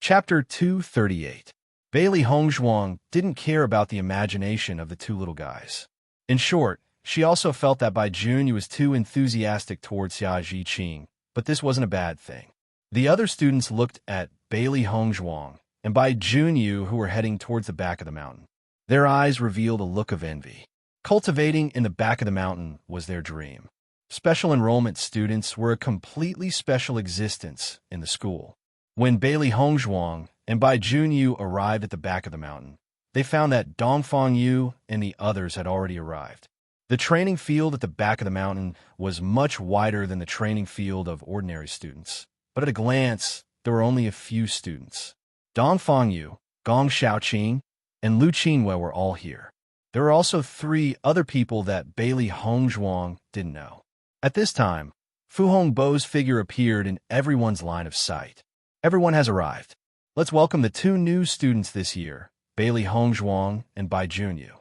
Chapter 238. Bailey Hongzhuang didn't care about the imagination of the two little guys. In short, she also felt that Bai Junyu was too enthusiastic towards Xia Zhiqing, but this wasn't a bad thing. The other students looked at Bailey Hongzhuang and Bai Junyu, who were heading towards the back of the mountain. Their eyes revealed a look of envy. Cultivating in the back of the mountain was their dream. Special enrollment students were a completely special existence in the school. When Bailey Hongzhuang and Bai Junyu arrived at the back of the mountain, they found that Dongfang Yu and the others had already arrived. The training field at the back of the mountain was much wider than the training field of ordinary students. But at a glance, there were only a few students. Dongfang Yu, Gong Xiaoqing, and Lu Qinwei were all here. There were also 3 other people that Bailey Hongzhuang didn't know. At this time, Fu Hongbo's figure appeared in everyone's line of sight. Everyone has arrived. Let's welcome the 2 new students this year, Bailey Hongzhuang and Bai Junyu.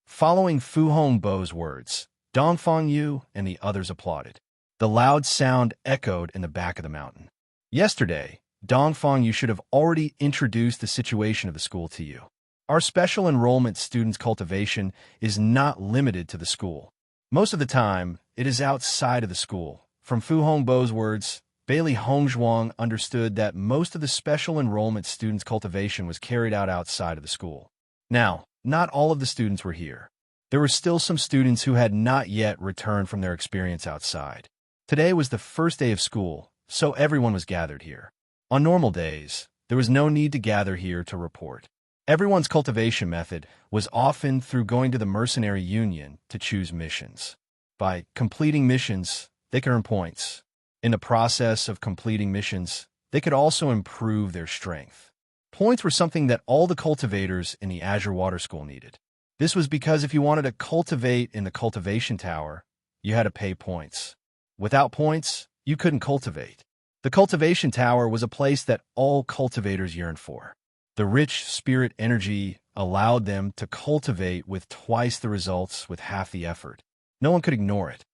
Following Fu Hongbo's words, Dongfang Yu and the others applauded. The loud sound echoed in the back of the mountain. Yesterday, Dongfang Yu should have already introduced the situation of the school to you. Our special enrollment students' cultivation is not limited to the school. Most of the time, it is outside of the school. From Fu Hongbo's words, Bailey Hongzhuang understood that most of the special enrollment students' cultivation was carried out outside of the school. Now, not all of the students were here. There were still some students who had not yet returned from their experience outside. Today was the first day of school, so everyone was gathered here. On normal days, there was no need to gather here to report. Everyone's cultivation method was often through going to the mercenary union to choose missions. By completing missions, they could earn points. In the process of completing missions, they could also improve their strength. Points were something that all the cultivators in the Azure Water School needed. This was because if you wanted to cultivate in the cultivation tower, you had to pay points. Without points, you couldn't cultivate. The cultivation tower was a place that all cultivators yearned for. The rich spirit energy allowed them to cultivate with twice the results with half the effort. No one could ignore it.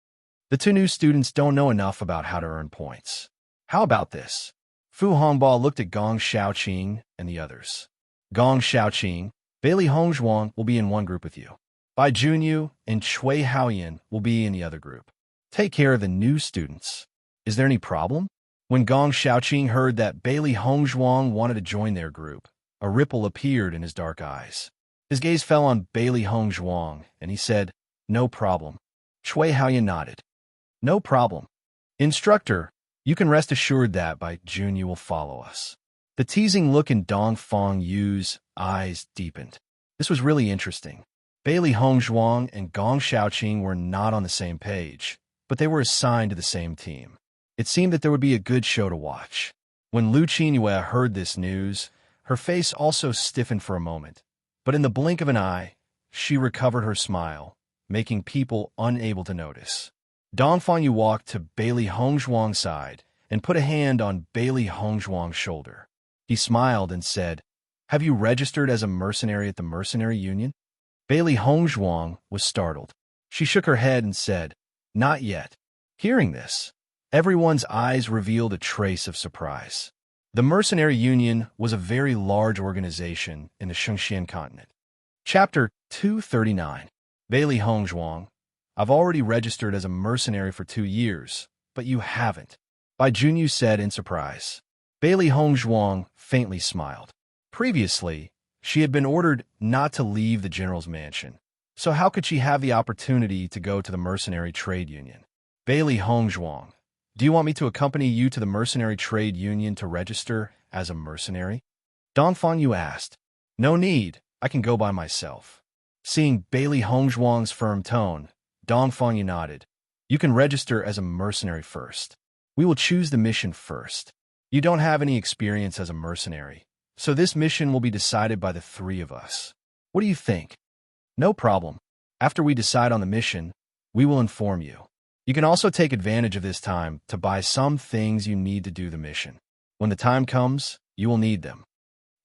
The 2 new students don't know enough about how to earn points. How about this? Fu Hongbo looked at Gong Xiaoqing and the others. Gong Xiaoqing, Bailey Hongzhuang will be in one group with you. Bai Junyu and Cui Haoyan will be in the other group. Take care of the new students. Is there any problem? When Gong Xiaoqing heard that Bailey Hongzhuang wanted to join their group, a ripple appeared in his dark eyes. His gaze fell on Bailey Hongzhuang, and he said, "No problem." Cui Haoyan nodded. "No problem. Instructor, you can rest assured that Bai Junyu will follow us." The teasing look in Dongfang Yu's eyes deepened. This was really interesting. Bailey Hongzhuang and Gong Xiaoqing were not on the same page, but they were assigned to the same team. It seemed that there would be a good show to watch. When Lu Qinwei heard this news, her face also stiffened for a moment, but in the blink of an eye, she recovered her smile, making people unable to notice. Dongfang Yu walked to Bailey Hongzhuang's side and put a hand on Bailey Hongzhuang's shoulder. He smiled and said, "Have you registered as a mercenary at the mercenary union?" Bailey Hongzhuang was startled. She shook her head and said, "Not yet." Hearing this, everyone's eyes revealed a trace of surprise. The mercenary union was a very large organization in the Shengxian continent. Chapter 239. Bailey Hongzhuang, I've already registered as a mercenary for 2 years, but you haven't, Bai Junyu said in surprise. Bailey Hongzhuang faintly smiled. Previously, she had been ordered not to leave the general's mansion, so how could she have the opportunity to go to the mercenary trade union? Bailey Hongzhuang, do you want me to accompany you to the mercenary trade union to register as a mercenary? Dongfang Yu asked. No need, I can go by myself. Seeing Bailey Hongzhuang's firm tone, Dongfang Yu nodded. You can register as a mercenary first. We will choose the mission first. You don't have any experience as a mercenary, so this mission will be decided by the 3 of us. What do you think? No problem. After we decide on the mission, we will inform you. You can also take advantage of this time to buy some things you need to do the mission. When the time comes, you will need them.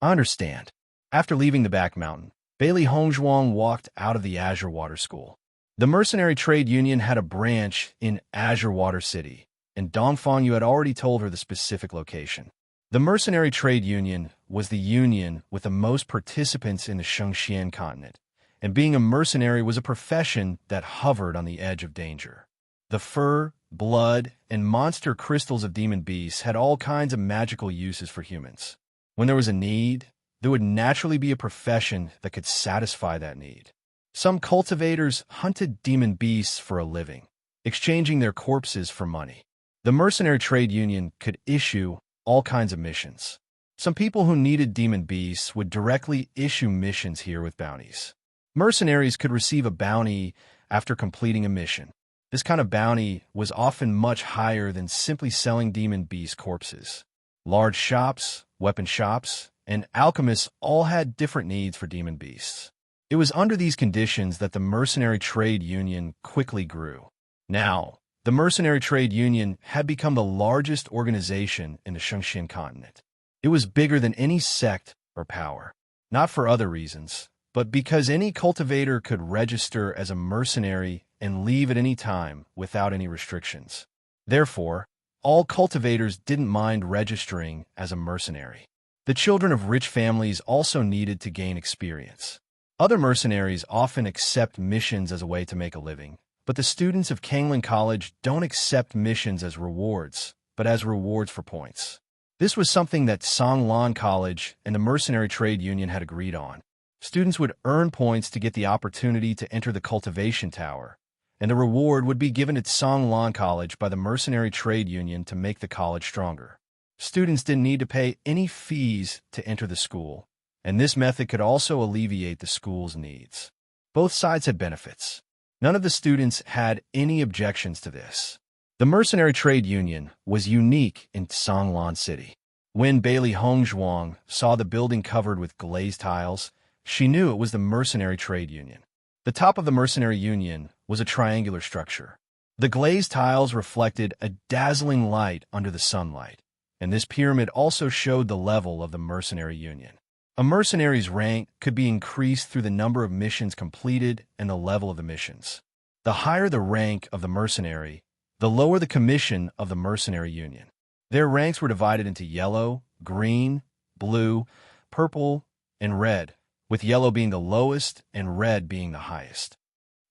I understand. After leaving the back mountain, Bailey Hongzhuang walked out of the Azure Water School. The Mercenary Trade Union had a branch in Azure Water City, and Dongfang Yu had already told her the specific location. The Mercenary Trade Union was the union with the most participants in the Shengxian continent, and being a mercenary was a profession that hovered on the edge of danger. The fur, blood, and monster crystals of demon beasts had all kinds of magical uses for humans. When there was a need, there would naturally be a profession that could satisfy that need. Some cultivators hunted demon beasts for a living, exchanging their corpses for money. The mercenary trade union could issue all kinds of missions. Some people who needed demon beasts would directly issue missions here with bounties. Mercenaries could receive a bounty after completing a mission. This kind of bounty was often much higher than simply selling demon beast corpses. Large shops, weapon shops, and alchemists all had different needs for demon beasts. It was under these conditions that the mercenary trade union quickly grew. Now, the mercenary trade union had become the largest organization in the Shengxian continent. It was bigger than any sect or power, not for other reasons, but because any cultivator could register as a mercenary and leave at any time without any restrictions. Therefore, all cultivators didn't mind registering as a mercenary. The children of rich families also needed to gain experience. Other mercenaries often accept missions as a way to make a living, but the students of Kangling College don't accept missions as rewards, but as rewards for points. This was something that Songlan College and the Mercenary Trade Union had agreed on. Students would earn points to get the opportunity to enter the cultivation tower, and the reward would be given at Songlan College by the Mercenary Trade Union to make the college stronger. Students didn't need to pay any fees to enter the school, and this method could also alleviate the school's needs. Both sides had benefits. None of the students had any objections to this. The Mercenary Trade Union was unique in Songlan City. When Bailey Hongzhuang saw the building covered with glazed tiles, she knew it was the Mercenary Trade Union. The top of the Mercenary Union was a triangular structure. The glazed tiles reflected a dazzling light under the sunlight, and this pyramid also showed the level of the Mercenary Union. A mercenary's rank could be increased through the number of missions completed and the level of the missions. The higher the rank of the mercenary, the lower the commission of the Mercenary Union. Their ranks were divided into yellow, green, blue, purple, and red, with yellow being the lowest and red being the highest.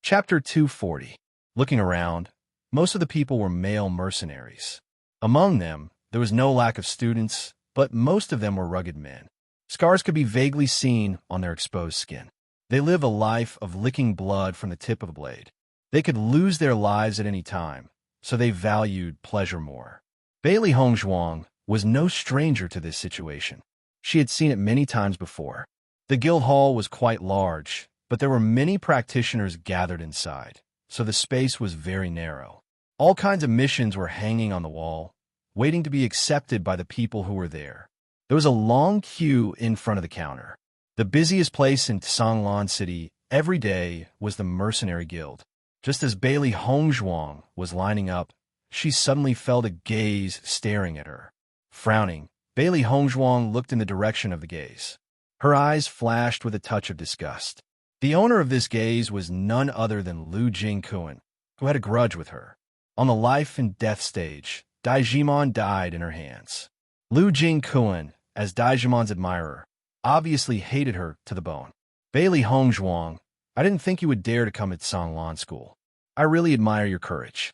Chapter 240. Looking around, most of the people were male mercenaries. Among them, there was no lack of students, but most of them were rugged men. Scars could be vaguely seen on their exposed skin. They live a life of licking blood from the tip of the blade. They could lose their lives at any time, so they valued pleasure more. Bailey Hongzhuang was no stranger to this situation. She had seen it many times before. The guild hall was quite large, but there were many practitioners gathered inside, so the space was very narrow. All kinds of missions were hanging on the wall, waiting to be accepted by the people who were there. There was a long queue in front of the counter. The busiest place in Songlan City every day was the Mercenary Guild. Just as Bailey Hongzhuang was lining up, she suddenly felt a gaze staring at her. Frowning, Bailey Hongzhuang looked in the direction of the gaze. Her eyes flashed with a touch of disgust. The owner of this gaze was none other than Lu Jingkuan, who had a grudge with her. On the life and death stage, Daijimon died in her hands. Lu Jingkuan, as Daijimon's admirer, obviously hated her to the bone. Bailey Hongzhuang, I didn't think you would dare to come at Songlan School. I really admire your courage.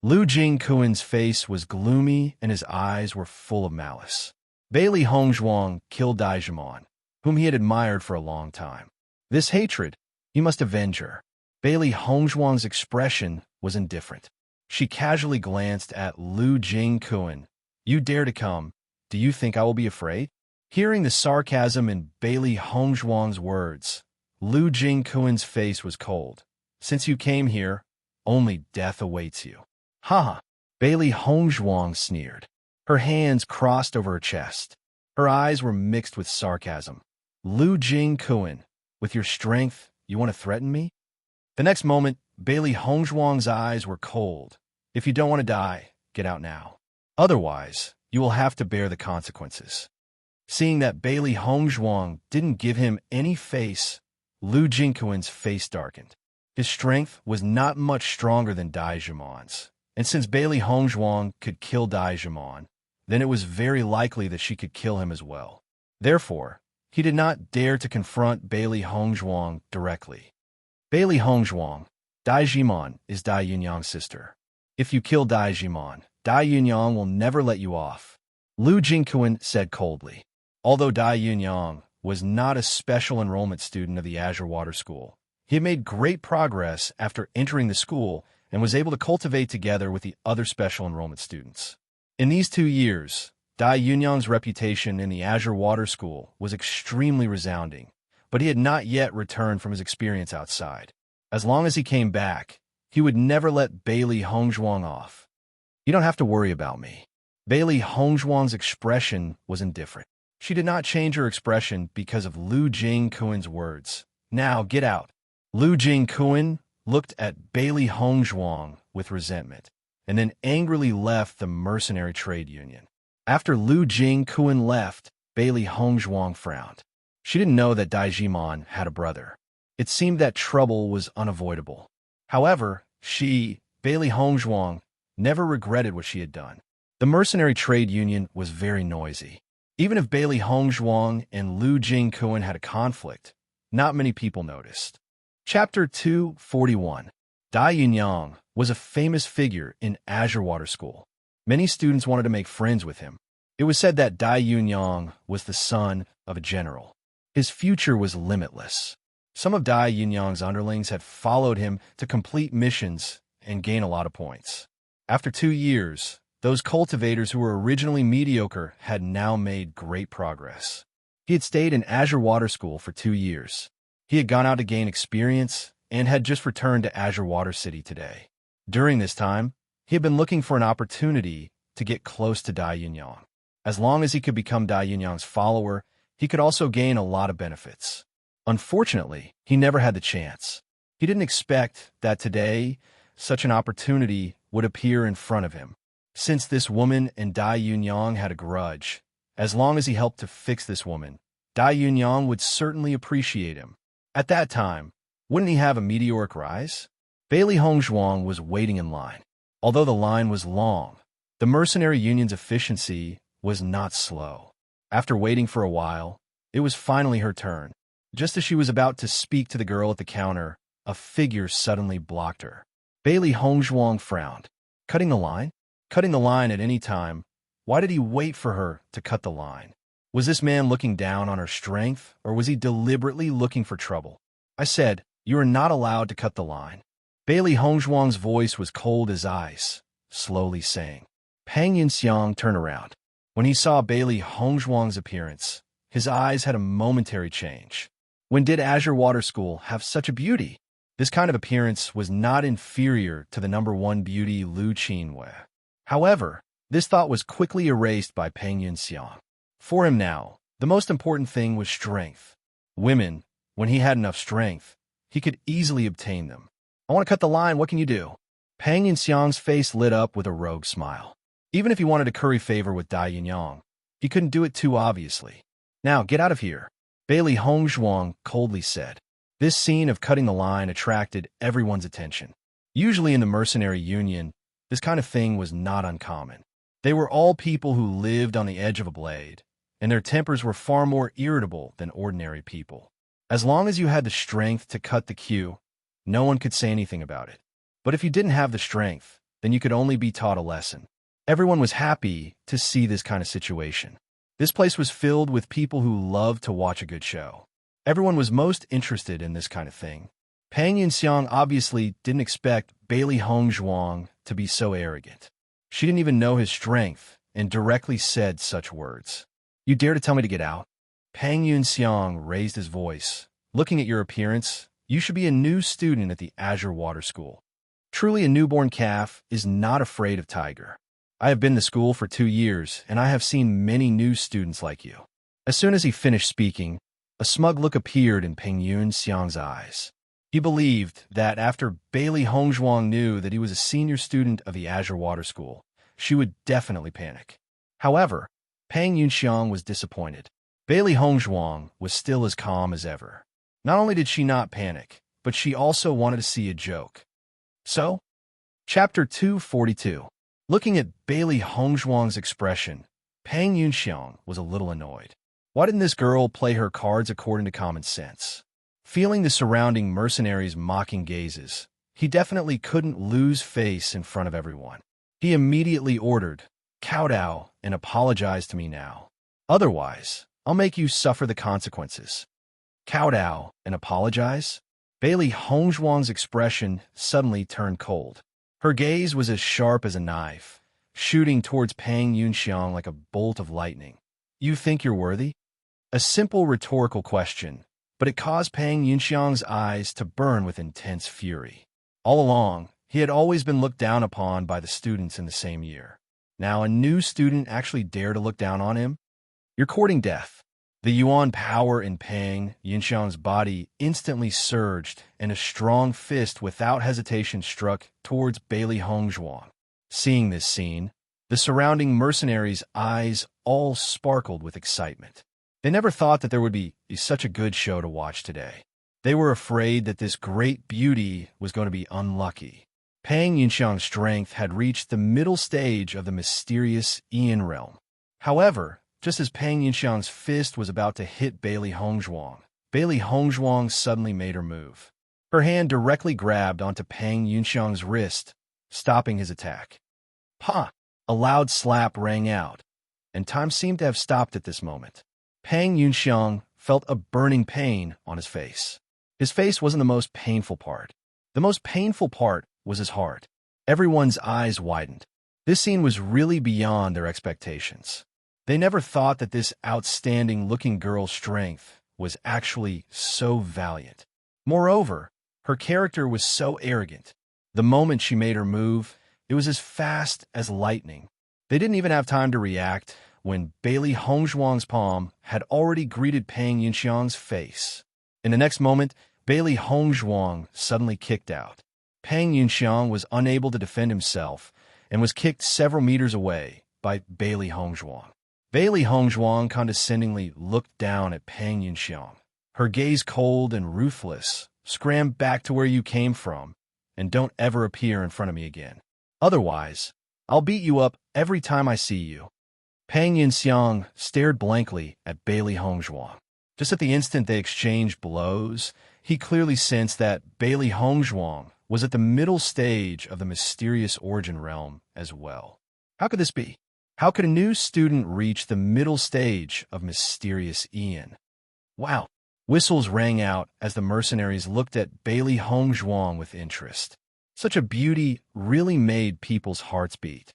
Lu Jingkuan's face was gloomy and his eyes were full of malice. Bailey Hongzhuang killed Daijimon, whom he had admired for a long time. This hatred, he must avenge her. Bailey Hongzhuang's expression was indifferent. She casually glanced at Lu Jingkuan. You dare to come. Do you think I will be afraid? Hearing the sarcasm in Bailey Hongzhuang's words, Lu Jingkuan's face was cold. Since you came here, only death awaits you. Ha ha! Bailey Hongzhuang sneered. Her hands crossed over her chest. Her eyes were mixed with sarcasm. Lu Jingkuan, with your strength, you want to threaten me? The next moment, Bailey Hongzhuang's eyes were cold. If you don't want to die, get out now. Otherwise, you will have to bear the consequences. Seeing that Bailey Hongzhuang didn't give him any face, Lu Jingkuan's face darkened. His strength was not much stronger than Daijimon's, and since Bailey Hongzhuang could kill Daijimon, then it was very likely that she could kill him as well. Therefore, he did not dare to confront Bailey Hongzhuang directly. Bailey Hongzhuang, Dai Jimon is Dai Yunyang's sister. If you kill Dai Jimon, Dai Yunyang will never let you off, Lu Jingquan said coldly. Although Dai Yunyang was not a special enrollment student of the Azure Water School, he had made great progress after entering the school and was able to cultivate together with the other special enrollment students. In these 2 years, Dai Yunyang's reputation in the Azure Water School was extremely resounding, but he had not yet returned from his experience outside. As long as he came back, he would never let Bailey Hongzhuang off. You don't have to worry about me. Bailey Hongzhuang's expression was indifferent. She did not change her expression because of Lu Jingquan's words. Now, get out. Lu Jingquan looked at Bailey Hongzhuang with resentment, and then angrily left the mercenary trade union. After Lu Jingquan left, Bailey Hongzhuang frowned. She didn't know that Dai Jimon had a brother. It seemed that trouble was unavoidable. However, Bailey Hongzhuang, never regretted what she had done. The mercenary trade union was very noisy. Even if Bailey Hongzhuang and Lu Jingquan had a conflict, not many people noticed. Chapter 241. Dai Yunyang was a famous figure in Azure Water School. Many students wanted to make friends with him. It was said that Dai Yunyang was the son of a general. His future was limitless. Some of Dai Yunyang's underlings had followed him to complete missions and gain a lot of points. After 2 years, those cultivators who were originally mediocre had now made great progress. He had stayed in Azure Water School for 2 years. He had gone out to gain experience and had just returned to Azure Water City today. During this time, he had been looking for an opportunity to get close to Dai Yunyang. As long as he could become Dai Yunyang's follower, he could also gain a lot of benefits. Unfortunately, he never had the chance. He didn't expect that today such an opportunity would appear in front of him. Since this woman and Dai Yunyang had a grudge, as long as he helped to fix this woman, Dai Yunyang would certainly appreciate him. At that time, wouldn't he have a meteoric rise? Bailey Hongzhuang was waiting in line. Although the line was long, the mercenary union's efficiency was not slow. After waiting for a while, it was finally her turn. Just as she was about to speak to the girl at the counter, a figure suddenly blocked her. Bailey Hongzhuang frowned. Cutting the line? Cutting the line at any time. Why did he wait for her to cut the line? Was this man looking down on her strength, or was he deliberately looking for trouble? I said, "You are not allowed to cut the line." Bailey Hongzhuang's voice was cold as ice, slowly saying. Pang Yunxiang turned around. When he saw Bailey Hongzhuang's appearance, his eyes had a momentary change. When did Azure Water School have such a beauty? This kind of appearance was not inferior to the #1 beauty Lu Qinwei. However, this thought was quickly erased by Pang Yunxiang. For him now, the most important thing was strength. Women, when he had enough strength, he could easily obtain them. "I want to cut the line, what can you do?" Pang Yunxiang's face lit up with a rogue smile. Even if he wanted to curry favor with Dai Yunyang, he couldn't do it too obviously. "Now, get out of here," Bailey Hongzhuang coldly said. This scene of cutting the line attracted everyone's attention. Usually in the mercenary union, this kind of thing was not uncommon. They were all people who lived on the edge of a blade, and their tempers were far more irritable than ordinary people. As long as you had the strength to cut the queue, no one could say anything about it. But if you didn't have the strength, then you could only be taught a lesson. Everyone was happy to see this kind of situation. This place was filled with people who loved to watch a good show. Everyone was most interested in this kind of thing. Pang Yunxiang obviously didn't expect Bailey Hongzhuang to be so arrogant. She didn't even know his strength and directly said such words. "You dare to tell me to get out?" Pang Yunxiang raised his voice. "Looking at your appearance, you should be a new student at the Azure Water School. Truly a newborn calf is not afraid of tiger. I have been to school for 2 years, and I have seen many new students like you." As soon as he finished speaking, a smug look appeared in Pang Yunxiang's eyes. He believed that after Bailey Hongzhuang knew that he was a senior student of the Azure Water School, she would definitely panic. However, Pang Yunxiang was disappointed. Bailey Hongzhuang was still as calm as ever. Not only did she not panic, but she also wanted to see a joke. So, Chapter 242. Looking at Bailey Hongzhuang's expression, Pang Yunxiang was a little annoyed. Why didn't this girl play her cards according to common sense? Feeling the surrounding mercenaries' mocking gazes, he definitely couldn't lose face in front of everyone. He immediately ordered, "Kowtow and apologize to me now. Otherwise, I'll make you suffer the consequences." Kowtow and apologize? Bailey Hongzhuang's expression suddenly turned cold. Her gaze was as sharp as a knife, shooting towards Pang Yunxiang like a bolt of lightning. "You think you're worthy?" A simple rhetorical question, but it caused Pang Yunxiang's eyes to burn with intense fury. All along, he had always been looked down upon by the students in the same year. Now a new student actually dared to look down on him? "You're courting death." The yuan power in Pang Yunxiang's body instantly surged, and a strong fist without hesitation struck towards Bailey Hongzhuang. Seeing this scene, the surrounding mercenaries' eyes all sparkled with excitement. They never thought that there would be such a good show to watch today. They were afraid that this great beauty was going to be unlucky. Pang Yunxiang's strength had reached the middle stage of the mysterious Ian realm. However, just as Pang Yunxiang's fist was about to hit Bailey Hongzhuang suddenly made her move. Her hand directly grabbed onto Pang Yunxiang's wrist, stopping his attack. "Pa!" A loud slap rang out, and time seemed to have stopped at this moment. Pang Yunxiang felt a burning pain on his face. His face wasn't the most painful part. The most painful part was his heart. Everyone's eyes widened. This scene was really beyond their expectations. They never thought that this outstanding-looking girl's strength was actually so valiant. Moreover, her character was so arrogant. The moment she made her move, it was as fast as lightning. They didn't even have time to react when Bailey Hongzhuang's palm had already greeted Pang Yunxiang's face. In the next moment, Bailey Hongzhuang suddenly kicked out. Pang Yunxiang was unable to defend himself and was kicked several meters away by Bailey Hongzhuang. Bailey Hongzhuang condescendingly looked down at Pang Yunxiang. Her gaze cold and ruthless. "Scram back to where you came from, and don't ever appear in front of me again. Otherwise, I'll beat you up every time I see you." Pang Yunxiang stared blankly at Bailey Hongzhuang. Just at the instant they exchanged blows, he clearly sensed that Bailey Hongzhuang was at the middle stage of the mysterious origin realm as well. How could this be? How could a new student reach the middle stage of mysterious Ian? Wow! Whistles rang out as the mercenaries looked at Bailey Hongzhuang with interest. Such a beauty really made people's hearts beat.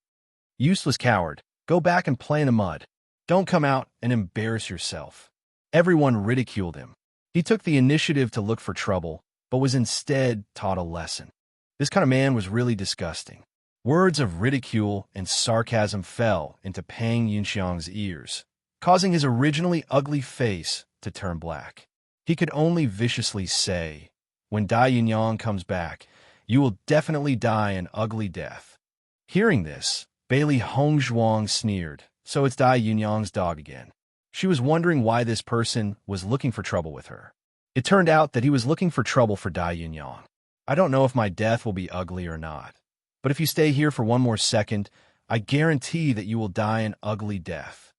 "Useless coward, go back and play in the mud. Don't come out and embarrass yourself." Everyone ridiculed him. He took the initiative to look for trouble, but was instead taught a lesson. This kind of man was really disgusting. Words of ridicule and sarcasm fell into Pang Yunxiang's ears, causing his originally ugly face to turn black. He could only viciously say, "When Dai Yunyang comes back, you will definitely die an ugly death." Hearing this, Bailey Hongzhuang sneered, "So it's Dai Yunyang's dog again." She was wondering why this person was looking for trouble with her. It turned out that he was looking for trouble for Dai Yunyang. "I don't know if my death will be ugly or not, but if you stay here for one more second, I guarantee that you will die an ugly death."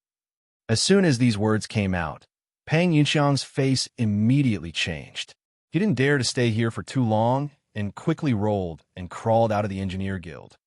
As soon as these words came out, Pang Yunxiang's face immediately changed. He didn't dare to stay here for too long and quickly rolled and crawled out of the engineer guild.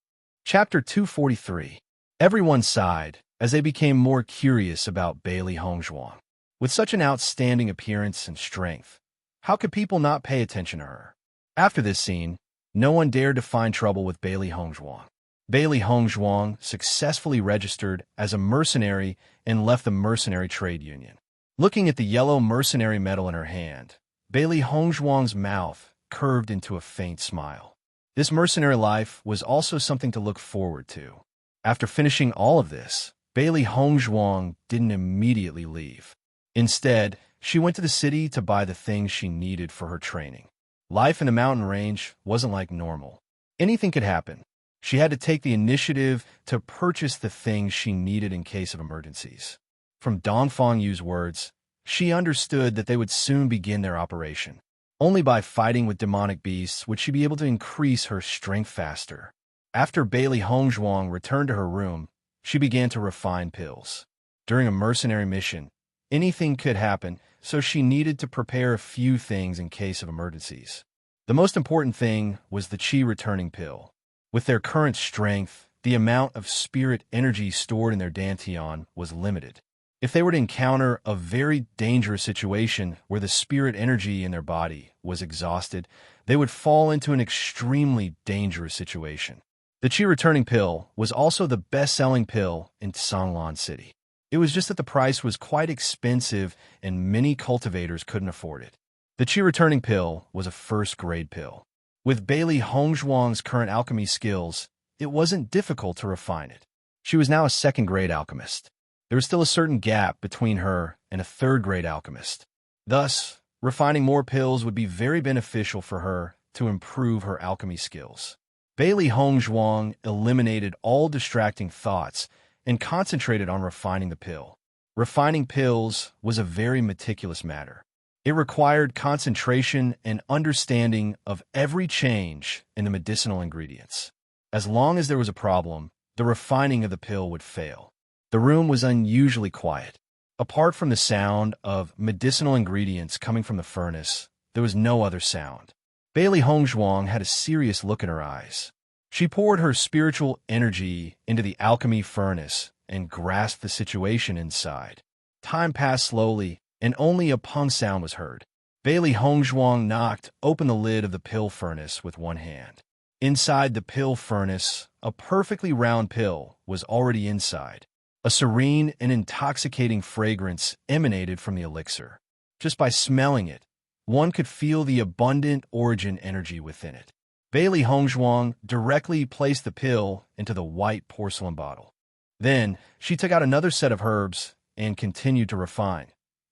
Chapter 243. Everyone sighed as they became more curious about Bailey Hongzhuang. With such an outstanding appearance and strength, how could people not pay attention to her? After this scene, no one dared to find trouble with Bailey Hongzhuang. Bailey Hongzhuang successfully registered as a mercenary and left the mercenary trade union. Looking at the yellow mercenary medal in her hand, Bailey Hongzhuang's mouth curved into a faint smile. This mercenary life was also something to look forward to. After finishing all of this, Bailey Hongzhuang didn't immediately leave. Instead, she went to the city to buy the things she needed for her training. Life in the mountain range wasn't like normal. Anything could happen. She had to take the initiative to purchase the things she needed in case of emergencies. From Dongfang Yu's words, she understood that they would soon begin their operation. Only by fighting with demonic beasts would she be able to increase her strength faster. After Bailey Hongzhuang returned to her room, she began to refine pills. During a mercenary mission, Anything could happen, so she needed to prepare a few things in case of emergencies. The most important thing was the chi returning pill. With their current strength, the amount of spirit energy stored in their dantian was limited. If they were to encounter a very dangerous situation where the spirit energy in their body was exhausted, they would fall into an extremely dangerous situation. The chi returning pill was also the best-selling pill in Songlan City. It was just that the price was quite expensive and many cultivators couldn't afford it. The chi returning pill was a first-grade pill. With Bailey Hongzhuang's current alchemy skills, it wasn't difficult to refine it. She was now a second-grade alchemist. There was still a certain gap between her and a third-grade alchemist. Thus, refining more pills would be very beneficial for her to improve her alchemy skills. Bailey Hongzhuang eliminated all distracting thoughts and concentrated on refining the pill. Refining pills was a very meticulous matter. It required concentration and understanding of every change in the medicinal ingredients. As long as there was a problem, the refining of the pill would fail. The room was unusually quiet. Apart from the sound of medicinal ingredients coming from the furnace, there was no other sound. Bailey Hongzhuang had a serious look in her eyes. She poured her spiritual energy into the alchemy furnace and grasped the situation inside. Time passed slowly, and only a pung sound was heard. Bailey Hongzhuang knocked open the lid of the pill furnace with one hand. Inside the pill furnace, a perfectly round pill was already inside. A serene and intoxicating fragrance emanated from the elixir. Just by smelling it, one could feel the abundant origin energy within it. Bailey Hongzhuang directly placed the pill into the white porcelain bottle. Then, she took out another set of herbs and continued to refine.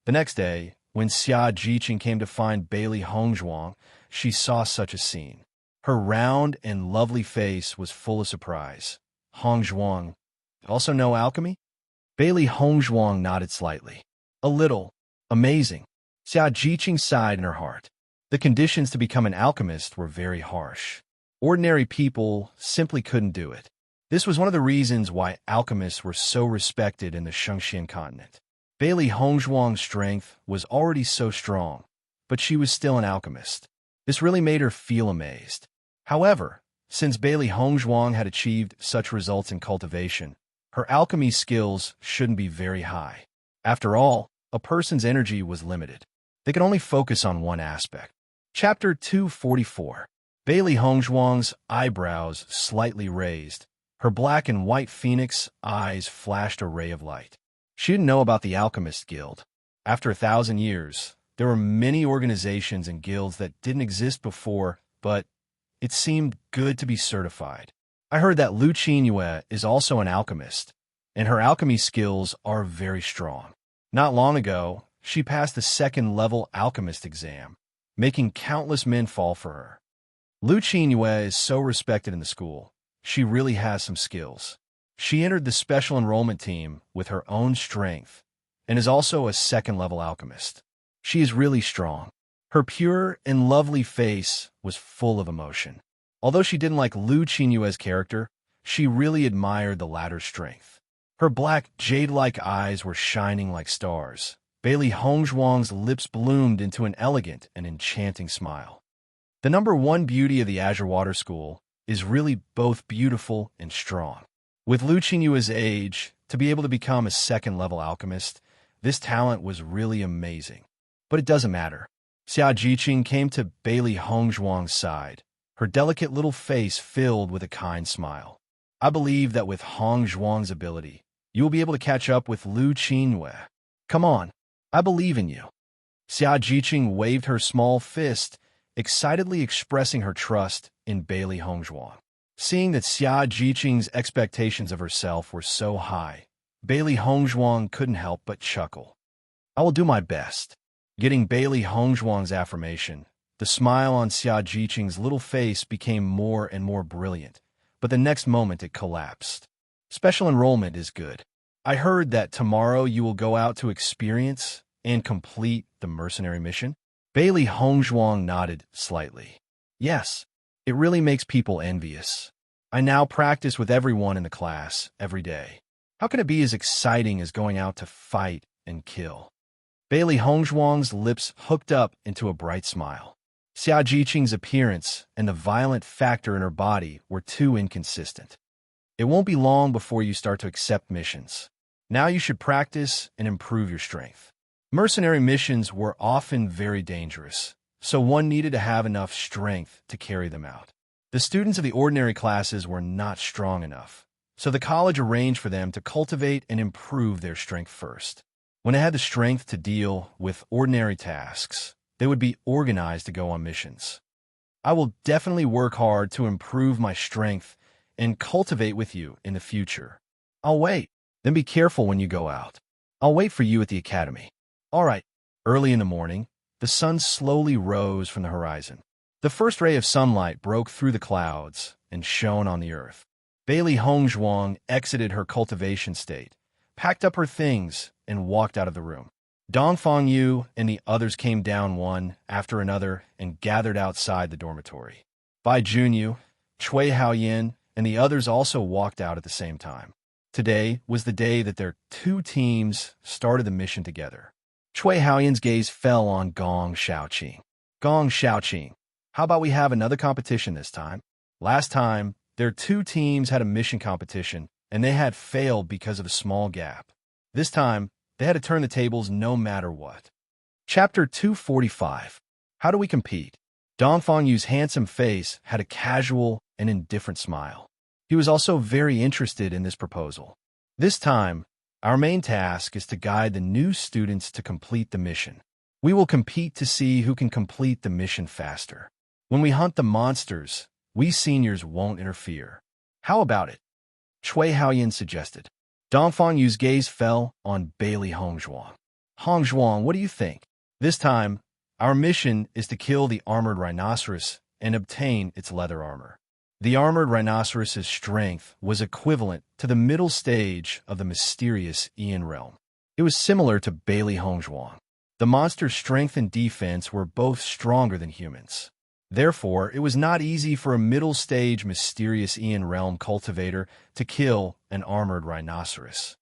The next day, when Xia Jiqing came to find Bailey Hongzhuang, she saw such a scene. Her round and lovely face was full of surprise. Hongzhuang, also know alchemy? Bailey Hongzhuang nodded slightly. A little. Amazing. Xia Jiqing sighed in her heart. The conditions to become an alchemist were very harsh. Ordinary people simply couldn't do it. This was one of the reasons why alchemists were so respected in the Shengxian continent. Bailey Hongzhuang's strength was already so strong, but she was still an alchemist. This really made her feel amazed. However, since Bailey Hongzhuang had achieved such results in cultivation, her alchemy skills shouldn't be very high. After all, a person's energy was limited. They could only focus on one aspect. Chapter 244. Bailey Hongzhuang's eyebrows slightly raised. Her black and white phoenix eyes flashed a ray of light. She didn't know about the Alchemist Guild. After 1,000 years, there were many organizations and guilds that didn't exist before, but it seemed good to be certified. I heard that Lu Qinyue is also an alchemist, and her alchemy skills are very strong. Not long ago, she passed the second-level alchemist exam, making countless men fall for her. Lu Qinyue is so respected in the school. She really has some skills. She entered the special enrollment team with her own strength and is also a second-level alchemist. She is really strong. Her pure and lovely face was full of emotion. Although she didn't like Lu Qinyue's character, she really admired the latter's strength. Her black, jade-like eyes were shining like stars. Bailey Hongzhuang's lips bloomed into an elegant and enchanting smile. The number one beauty of the Azure Water School is really both beautiful and strong. With Lu Qinyue's age, to be able to become a second-level alchemist, this talent was really amazing. But it doesn't matter. Xia Jiqing came to Bailey Hongzhuang's side, her delicate little face filled with a kind smile. I believe that with Hongzhuang's ability, you will be able to catch up with Lu Qinyue. Come on, I believe in you. Xia Jiqing waved her small fist, excitedly expressing her trust in Bailey Hongzhuang. Seeing that Xia Jiqing's expectations of herself were so high, Bailey Hongzhuang couldn't help but chuckle. I will do my best. Getting Bailey Hongzhuang's affirmation, the smile on Xia Jiqing's little face became more and more brilliant, but the next moment it collapsed. Special enrollment is good. I heard that tomorrow you will go out to experience and complete the mercenary mission. Bailey Hongzhuang nodded slightly. Yes, it really makes people envious. I now practice with everyone in the class every day. How can it be as exciting as going out to fight and kill? Bailey Hongzhuang's lips hooked up into a bright smile. Xia Jiqing's appearance and the violent factor in her body were too inconsistent. It won't be long before you start to accept missions. Now you should practice and improve your strength. Mercenary missions were often very dangerous, so one needed to have enough strength to carry them out. The students of the ordinary classes were not strong enough, so the college arranged for them to cultivate and improve their strength first. When they had the strength to deal with ordinary tasks, they would be organized to go on missions. I will definitely work hard to improve my strength and cultivate with you in the future. I'll wait. Then be careful when you go out. I'll wait for you at the academy. All right. Early in the morning, the sun slowly rose from the horizon. The first ray of sunlight broke through the clouds and shone on the earth. Bailey Hongzhuang exited her cultivation state, packed up her things, and walked out of the room. Dongfang Yu and the others came down one after another and gathered outside the dormitory. Bai Junyu, Cui Haoyin, and the others also walked out at the same time. Today was the day that their two teams started the mission together. Cui Haoyin's gaze fell on Gong Xiaoqing. Gong Xiaoqing, how about we have another competition this time? Last time, their two teams had a mission competition, and they had failed because of a small gap. This time, they had to turn the tables no matter what. Chapter 245. How do we compete? Dongfang Yu's handsome face had a casual and indifferent smile. He was also very interested in this proposal. This time, our main task is to guide the new students to complete the mission. We will compete to see who can complete the mission faster. When we hunt the monsters, we seniors won't interfere. How about it? Cui Haoyin suggested. Dongfang Yu's gaze fell on Bailey Hongzhuang. Hongzhuang, what do you think? This time, our mission is to kill the armored rhinoceros and obtain its leather armor. The armored rhinoceros's strength was equivalent to the middle stage of the mysterious Ian realm. It was similar to Bailey Hongzhuang. The monster's strength and defense were both stronger than humans. Therefore, it was not easy for a middle-stage mysterious Ian realm cultivator to kill an armored rhinoceros.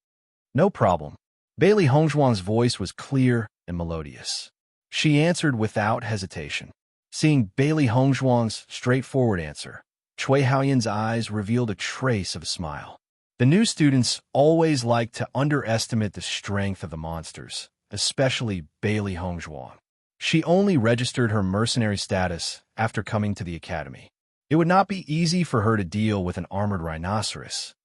No problem. Bailey Hongzhuang's voice was clear and melodious. She answered without hesitation. Seeing Bailey Hongzhuang's straightforward answer, Cui Haoyin's eyes revealed a trace of a smile. The new students always liked to underestimate the strength of the monsters, especially Bailey Hongzhuang. She only registered her mercenary status after coming to the academy. It would not be easy for her to deal with an armored rhinoceros.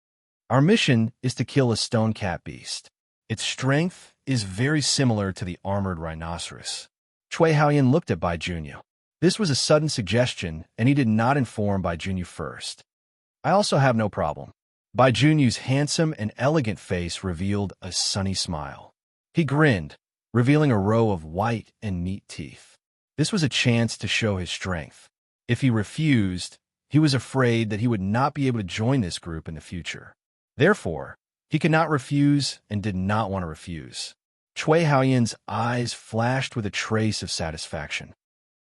Our mission is to kill a stone cat beast. Its strength is very similar to the armored rhinoceros. Cui Haoyin looked at Bai Junyu. This was a sudden suggestion, and he did not inform Bai Junyu first. I also have no problem. Bai Junyu's handsome and elegant face revealed a sunny smile. He grinned, revealing a row of white and neat teeth. This was a chance to show his strength. If he refused, he was afraid that he would not be able to join this group in the future. Therefore, he could not refuse and did not want to refuse. Cui Haoyin's eyes flashed with a trace of satisfaction.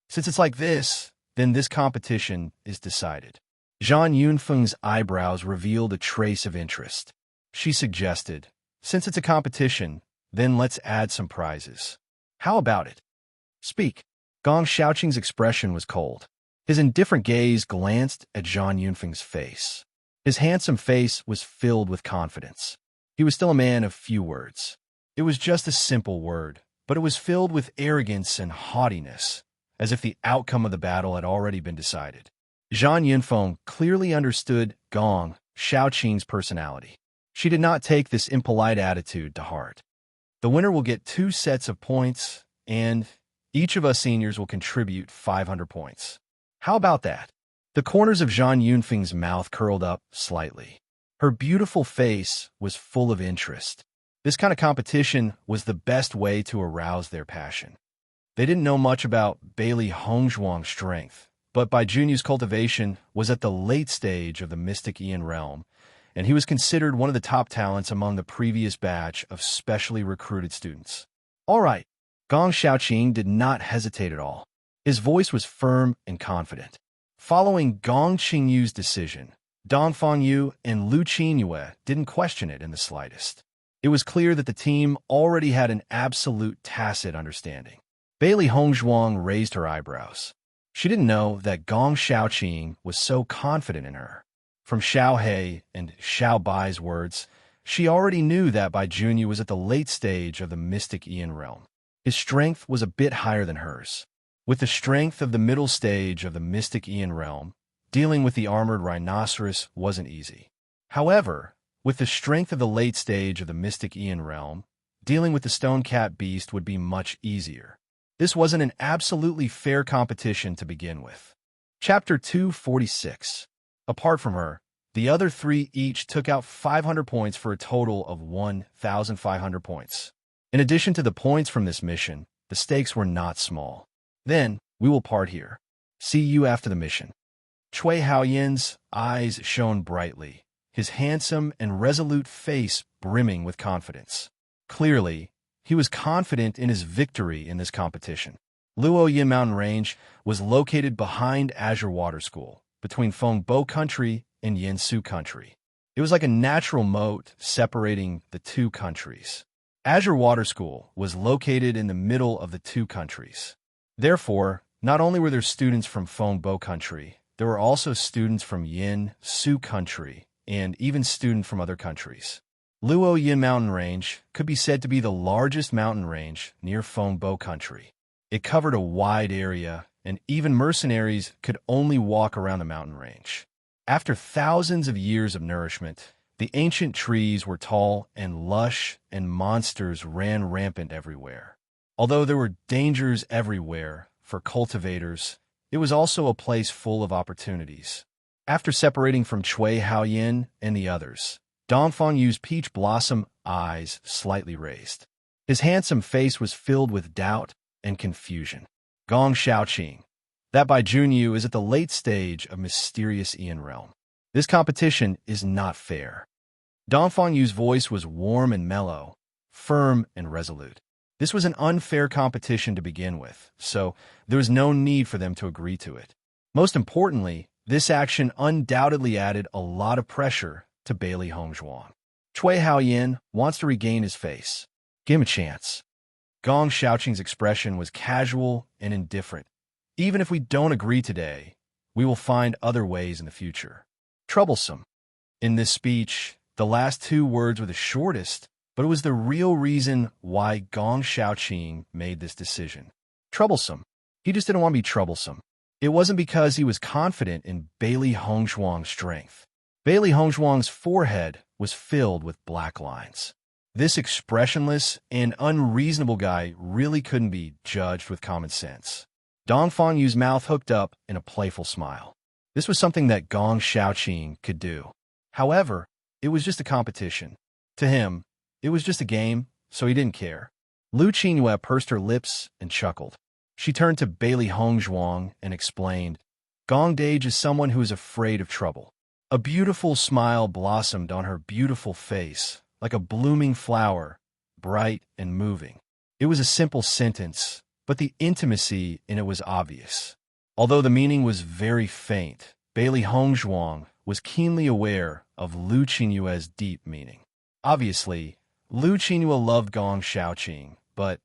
Since it's like this, then this competition is decided. Zhang Yunfeng's eyebrows revealed a trace of interest. She suggested, since it's a competition, then let's add some prizes. How about it? Speak. Gong Xiaoqing's expression was cold. His indifferent gaze glanced at Zhang Yunfeng's face. His handsome face was filled with confidence. He was still a man of few words. It was just a simple word, but it was filled with arrogance and haughtiness, as if the outcome of the battle had already been decided. Zhang Yunfeng clearly understood Gong Xiaoqing's personality. She did not take this impolite attitude to heart. The winner will get 2 sets of points, and each of us seniors will contribute 500 points. How about that? The corners of Zhang Yunfeng's mouth curled up slightly. Her beautiful face was full of interest. This kind of competition was the best way to arouse their passion. They didn't know much about Bailey Hongzhuang's strength, but Bai Junyu's cultivation was at the late stage of the mystic Ian realm, and he was considered one of the top talents among the previous batch of specially recruited students. All right, Gong Xiaoqing did not hesitate at all. His voice was firm and confident. Following Gong Qingyu's decision, Dongfang Yu and Lu Qinyue didn't question it in the slightest. It was clear that the team already had an absolute tacit understanding. Bailey Hongzhuang raised her eyebrows. She didn't know that Gong Xiaoqing was so confident in her. From Xiao He and Xiao Bai's words, she already knew that Bai Junyu was at the late stage of the mystic Ian realm. His strength was a bit higher than hers. With the strength of the middle stage of the mystic Ian realm, dealing with the armored rhinoceros wasn't easy. However, with the strength of the late stage of the mystic Ian realm, dealing with the stone cat beast would be much easier. This wasn't an absolutely fair competition to begin with. Chapter 246. Apart from her, the other three each took out 500 points for a total of 1,500 points. In addition to the points from this mission, the stakes were not small. Then, we will part here. See you after the mission. Cui Haoyin's eyes shone brightly, his handsome and resolute face brimming with confidence. Clearly, he was confident in his victory in this competition. Luoyin Mountain Range was located behind Azure Water School, between Fengbo Country and Yansu Country. It was like a natural moat separating the two countries. Azure Water School was located in the middle of the two countries. Therefore, not only were there students from Fengbo Country, there were also students from Yansu Country and even students from other countries. Luoyin Mountain Range could be said to be the largest mountain range near Fengbo Country. It covered a wide area, and even mercenaries could only walk around the mountain range. After thousands of years of nourishment, the ancient trees were tall and lush, and monsters ran rampant everywhere. Although there were dangers everywhere for cultivators, it was also a place full of opportunities. After separating from Cui Haoyin and the others, Dongfang Yu's peach blossom eyes slightly raised. His handsome face was filled with doubt and confusion. Gong Xiaoqing, that Bai Junyu is at the late stage of mysterious Ian realm. This competition is not fair. Dongfang Yu's voice was warm and mellow, firm and resolute. This was an unfair competition to begin with, so there was no need for them to agree to it. Most importantly, this action undoubtedly added a lot of pressure to Bailey Hongzhuang. Cui Haoyin wants to regain his face. Give him a chance. Gong Xiaoqing's expression was casual and indifferent. Even if we don't agree today, we will find other ways in the future. Troublesome. In this speech, the last two words were the shortest, but it was the real reason why Gong Xiaoqing made this decision. Troublesome. He just didn't want to be troublesome. It wasn't because he was confident in Bailey Hongzhuang's strength. Bailey Hongzhuang's forehead was filled with black lines. This expressionless and unreasonable guy really couldn't be judged with common sense. Dongfang Yu's mouth hooked up in a playful smile. This was something that Gong Xiaoqing could do. However, it was just a competition. To him, it was just a game, so he didn't care. Lu Qingyue pursed her lips and chuckled. She turned to Bailey Hongzhuang and explained, Gong Dage is someone who is afraid of trouble. A beautiful smile blossomed on her beautiful face, like a blooming flower, bright and moving. It was a simple sentence, but the intimacy in it was obvious. Although the meaning was very faint, Bailey Hongzhuang was keenly aware of Lu Qingyue's deep meaning. Obviously, Lu Qingyue loved Gong Xiaoqing, but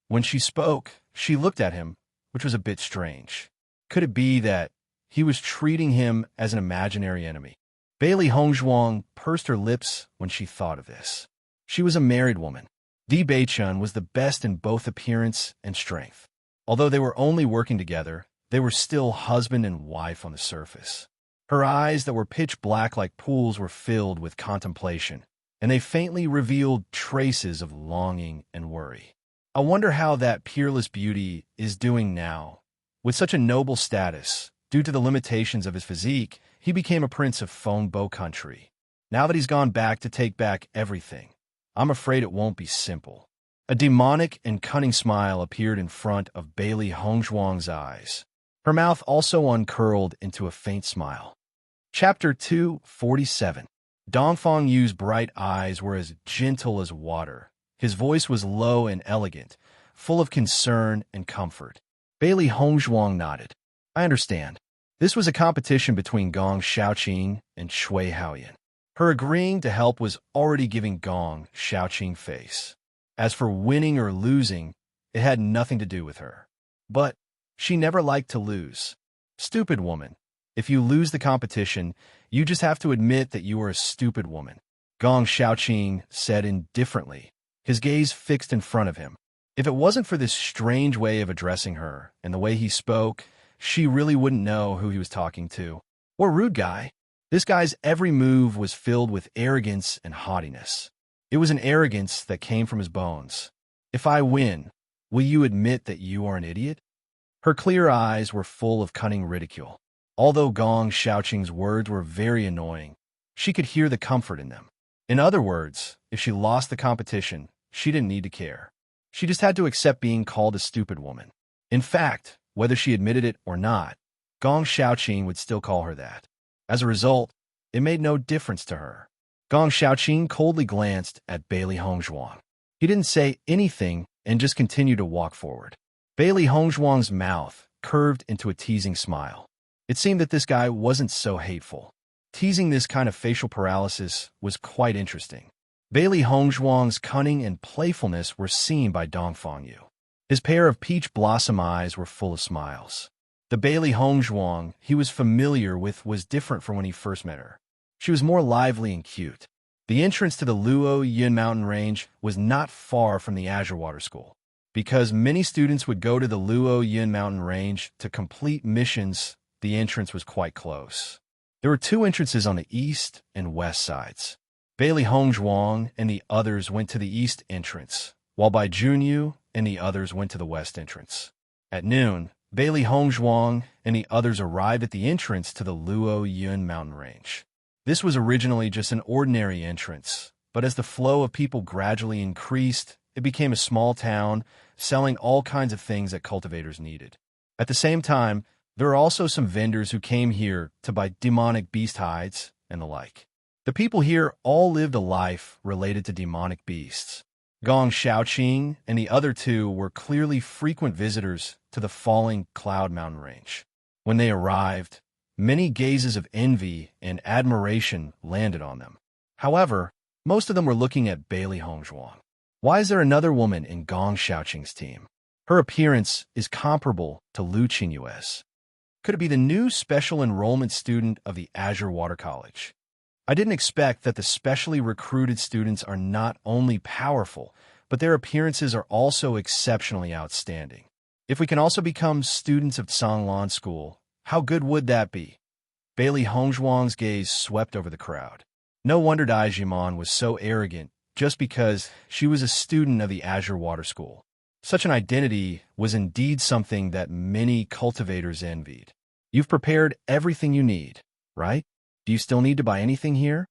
when she spoke, she looked at him, which was a bit strange. Could it be that he was treating him as an imaginary enemy? Bailey Hongzhuang pursed her lips when she thought of this. She was a married woman. Di Beichun was the best in both appearance and strength. Although they were only working together, they were still husband and wife on the surface. Her eyes that were pitch black like pools were filled with contemplation, and they faintly revealed traces of longing and worry. I wonder how that peerless beauty is doing now. With such a noble status, due to the limitations of his physique, he became a prince of Fengbo Country. Now that he's gone back to take back everything, I'm afraid it won't be simple. A demonic and cunning smile appeared in front of Bailey Hongzhuang's eyes. Her mouth also uncurled into a faint smile. Chapter 247. Dongfang Yu's bright eyes were as gentle as water. His voice was low and elegant, full of concern and comfort. Bailey Hongzhuang nodded. I understand. This was a competition between Gong Xiaoqing and Cui Haoyin. Her agreeing to help was already giving Gong Xiaoqing face. As for winning or losing, it had nothing to do with her. But she never liked to lose. Stupid woman. If you lose the competition, you just have to admit that you are a stupid woman, Gong Xiaoqing said indifferently, his gaze fixed in front of him. If it wasn't for this strange way of addressing her and the way he spoke, she really wouldn't know who he was talking to. Or rude guy. This guy's every move was filled with arrogance and haughtiness. It was an arrogance that came from his bones. If I win, will you admit that you are an idiot? Her clear eyes were full of cunning ridicule. Although Gong Xiaoqing's words were very annoying, she could hear the comfort in them. In other words, if she lost the competition, she didn't need to care. She just had to accept being called a stupid woman. In fact, whether she admitted it or not, Gong Xiaoqing would still call her that. As a result, it made no difference to her. Gong Xiaoqing coldly glanced at Bailey Hongzhuang. He didn't say anything and just continued to walk forward. Bailey Hongzhuang's mouth curved into a teasing smile. It seemed that this guy wasn't so hateful. Teasing this kind of facial paralysis was quite interesting. Bailey Hongzhuang's cunning and playfulness were seen by Dongfang Yu. His pair of peach blossom eyes were full of smiles. The Bailey Hongzhuang he was familiar with was different from when he first met her. She was more lively and cute. The entrance to the Luo Yin mountain range was not far from the Azure Water School. Because many students would go to the Luo Yin mountain range to complete missions, the entrance was quite close. There were two entrances on the east and west sides. Bailey Hongzhuang and the others went to the east entrance, while Bai Junyu and the others went to the west entrance. At noon, Bailey Hongzhuang and the others arrived at the entrance to the Luo Yun mountain range. This was originally just an ordinary entrance, but as the flow of people gradually increased, it became a small town, selling all kinds of things that cultivators needed. At the same time, there are also some vendors who came here to buy demonic beast hides and the like. The people here all lived a life related to demonic beasts. Gong Xiaoqing and the other two were clearly frequent visitors to the falling Cloud Mountain Range. When they arrived, many gazes of envy and admiration landed on them. However, most of them were looking at Bailey Hongzhuang. Why is there another woman in Gong Xiaoqing's team? Her appearance is comparable to Lu Qinyue's. Could it be the new special enrollment student of the Azure Water College? I didn't expect that the specially recruited students are not only powerful, but their appearances are also exceptionally outstanding. If we can also become students of Tsanglan School, how good would that be? Bailey Hongzhuang's gaze swept over the crowd. No wonder Dai Jimon was so arrogant just because she was a student of the Azure Water School. Such an identity was indeed something that many cultivators envied. You've prepared everything you need, right? Do you still need to buy anything here?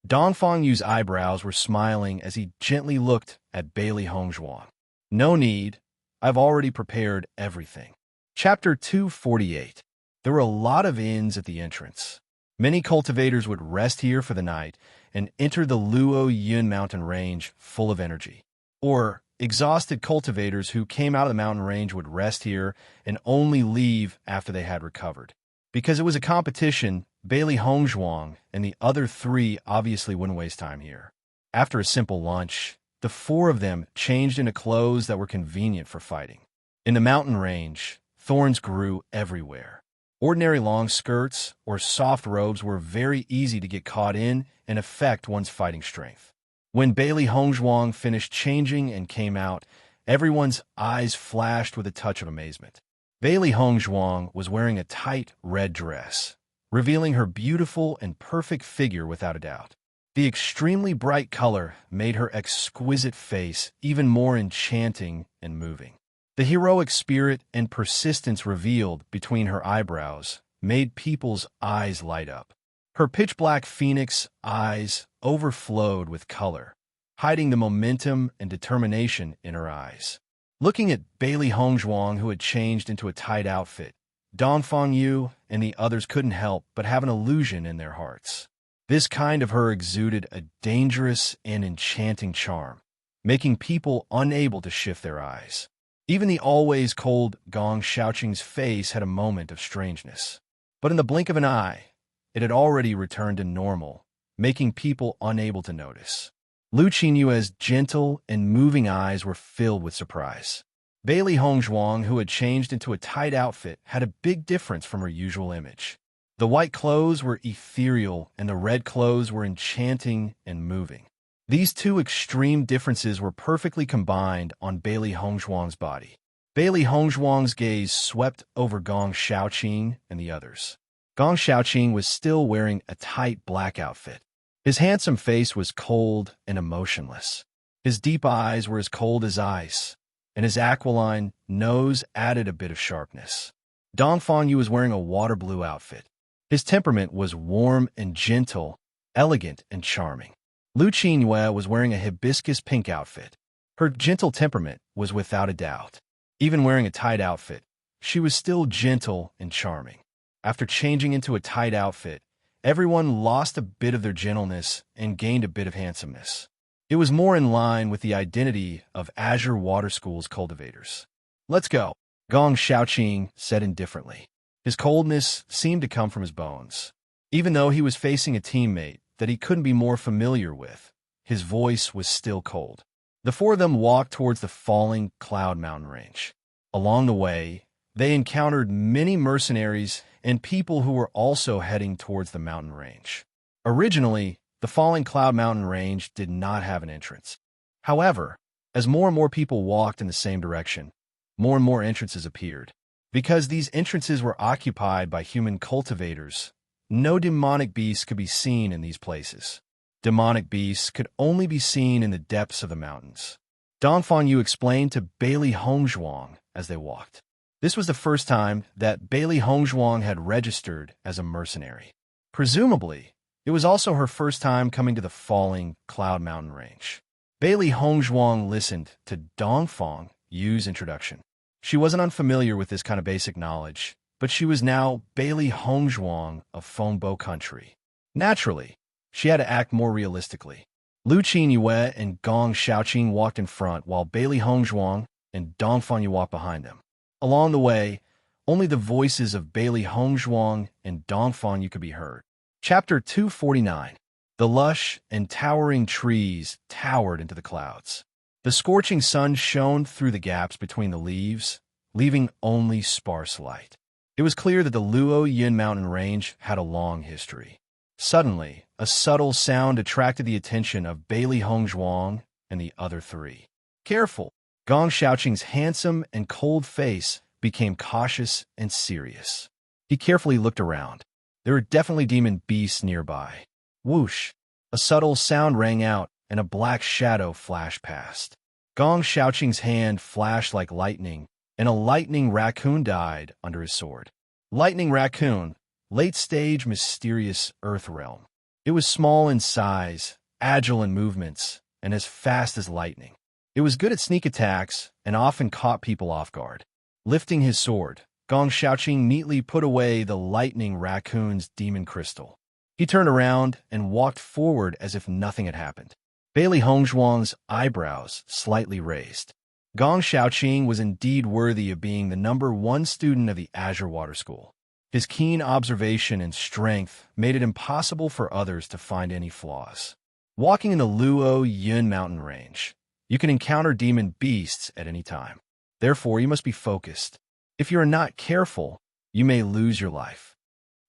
Dongfang Yu's eyebrows were smiling as he gently looked at Bailey Hongzhuang. No need. I've already prepared everything. Chapter 248. There were a lot of inns at the entrance. Many cultivators would rest here for the night and enter the Luo Yun mountain range full of energy. Or exhausted cultivators who came out of the mountain range would rest here and only leave after they had recovered. Because it was a competition, Bailey Hongzhuang and the other three obviously wouldn't waste time here. After a simple lunch, the four of them changed into clothes that were convenient for fighting. In the mountain range, thorns grew everywhere. Ordinary long skirts or soft robes were very easy to get caught in and affect one's fighting strength. When Bailey Hongzhuang finished changing and came out, everyone's eyes flashed with a touch of amazement. Bailey Hongzhuang was wearing a tight red dress, revealing her beautiful and perfect figure without a doubt. The extremely bright color made her exquisite face even more enchanting and moving. The heroic spirit and persistence revealed between her eyebrows made people's eyes light up. Her pitch-black phoenix eyes overflowed with color, hiding the momentum and determination in her eyes. Looking at Bailey Hongzhuang, who had changed into a tight outfit, Dongfang Yu and the others couldn't help but have an illusion in their hearts. This kind of her exuded a dangerous and enchanting charm, making people unable to shift their eyes. Even the always cold Gong Xiaoqing's face had a moment of strangeness. But in the blink of an eye, it had already returned to normal, making people unable to notice. Lu Qinyue's gentle and moving eyes were filled with surprise. Bailey Hongzhuang, who had changed into a tight outfit, had a big difference from her usual image. The white clothes were ethereal, and the red clothes were enchanting and moving. These two extreme differences were perfectly combined on Bailey Hongzhuang's body. Bailey Hongzhuang's gaze swept over Gong Xiaoqing and the others. Gong Xiaoqing was still wearing a tight black outfit. His handsome face was cold and emotionless. His deep eyes were as cold as ice, and his aquiline nose added a bit of sharpness. Dong Fangyu was wearing a water blue outfit. His temperament was warm and gentle, elegant and charming. Lu Qinyue was wearing a hibiscus pink outfit. Her gentle temperament was without a doubt. Even wearing a tight outfit, she was still gentle and charming. After changing into a tight outfit, everyone lost a bit of their gentleness and gained a bit of handsomeness. It was more in line with the identity of Azure Water School's cultivators. "Let's go," Gong Xiaoqing said indifferently. His coldness seemed to come from his bones. Even though he was facing a teammate that he couldn't be more familiar with, his voice was still cold. The four of them walked towards the falling Cloud Mountain range. Along the way, they encountered many mercenaries and people who were also heading towards the mountain range. Originally, the falling Cloud Mountain range did not have an entrance. However, as more and more people walked in the same direction, more and more entrances appeared. Because these entrances were occupied by human cultivators, no demonic beasts could be seen in these places. Demonic beasts could only be seen in the depths of the mountains. Dong Fangyu explained to Bailey Hongzhuang as they walked. This was the first time that Bailey Hongzhuang had registered as a mercenary. Presumably, it was also her first time coming to the falling Cloud Mountain range. Bailey Hongzhuang listened to Dong Fangyu's introduction. She wasn't unfamiliar with this kind of basic knowledge, but she was now Bailey Hongzhuang of Fengbo country. Naturally, she had to act more realistically. Lu Qinyue and Gong Xiaoqing walked in front, while Bailey Hongzhuang and Dong Fangyu walked behind them. Along the way, only the voices of Bailey Hongzhuang and Dong Fangyu could be heard. Chapter 249. The lush and towering trees towered into the clouds. The scorching sun shone through the gaps between the leaves, leaving only sparse light. It was clear that the Luo Yin mountain range had a long history. Suddenly, a subtle sound attracted the attention of Bailey Hongzhuang and the other three. "Careful!" Gong Xiaoqing's handsome and cold face became cautious and serious. He carefully looked around. There were definitely demon beasts nearby. Whoosh! A subtle sound rang out, and a black shadow flashed past. Gong Xiaoqing's hand flashed like lightning, and a lightning raccoon died under his sword. Lightning raccoon, late-stage mysterious earth realm. It was small in size, agile in movements, and as fast as lightning. It was good at sneak attacks and often caught people off guard. Lifting his sword, Gong Xiaoqing neatly put away the lightning raccoon's demon crystal. He turned around and walked forward as if nothing had happened. Bailey Hongzhuang's eyebrows slightly raised. Gong Xiaoqing was indeed worthy of being the #1 student of the Azure Water School. His keen observation and strength made it impossible for others to find any flaws. Walking in the Luo Yin mountain range, you can encounter demon beasts at any time. Therefore, you must be focused. If you are not careful, you may lose your life.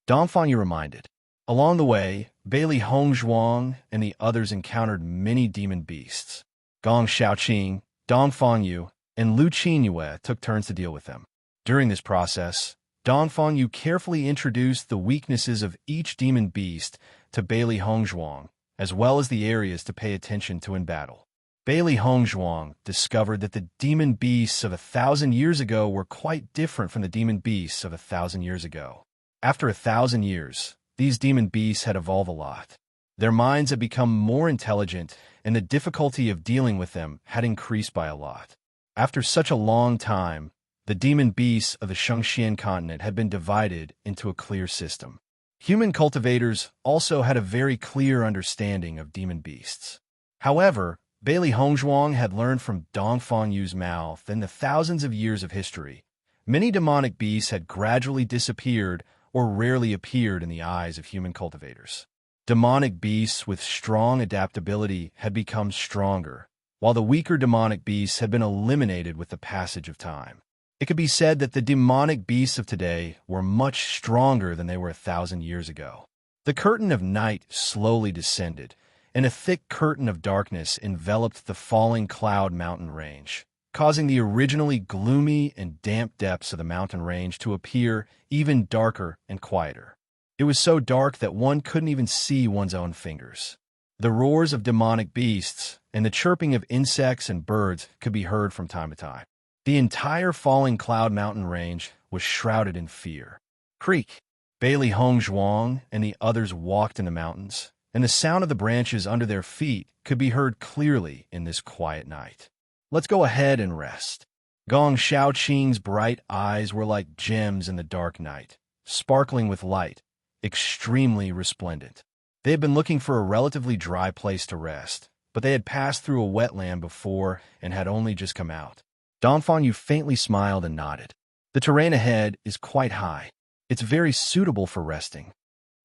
Dong Fangyu reminded. Along the way, Bailey Hongzhuang and the others encountered many demon beasts. Gong Xiaoqing, Dong Fangyu, and Lu Qinyue took turns to deal with them. During this process, Dong Fangyu carefully introduced the weaknesses of each demon beast to Bailey Hongzhuang, as well as the areas to pay attention to in battle. Bailey Hongzhuang discovered that the demon beasts of 1,000 years ago were quite different from the demon beasts of 1,000 years ago. After 1,000 years, these demon beasts had evolved a lot. Their minds had become more intelligent, and the difficulty of dealing with them had increased by a lot. After such a long time, the demon beasts of the Shengxian continent had been divided into a clear system. Human cultivators also had a very clear understanding of demon beasts. However, Bailey Hongzhuang had learned from Dong Fangyu's mouth in the thousands of years of history. Many demonic beasts had gradually disappeared or rarely appeared in the eyes of human cultivators. Demonic beasts with strong adaptability had become stronger, while the weaker demonic beasts had been eliminated with the passage of time. It could be said that the demonic beasts of today were much stronger than they were 1,000 years ago. The curtain of night slowly descended, and a thick curtain of darkness enveloped the falling cloud mountain range, causing the originally gloomy and damp depths of the mountain range to appear even darker and quieter. It was so dark that one couldn't even see one's own fingers. The roars of demonic beasts and the chirping of insects and birds could be heard from time to time. The entire falling cloud mountain range was shrouded in fear. Creak! Bailey Hongzhuang and the others walked in the mountains, and the sound of the branches under their feet could be heard clearly in this quiet night. Let's go ahead and rest. Gong Shaoqing's bright eyes were like gems in the dark night, sparkling with light, extremely resplendent. They had been looking for a relatively dry place to rest, but they had passed through a wetland before and had only just come out. Dongfang faintly smiled and nodded. The terrain ahead is quite high. It's very suitable for resting.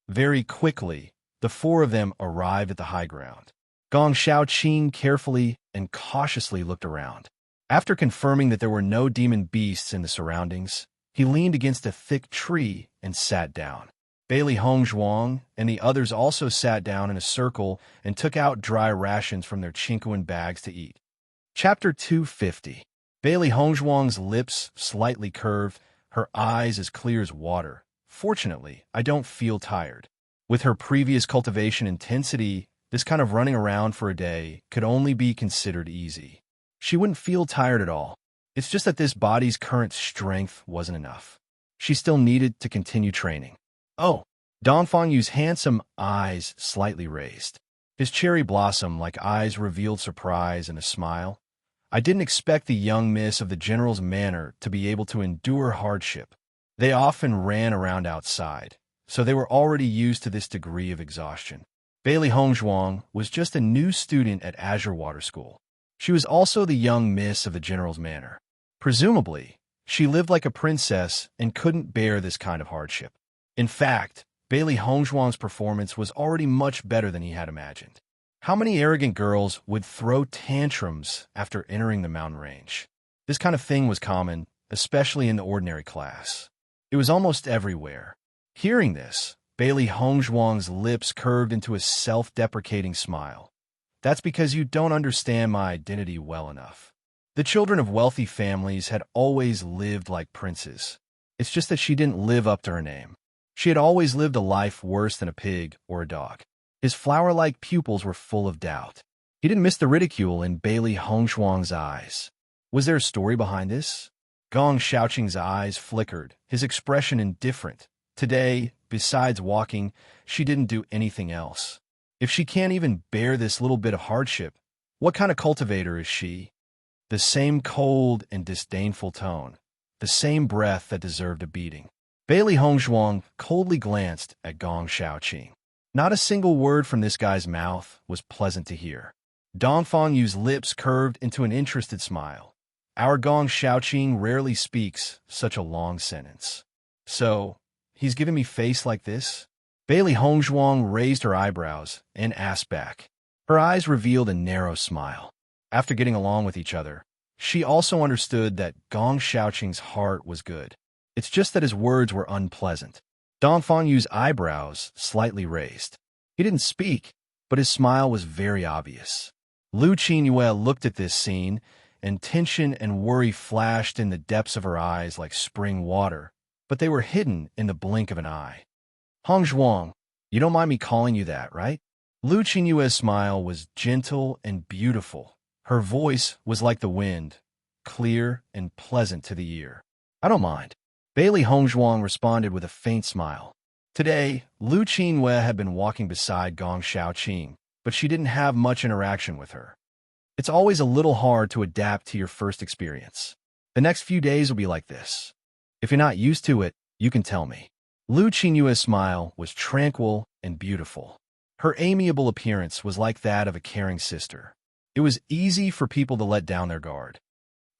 Very quickly, the four of them arrived at the high ground. Gong Shaoqing carefully and cautiously looked around. After confirming that there were no demon beasts in the surroundings, he leaned against a thick tree and sat down. Bailey Hongzhuang and the others also sat down in a circle and took out dry rations from their chinkuan bags to eat. Chapter 250. Bailey Hongzhuang's lips slightly curved, her eyes as clear as water. Fortunately, I don't feel tired. With her previous cultivation intensity, this kind of running around for a day could only be considered easy. She wouldn't feel tired at all. It's just that this body's current strength wasn't enough. She still needed to continue training. Oh, Dongfang handsome eyes slightly raised. His cherry blossom-like eyes revealed surprise and a smile. I didn't expect the young miss of the general's manor to be able to endure hardship. They often ran around outside, so they were already used to this degree of exhaustion. Bailey Hongzhuang was just a new student at Azure Water School. She was also the young miss of the general's manor. Presumably, she lived like a princess and couldn't bear this kind of hardship. In fact, Bailey Hongzhuang's performance was already much better than he had imagined. How many arrogant girls would throw tantrums after entering the mountain range? This kind of thing was common, especially in the ordinary class. It was almost everywhere. Hearing this, Bailey Hongzhuang's lips curved into a self-deprecating smile. That's because you don't understand my identity well enough. The children of wealthy families had always lived like princes. It's just that she didn't live up to her name. She had always lived a life worse than a pig or a dog. His flower-like pupils were full of doubt. He didn't miss the ridicule in Bailey Hongzhuang's eyes. Was there a story behind this? Gong Shaoqing's eyes flickered, his expression indifferent. Today, besides walking, she didn't do anything else. If she can't even bear this little bit of hardship, what kind of cultivator is she? The same cold and disdainful tone, the same breath that deserved a beating. Bailey Hongzhuang coldly glanced at Gong Shaoqing. Not a single word from this guy's mouth was pleasant to hear. Dongfang lips curved into an interested smile. Our Gong Shaoqing rarely speaks such a long sentence. So, he's giving me face like this? Bailey Hongzhuang raised her eyebrows and asked back. Her eyes revealed a narrow smile. After getting along with each other, she also understood that Gong Shaoqing's heart was good. It's just that his words were unpleasant. Dongfang eyebrows slightly raised. He didn't speak, but his smile was very obvious. Lu Qinyue looked at this scene, and tension and worry flashed in the depths of her eyes like spring water, but they were hidden in the blink of an eye. Hongzhuang, you don't mind me calling you that, right? Lu Qinyue's smile was gentle and beautiful. Her voice was like the wind, clear and pleasant to the ear. I don't mind. Bailey Hongzhuang responded with a faint smile. Today, Lu Qinyue had been walking beside Gong Shaoqing, but she didn't have much interaction with her. It's always a little hard to adapt to your first experience. The next few days will be like this. If you're not used to it, you can tell me. Lu Qinyue's smile was tranquil and beautiful. Her amiable appearance was like that of a caring sister. It was easy for people to let down their guard.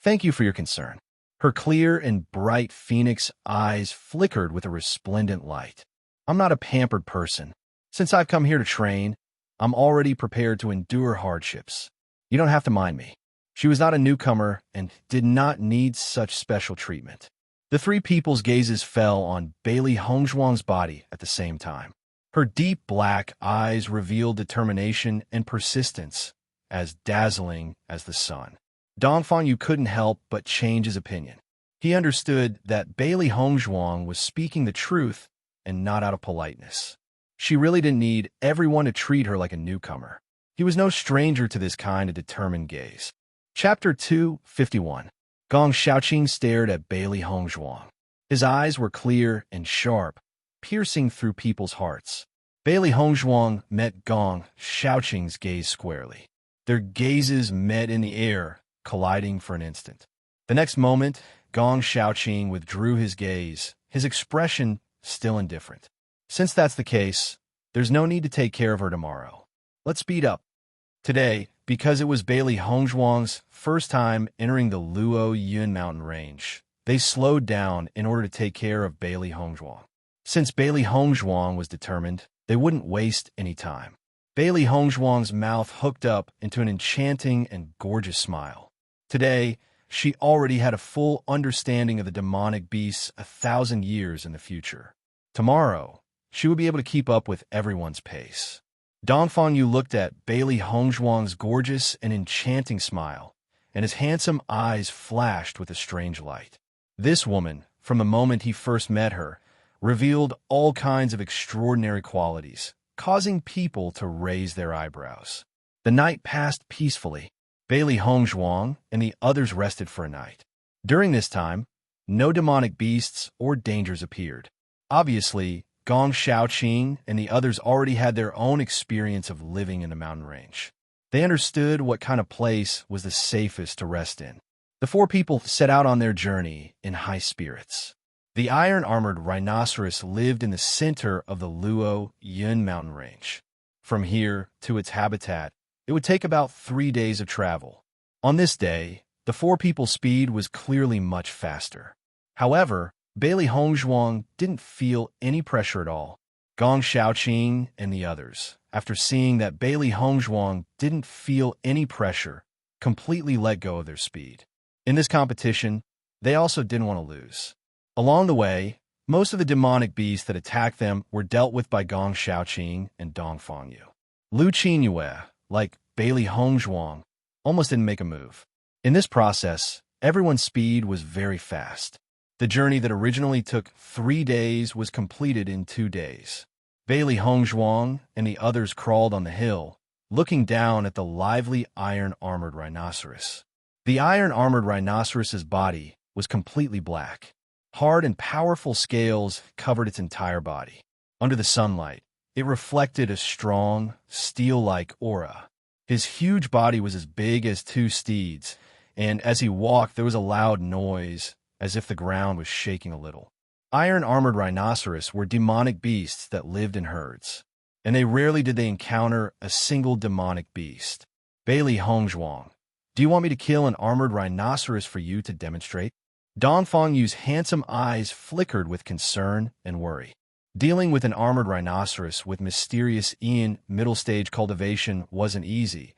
Thank you for your concern. Her clear and bright phoenix eyes flickered with a resplendent light. I'm not a pampered person. Since I've come here to train, I'm already prepared to endure hardships. You don't have to mind me. She was not a newcomer and did not need such special treatment. The three people's gazes fell on Bailey Hongzhuang's body at the same time. Her deep black eyes revealed determination and persistence, as dazzling as the sun. Dongfang Yu couldn't help but change his opinion. He understood that Bailey Hongzhuang was speaking the truth and not out of politeness. She really didn't need everyone to treat her like a newcomer. He was no stranger to this kind of determined gaze. Chapter 251. Gong Xiaoqing stared at Bailey Hongzhuang. His eyes were clear and sharp, piercing through people's hearts. Bailey Hongzhuang met Gong Xiaoqing's gaze squarely. Their gazes met in the air, colliding for an instant. The next moment, Gong Xiaoqing withdrew his gaze, his expression still indifferent. Since that's the case, there's no need to take care of her tomorrow. Let's speed up. Today, because it was Bailey Hongzhuang's first time entering the Luo Yun mountain range, they slowed down in order to take care of Bailey Hongzhuang. Since Bailey Hongzhuang was determined, they wouldn't waste any time. Bailey Hongzhuang's mouth hooked up into an enchanting and gorgeous smile. Today, she already had a full understanding of the demonic beasts 1,000 years in the future. Tomorrow, she would be able to keep up with everyone's pace. Dongfang Yu looked at Bailey Hongzhuang's gorgeous and enchanting smile, and his handsome eyes flashed with a strange light. This woman, from the moment he first met her, revealed all kinds of extraordinary qualities, causing people to raise their eyebrows. The night passed peacefully. Bailey Hongzhuang and the others rested for a night. During this time, no demonic beasts or dangers appeared. Obviously, Gong Xiaoqing and the others already had their own experience of living in the mountain range. They understood what kind of place was the safest to rest in. The four people set out on their journey in high spirits. The iron-armored rhinoceros lived in the center of the Luo Yun mountain range. From here to its habitat, it would take about 3 days of travel. On this day, the four people's speed was clearly much faster. However, Bailey Hongzhuang didn't feel any pressure at all. Gong Xiaoqing and the others, after seeing that Bailey Hongzhuang didn't feel any pressure, completely let go of their speed. In this competition, they also didn't want to lose. Along the way, most of the demonic beasts that attacked them were dealt with by Gong Xiaoqing and Dongfang Yu. Lu Qinyue, like Bailey Hongzhuang, almost didn't make a move. In this process, everyone's speed was very fast. The journey that originally took 3 days was completed in 2 days. Bailey Hongzhuang and the others crawled on the hill, looking down at the lively iron-armored rhinoceros. The iron-armored rhinoceros's body was completely black. Hard and powerful scales covered its entire body. Under the sunlight, it reflected a strong, steel-like aura. His huge body was as big as 2 steeds, and as he walked, there was a loud noise, as if the ground was shaking a little. Iron-armored rhinoceros were demonic beasts that lived in herds, and rarely did they encounter a single demonic beast. Bailey Hongzhuang, do you want me to kill an armored rhinoceros for you to demonstrate? Dongfang Yu's handsome eyes flickered with concern and worry. Dealing with an armored rhinoceros with mysterious Ian middle-stage cultivation wasn't easy,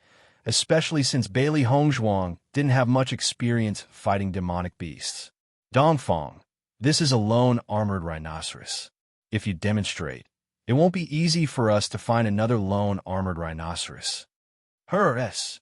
especially since Bailey Hongzhuang didn't have much experience fighting demonic beasts. Dongfang, this is a lone armored rhinoceros. If you demonstrate, it won't be easy for us to find another lone armored rhinoceros. Her s.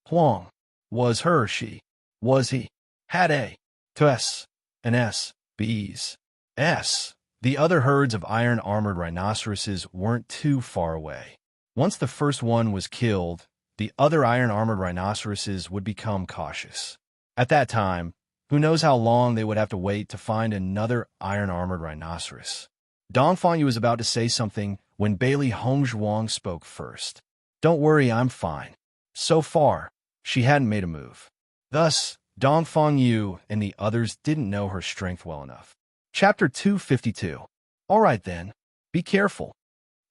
Huang. Was her or she? Was he? Had a. To s. And s. B's. S. The other herds of iron-armored rhinoceroses weren't too far away. Once the first one was killed, the other iron-armored rhinoceroses would become cautious. At that time, who knows how long they would have to wait to find another iron-armored rhinoceros. Dongfang Yu was about to say something when Bailey Hongzhuang spoke first. Don't worry, I'm fine. So far, she hadn't made a move. Thus, Dongfang Yu and the others didn't know her strength well enough. Chapter 252. All right then, be careful,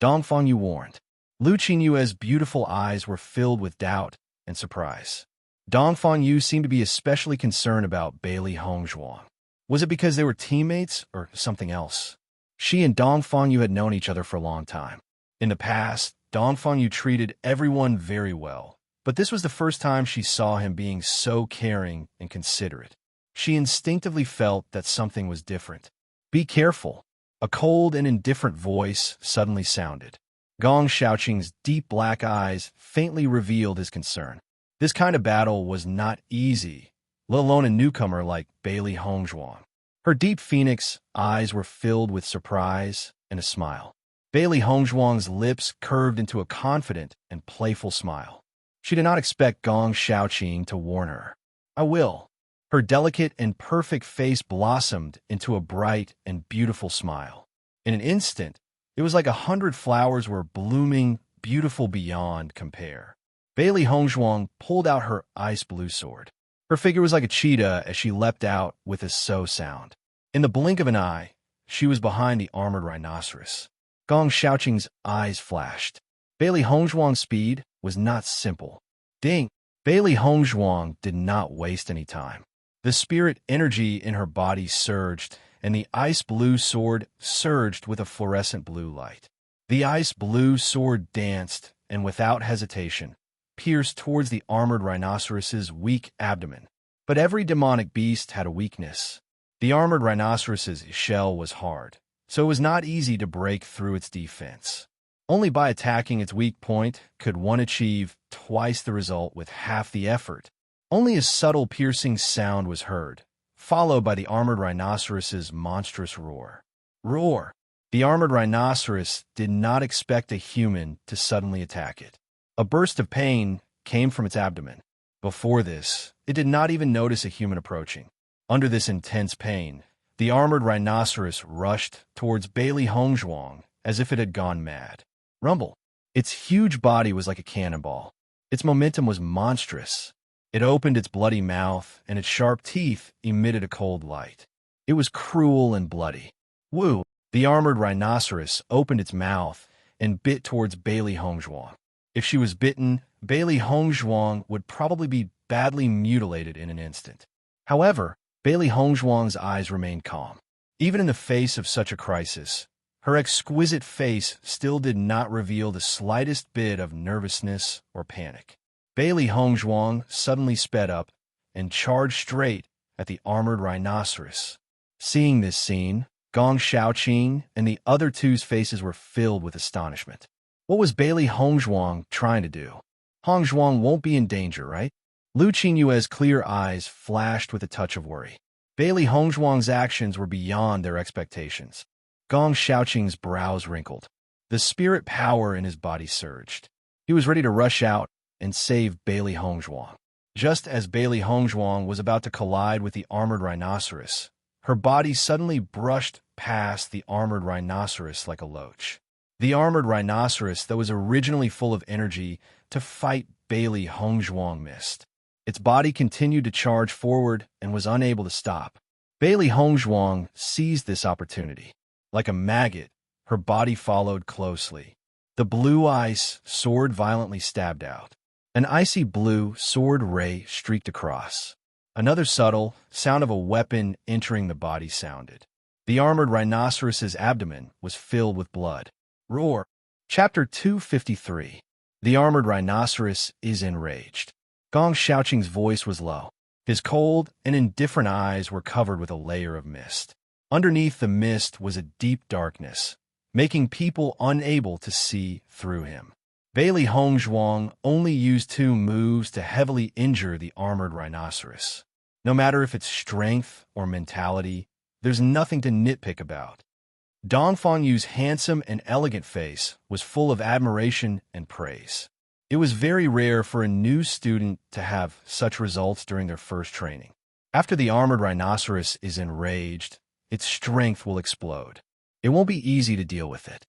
Dongfang Yu warned. Lu Qinyue's beautiful eyes were filled with doubt and surprise. Dongfang Yu seemed to be especially concerned about Bailey Hongzhuang. Was it because they were teammates or something else? She and Dongfang Yu had known each other for a long time. In the past, Dongfang Yu treated everyone very well, but this was the first time she saw him being so caring and considerate. She instinctively felt that something was different. "Be careful," a cold and indifferent voice suddenly sounded. Gong Xiaoqing's deep black eyes faintly revealed his concern. This kind of battle was not easy, let alone a newcomer like Bailey Hongzhuang. Her deep phoenix eyes were filled with surprise and a smile. Bailey Hongzhuang's lips curved into a confident and playful smile. She did not expect Gong Xiaoqing to warn her. "I will." Her delicate and perfect face blossomed into a bright and beautiful smile. In an instant, it was like 100 flowers were blooming, beautiful beyond compare. Bailey Hongzhuang pulled out her ice blue sword. Her figure was like a cheetah as she leapt out with a so sound. In the blink of an eye, she was behind the armored rhinoceros. Gong Xiaoqing's eyes flashed. Bailey Hongzhuang's speed was not simple. Ding! Bailey Hongzhuang did not waste any time. The spirit energy in her body surged, and the ice blue sword surged with a fluorescent blue light. The ice blue sword danced, and without hesitation, pierced towards the armored rhinoceros's weak abdomen. But every demonic beast had a weakness. The armored rhinoceros's shell was hard, so it was not easy to break through its defense. Only by attacking its weak point could one achieve twice the result with half the effort. Only a subtle piercing sound was heard, followed by the armored rhinoceros's monstrous roar. Roar! The armored rhinoceros did not expect a human to suddenly attack it. A burst of pain came from its abdomen. Before this, it did not even notice a human approaching. Under this intense pain, the armored rhinoceros rushed towards Bailey Hongzhuang as if it had gone mad. Rumble! Its huge body was like a cannonball. Its momentum was monstrous. It opened its bloody mouth, and its sharp teeth emitted a cold light. It was cruel and bloody. Woo! The armored rhinoceros opened its mouth and bit towards Bailey Hongzhuang. If she was bitten, Bailey Hongzhuang would probably be badly mutilated in an instant. However, Bailey Hongzhuang's eyes remained calm. Even in the face of such a crisis, her exquisite face still did not reveal the slightest bit of nervousness or panic. Bailey Hongzhuang suddenly sped up and charged straight at the armored rhinoceros. Seeing this scene, Gong Xiaoqing and the other two's faces were filled with astonishment. What was Bailey Hongzhuang trying to do? Hongzhuang won't be in danger, right? Lu Qingyue's clear eyes flashed with a touch of worry. Bailey Hongzhuang's actions were beyond their expectations. Gong Xiaoqing's brows wrinkled. The spirit power in his body surged. He was ready to rush out and save Bailey Hongzhuang. Just as Bailey Hongzhuang was about to collide with the armored rhinoceros, her body suddenly brushed past the armored rhinoceros like a loach. The armored rhinoceros that was originally full of energy to fight Bailey Hongzhuang missed. Its body continued to charge forward and was unable to stop. Bailey Hongzhuang seized this opportunity. Like a maggot, her body followed closely. The blue ice sword violently stabbed out. An icy blue sword ray streaked across. Another subtle sound of a weapon entering the body sounded. The armored rhinoceros's abdomen was filled with blood. Roar! Chapter 253. The armored rhinoceros is enraged. Gong Xiaoqing's voice was low. His cold and indifferent eyes were covered with a layer of mist. Underneath the mist was a deep darkness, making people unable to see through him. Bailey Hongzhuang only used 2 moves to heavily injure the armored rhinoceros. No matter if it's strength or mentality, there's nothing to nitpick about. Dongfang Yu's handsome and elegant face was full of admiration and praise. It was very rare for a new student to have such results during their first training. After the armored rhinoceros is enraged, its strength will explode. It won't be easy to deal with it.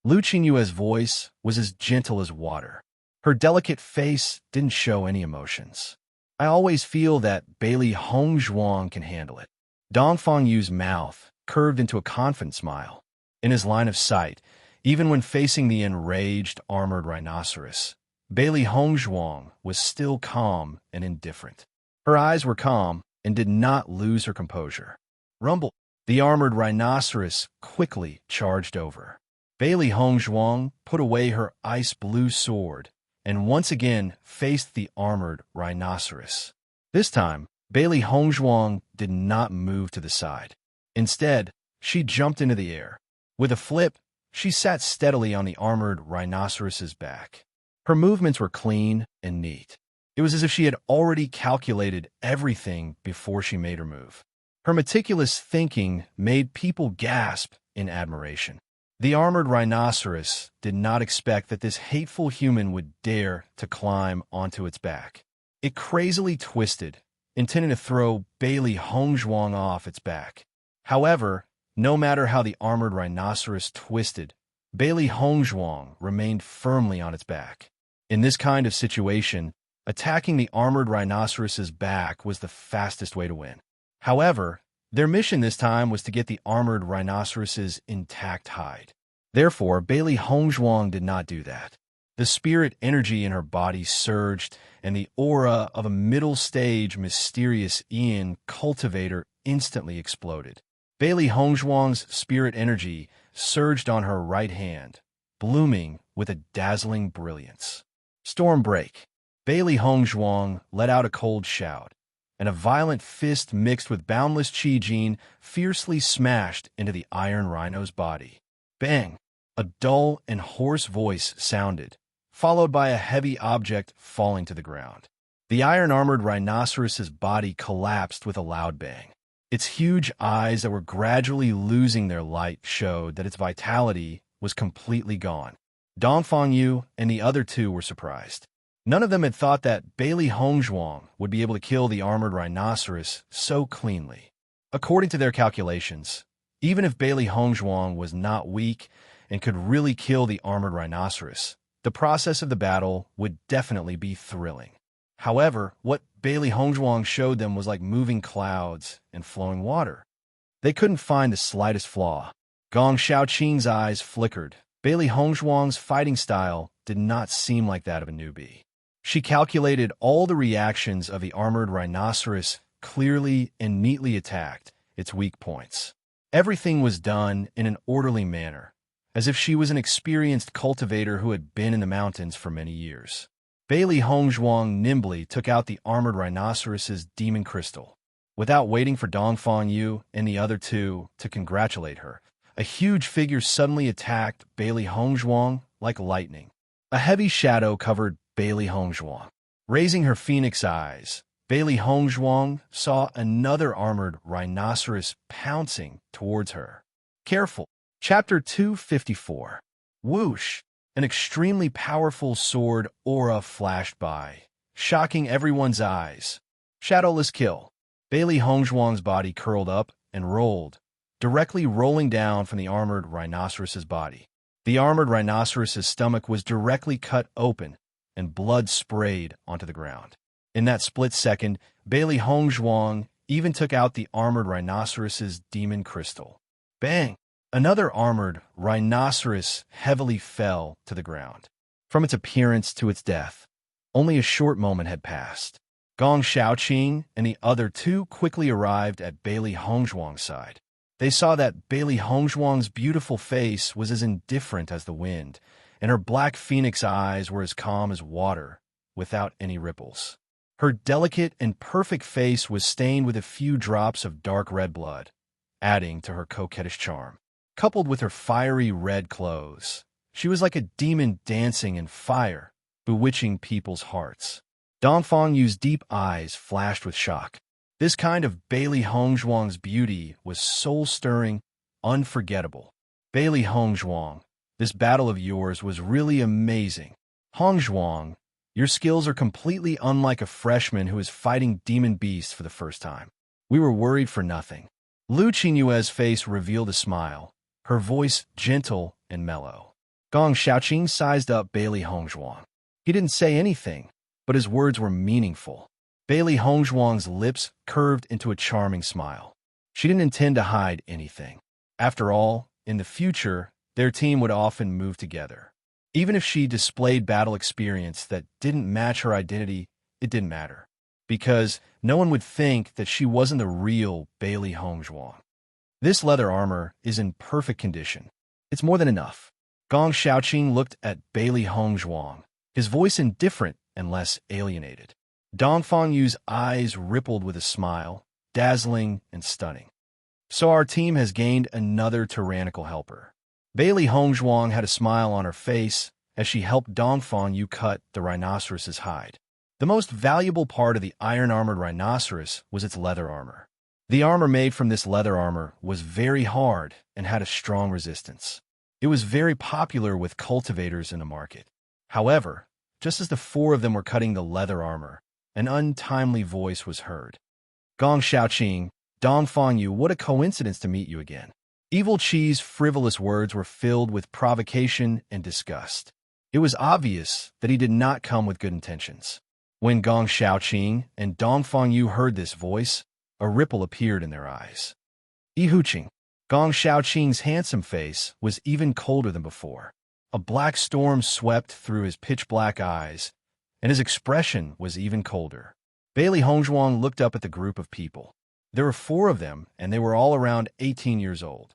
Lu Qingyue's voice was as gentle as water. Her delicate face didn't show any emotions. I always feel that Bailey Hongzhuang can handle it. Dongfang Yu's mouth curved into a confident smile. In his line of sight, even when facing the enraged armored rhinoceros, Bailey Hongzhuang was still calm and indifferent. Her eyes were calm and did not lose her composure. Rumble! The armored rhinoceros quickly charged over. Bailey Hongzhuang put away her ice-blue sword and once again faced the armored rhinoceros. This time, Bailey Hongzhuang did not move to the side. Instead, she jumped into the air. With a flip, she sat steadily on the armored rhinoceros's back. Her movements were clean and neat. It was as if she had already calculated everything before she made her move. Her meticulous thinking made people gasp in admiration. The armored rhinoceros did not expect that this hateful human would dare to climb onto its back. It crazily twisted, intending to throw Bailey Hongzhuang off its back. However, no matter how the armored rhinoceros twisted, Bailey Hongzhuang remained firmly on its back. In this kind of situation, attacking the armored rhinoceros's back was the fastest way to win. However, their mission this time was to get the armored rhinoceros's intact hide. Therefore, Bailey Hongzhuang did not do that. The spirit energy in her body surged, and the aura of a middle-stage mysterious Ian cultivator instantly exploded. Bailey Hongzhuang's spirit energy surged on her right hand, blooming with a dazzling brilliance. Storm break. Bailey Hongzhuang let out a cold shout, and a violent fist mixed with boundless chi gene fiercely smashed into the iron rhino's body. Bang! A dull and hoarse voice sounded, followed by a heavy object falling to the ground. The iron-armored rhinoceros's body collapsed with a loud bang. Its huge eyes that were gradually losing their light showed that its vitality was completely gone. Dongfang Yu and the other two were surprised. None of them had thought that Bailey Hongzhuang would be able to kill the armored rhinoceros so cleanly. According to their calculations, even if Bailey Hongzhuang was not weak and could really kill the armored rhinoceros, the process of the battle would definitely be thrilling. However, what Bailey Hongzhuang showed them was like moving clouds and flowing water. They couldn't find the slightest flaw. Gong Xiaoqing's eyes flickered. Bailey Hongzhuang's fighting style did not seem like that of a newbie. She calculated all the reactions of the armored rhinoceros, clearly and neatly attacked its weak points. Everything was done in an orderly manner, as if she was an experienced cultivator who had been in the mountains for many years. Bailey Hongzhuang nimbly took out the armored rhinoceros's demon crystal. Without waiting for Dongfang Yu and the other two to congratulate her, a huge figure suddenly attacked Bailey Hongzhuang like lightning. A heavy shadow covered Bailey Hongzhuang. Raising her phoenix eyes, Bailey Hongzhuang saw another armored rhinoceros pouncing towards her. Careful. Chapter 254. Whoosh! An extremely powerful sword aura flashed by, shocking everyone's eyes. Shadowless kill. Bailey Hongzhuang's body curled up and rolled, directly rolling down from the armored rhinoceros's body. The armored rhinoceros's stomach was directly cut open, and blood sprayed onto the ground. In that split second, Bailey Hongzhuang even took out the armored rhinoceros's demon crystal. Bang! Another armored rhinoceros heavily fell to the ground. From its appearance to its death, only a short moment had passed. Gong Xiaoqing and the other two quickly arrived at Bailey Hongzhuang's side. They saw that Bailey Hongzhuang's beautiful face was as indifferent as the wind, and her black phoenix eyes were as calm as water, without any ripples. Her delicate and perfect face was stained with a few drops of dark red blood, adding to her coquettish charm. Coupled with her fiery red clothes, she was like a demon dancing in fire, bewitching people's hearts. Dongfang Yu's deep eyes flashed with shock. This kind of Bailey Hongzhuang's beauty was soul-stirring, unforgettable. Bailey Hongzhuang, this battle of yours was really amazing. Hongzhuang, your skills are completely unlike a freshman who is fighting demon beasts for the first time. We were worried for nothing. Lu Qinyue's face revealed a smile, her voice gentle and mellow. Gong Xiaoqing sized up Bailey Hongzhuang. He didn't say anything, but his words were meaningful. Bailey Hongzhuang's lips curved into a charming smile. She didn't intend to hide anything. After all, in the future, their team would often move together. Even if she displayed battle experience that didn't match her identity, it didn't matter, because no one would think that she wasn't the real Bailey Hongzhuang. This leather armor is in perfect condition. It's more than enough. Gong Xiaoqing looked at Bailey Hongzhuang, his voice indifferent and less alienated. Dongfang Yu's eyes rippled with a smile, dazzling and stunning. So our team has gained another tyrannical helper. Bailey Hongzhuang had a smile on her face as she helped Dongfang Yu cut the rhinoceros's hide. The most valuable part of the iron-armored rhinoceros was its leather armor. The armor made from this leather armor was very hard and had a strong resistance. It was very popular with cultivators in the market. However, just as the four of them were cutting the leather armor, an untimely voice was heard. Gong Xiaoqing, Dongfang Yu, what a coincidence to meet you again. Evil Qi's frivolous words were filled with provocation and disgust. It was obvious that he did not come with good intentions. When Gong Xiaoqing and Dongfang Yu heard this voice, a ripple appeared in their eyes. Yihuqing. Gong Xiaoqing's handsome face was even colder than before. A black storm swept through his pitch-black eyes, and his expression was even colder. Bailey Hongzhuang looked up at the group of people. There were 4 of them, and they were all around 18 years old.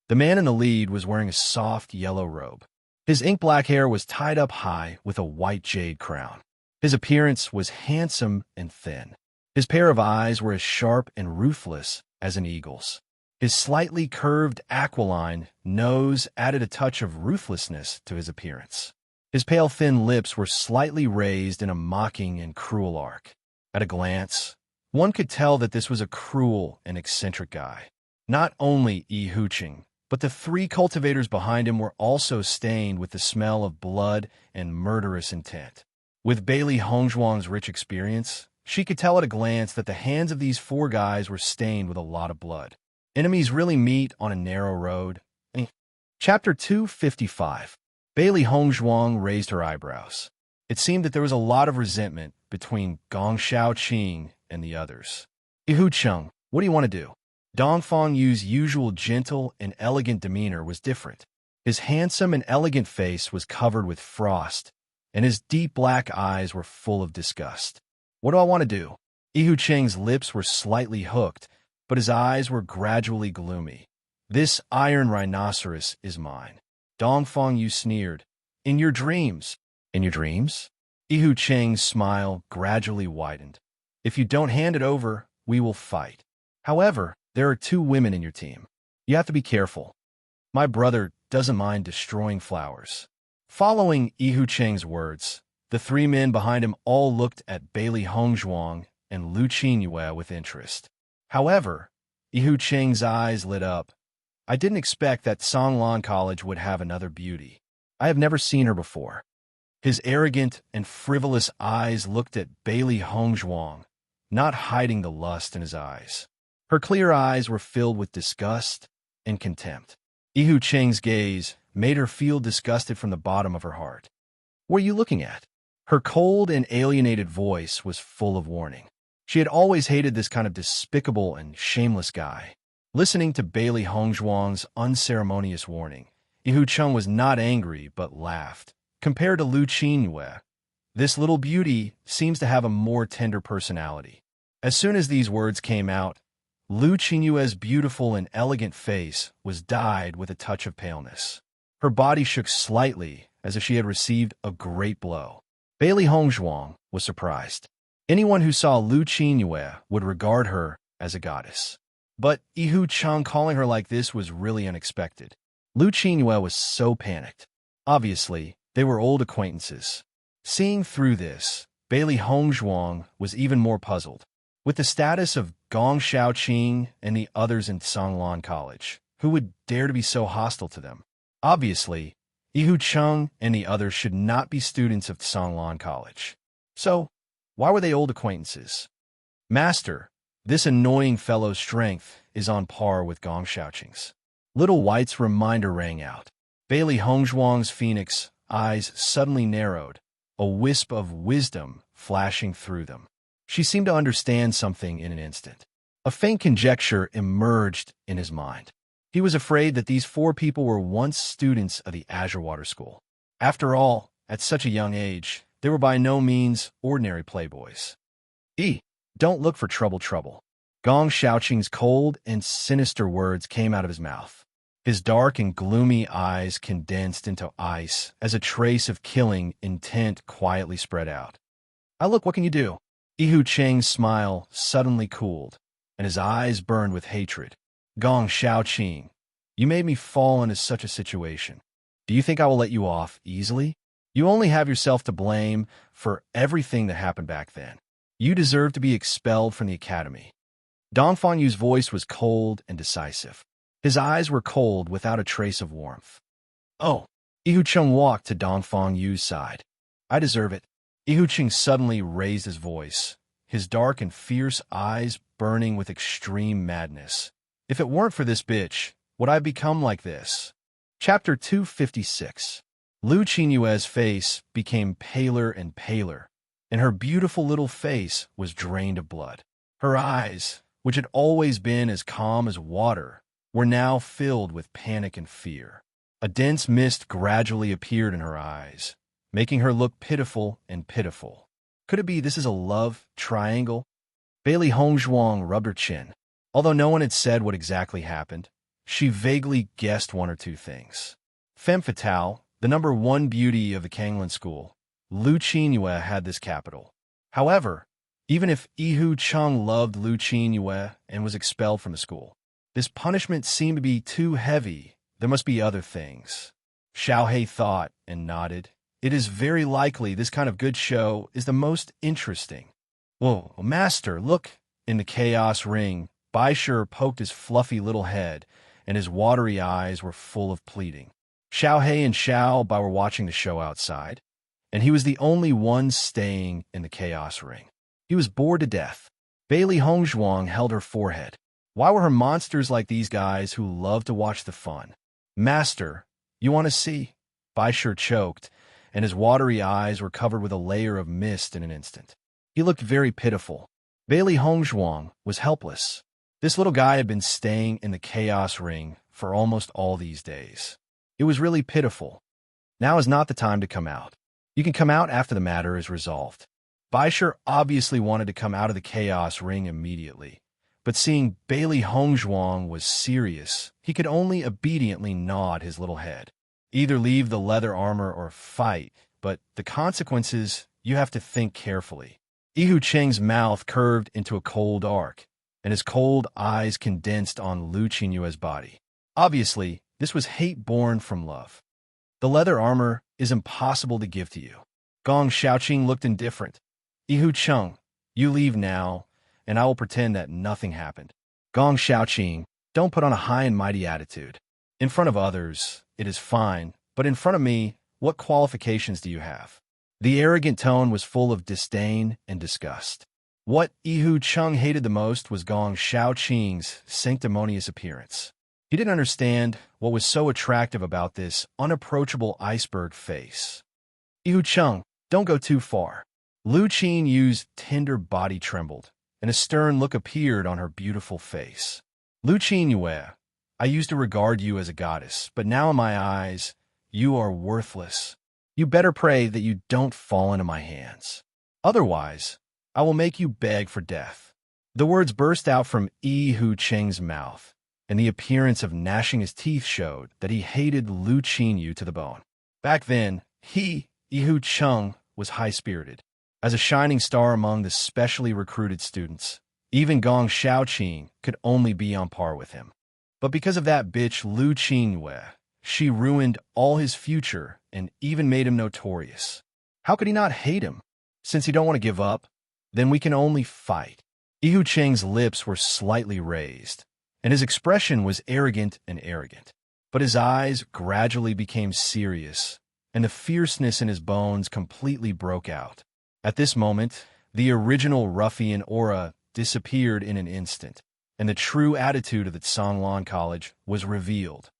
The man in the lead was wearing a soft yellow robe. His ink-black hair was tied up high with a white jade crown. His appearance was handsome and thin. His pair of eyes were as sharp and ruthless as an eagle's. His slightly curved aquiline nose added a touch of ruthlessness to his appearance. His pale thin lips were slightly raised in a mocking and cruel arc. At a glance, one could tell that this was a cruel and eccentric guy. Not only Yihuqing, but the 3 cultivators behind him were also stained with the smell of blood and murderous intent. With Bailey Hongzhuang's rich experience, she could tell at a glance that the hands of these 4 guys were stained with a lot of blood. Enemies really meet on a narrow road. Chapter 255. Bailey Hongzhuang raised her eyebrows. It seemed that there was a lot of resentment between Gong Xiaoqing and the others. Yihuqing, what do you want to do? Dongfang Yu's usual gentle and elegant demeanor was different. His handsome and elegant face was covered with frost, and his deep black eyes were full of disgust. What do I want to do? Yihuqing's lips were slightly hooked, but his eyes were gradually gloomy. This iron rhinoceros is mine. Dongfang Yu sneered. In your dreams. In your dreams? Yihuqing's smile gradually widened. If you don't hand it over, we will fight. However, there are 2 women in your team. You have to be careful. My brother doesn't mind destroying flowers. Following Yihuqing's words, the 3 men behind him all looked at Bailey Hongzhuang and Lu Qinyue with interest. However, Yihuqing's eyes lit up. I didn't expect that Songlan College would have another beauty. I have never seen her before. His arrogant and frivolous eyes looked at Bailey Hongzhuang, not hiding the lust in his eyes. Her clear eyes were filled with disgust and contempt. Yihuqing's gaze made her feel disgusted from the bottom of her heart. What are you looking at? Her cold and alienated voice was full of warning. She had always hated this kind of despicable and shameless guy. Listening to Bailey Hongzhuang's unceremonious warning, Yihuqing was not angry but laughed. Compared to Lu Qinyue, this little beauty seems to have a more tender personality. As soon as these words came out, Lu Qinyue's beautiful and elegant face was dyed with a touch of paleness. Her body shook slightly as if she had received a great blow. Bailey Hongzhuang was surprised. Anyone who saw Lu Qinyue would regard her as a goddess. But Yihuqing calling her like this was really unexpected. Lu Qinyue was so panicked. Obviously, they were old acquaintances. Seeing through this, Bailey Hongzhuang was even more puzzled. With the status of Gong Xiaoqing and the others in Songlan College, who would dare to be so hostile to them? Obviously, Yihuqing and the others should not be students of Songlan College. So, why were they old acquaintances? Master, this annoying fellow's strength is on par with Gong Xiaoqing's. Little White's reminder rang out. Bailey Hongzhuang's phoenix eyes suddenly narrowed, a wisp of wisdom flashing through them. She seemed to understand something in an instant. A faint conjecture emerged in his mind. He was afraid that these 4 people were once students of the Azure Water School. After all, at such a young age, they were by no means ordinary playboys. Don't look for trouble. Gong Xiaoqing's cold and sinister words came out of his mouth. His dark and gloomy eyes condensed into ice as a trace of killing intent quietly spread out. Look, what can you do?" Ihu Cheng's smile suddenly cooled, and his eyes burned with hatred. "Gong Shaoqing, you made me fall into such a situation. Do you think I will let you off easily? You only have yourself to blame for everything that happened back then. You deserve to be expelled from the academy." Dong Fangyu's voice was cold and decisive. His eyes were cold without a trace of warmth. "Oh." Ihu Cheng walked to Dong Fangyu's side. "I deserve it." Ihu Cheng suddenly raised his voice, his dark and fierce eyes burning with extreme madness. "If it weren't for this bitch, would I become like this?" Chapter 256. Lu Qinyue's face became paler and paler, and her beautiful little face was drained of blood. Her eyes, which had always been as calm as water, were now filled with panic and fear. A dense mist gradually appeared in her eyes, making her look pitiful and pitiful. Could it be this is a love triangle? Bailey Hongzhuang rubbed her chin. Although no one had said what exactly happened, she vaguely guessed one or two things. Femme fatale, the #1 beauty of the Kanglin school, Lu Qinyue had this capital. However, even if Ihu Cheng loved Lu Qinyue and was expelled from the school, this punishment seemed to be too heavy. There must be other things. Xiao Hei thought and nodded. It is very likely this kind of good show is the most interesting. "Whoa, Master, look!" In the chaos ring, Baisher poked his fluffy little head, and his watery eyes were full of pleading. Xiao Hei and Xiao Bai were watching the show outside, and he was the only one staying in the chaos ring. He was bored to death. Bailey Hongzhuang held her forehead. Why were her monsters like these guys who loved to watch the fun? "Master, you want to see?" Baisher choked, and his watery eyes were covered with a layer of mist in an instant. He looked very pitiful. Bailey Hongzhuang was helpless. This little guy had been staying in the chaos ring for almost all these days. It was really pitiful. Now is not the time to come out. You can come out after the matter is resolved. Baisher obviously wanted to come out of the chaos ring immediately, but seeing Bailey Hongzhuang was serious, he could only obediently nod his little head. Either leave the leather armor or fight, but the consequences, you have to think carefully. Ihu Cheng's mouth curved into a cold arc, and his cold eyes condensed on Lu Qinyue's body. Obviously, this was hate born from love. "The leather armor is impossible to give to you." Gong Shaoqing looked indifferent. "Ihu Cheng, you leave now, and I will pretend that nothing happened." "Gong Shaoqing, don't put on a high and mighty attitude. In front of others, it is fine, but in front of me, what qualifications do you have?" The arrogant tone was full of disdain and disgust. What Ihu Cheng hated the most was Gong Shaoqing's sanctimonious appearance. He didn't understand what was so attractive about this unapproachable iceberg face. "Ihu Cheng, don't go too far." Lu Qinyue's tender body trembled, and a stern look appeared on her beautiful face. "Lu Qinyue, I used to regard you as a goddess, but now in my eyes, you are worthless. You better pray that you don't fall into my hands. Otherwise, I will make you beg for death." The words burst out from Ihu Cheng's mouth, and the appearance of gnashing his teeth showed that he hated Lu Qinyue to the bone. Back then, Ihu Cheng, was high-spirited. As a shining star among the specially recruited students, even Gong Shaoqing could only be on par with him. But because of that bitch Lu Qinyue, she ruined all his future and even made him notorious. How could he not hate him? Since you don't want to give up, then we can only fight. Ihu Cheng's lips were slightly raised, and his expression was arrogant. But his eyes gradually became serious, and the fierceness in his bones completely broke out. At this moment, the original ruffian aura disappeared in an instant, and the true attitude of the Songlan College was revealed.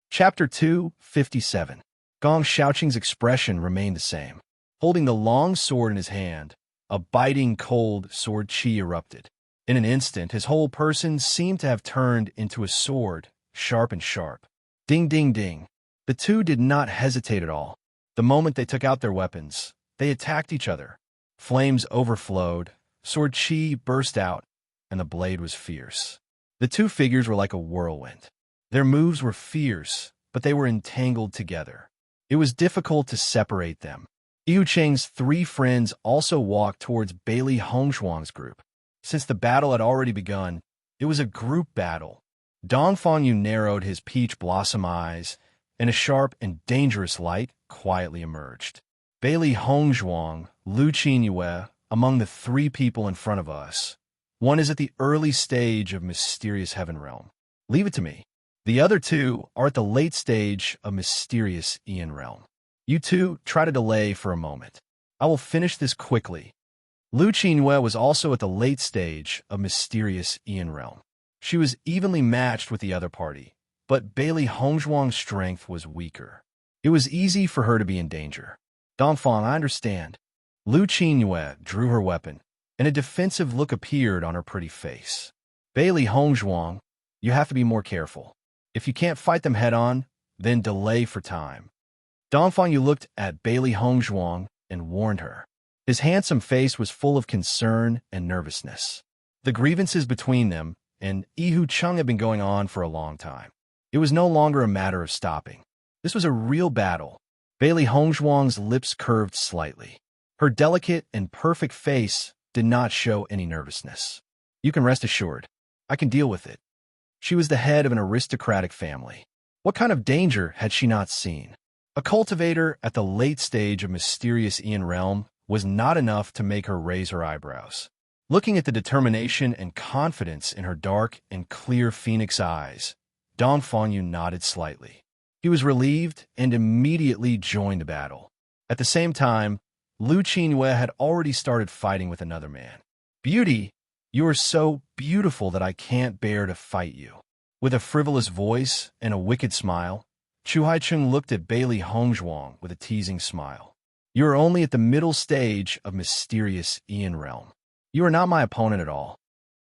Chapter 257. Gong Shaoqing's expression remained the same. Holding the long sword in his hand, a biting cold sword qi erupted. In an instant, his whole person seemed to have turned into a sword, sharp and sharp. Ding, ding, ding. The two did not hesitate at all. The moment they took out their weapons, they attacked each other. Flames overflowed, sword qi burst out, and the blade was fierce. The two figures were like a whirlwind. Their moves were fierce, but they were entangled together. It was difficult to separate them. Yu Cheng's three friends also walked towards Bailey Hongshuang's group. Since the battle had already begun, it was a group battle. Dong Fanyu narrowed his peach blossom eyes, and a sharp and dangerous light quietly emerged. Bailey Hongshuang, Lu Qinyue, among the three people in front of us. One is at the early stage of mysterious heaven realm. Leave it to me. The other two are at the late stage of mysterious Ian realm. You two try to delay for a moment. I will finish this quickly. Lu Qinyue was also at the late stage of mysterious Ian realm. She was evenly matched with the other party, but Bailey Hongshuang's strength was weaker. It was easy for her to be in danger. Dongfang, I understand. Lu Qinyue drew her weapon, and a defensive look appeared on her pretty face. Bailey Hongshuang, you have to be more careful. If you can't fight them head-on, then delay for time. Dongfang Yu looked at Bailey Hongshuang and warned her. His handsome face was full of concern and nervousness. The grievances between them and Yu Cheng had been going on for a long time. It was no longer a matter of stopping. This was a real battle. Bailey Hongshuang's lips curved slightly. Her delicate and perfect face did not show any nervousness. You can rest assured. I can deal with it. She was the head of an aristocratic family. What kind of danger had she not seen? A cultivator at the late stage of mysterious Ian realm was not enough to make her raise her eyebrows. Looking at the determination and confidence in her dark and clear phoenix eyes, Dong Fanyu nodded slightly. He was relieved and immediately joined the battle. At the same time, Lu Qinyue had already started fighting with another man. Beauty, you are so beautiful that I can't bear to fight you. With a frivolous voice and a wicked smile, Chu Haicheng looked at Bailey Hongshuang with a teasing smile. You are only at the middle stage of mysterious Ian realm. You are not my opponent at all.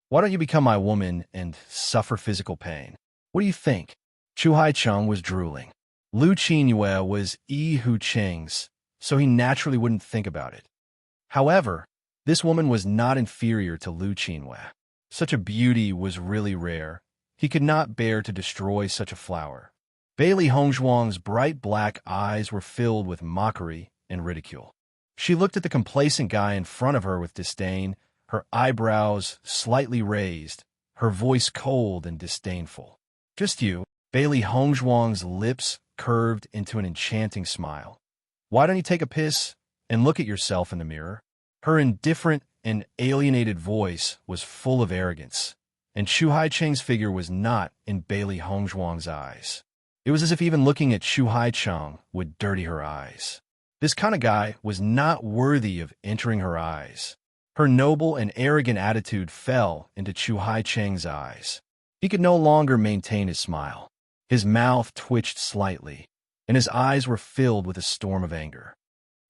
Why don't you become my woman and suffer physical pain? What do you think? Chu Haicheng was drooling. Lu Qinyue was Yu Cheng's, so he naturally wouldn't think about it. However, this woman was not inferior to Lu Qinyue. Such a beauty was really rare. He could not bear to destroy such a flower. Bailey Hongshuang's bright black eyes were filled with mockery and ridicule. She looked at the complacent guy in front of her with disdain, her eyebrows slightly raised, her voice cold and disdainful. Just you. Bailey Hongshuang's lips curved into an enchanting smile. Why don't you take a piss and look at yourself in the mirror? Her indifferent and alienated voice was full of arrogance, and Chu Haicheng's figure was not in Bailey Hongshuang's eyes. It was as if even looking at Chu Haicheng would dirty her eyes. This kind of guy was not worthy of entering her eyes. Her noble and arrogant attitude fell into Chu Haicheng's eyes. He could no longer maintain his smile. His mouth twitched slightly, and his eyes were filled with a storm of anger.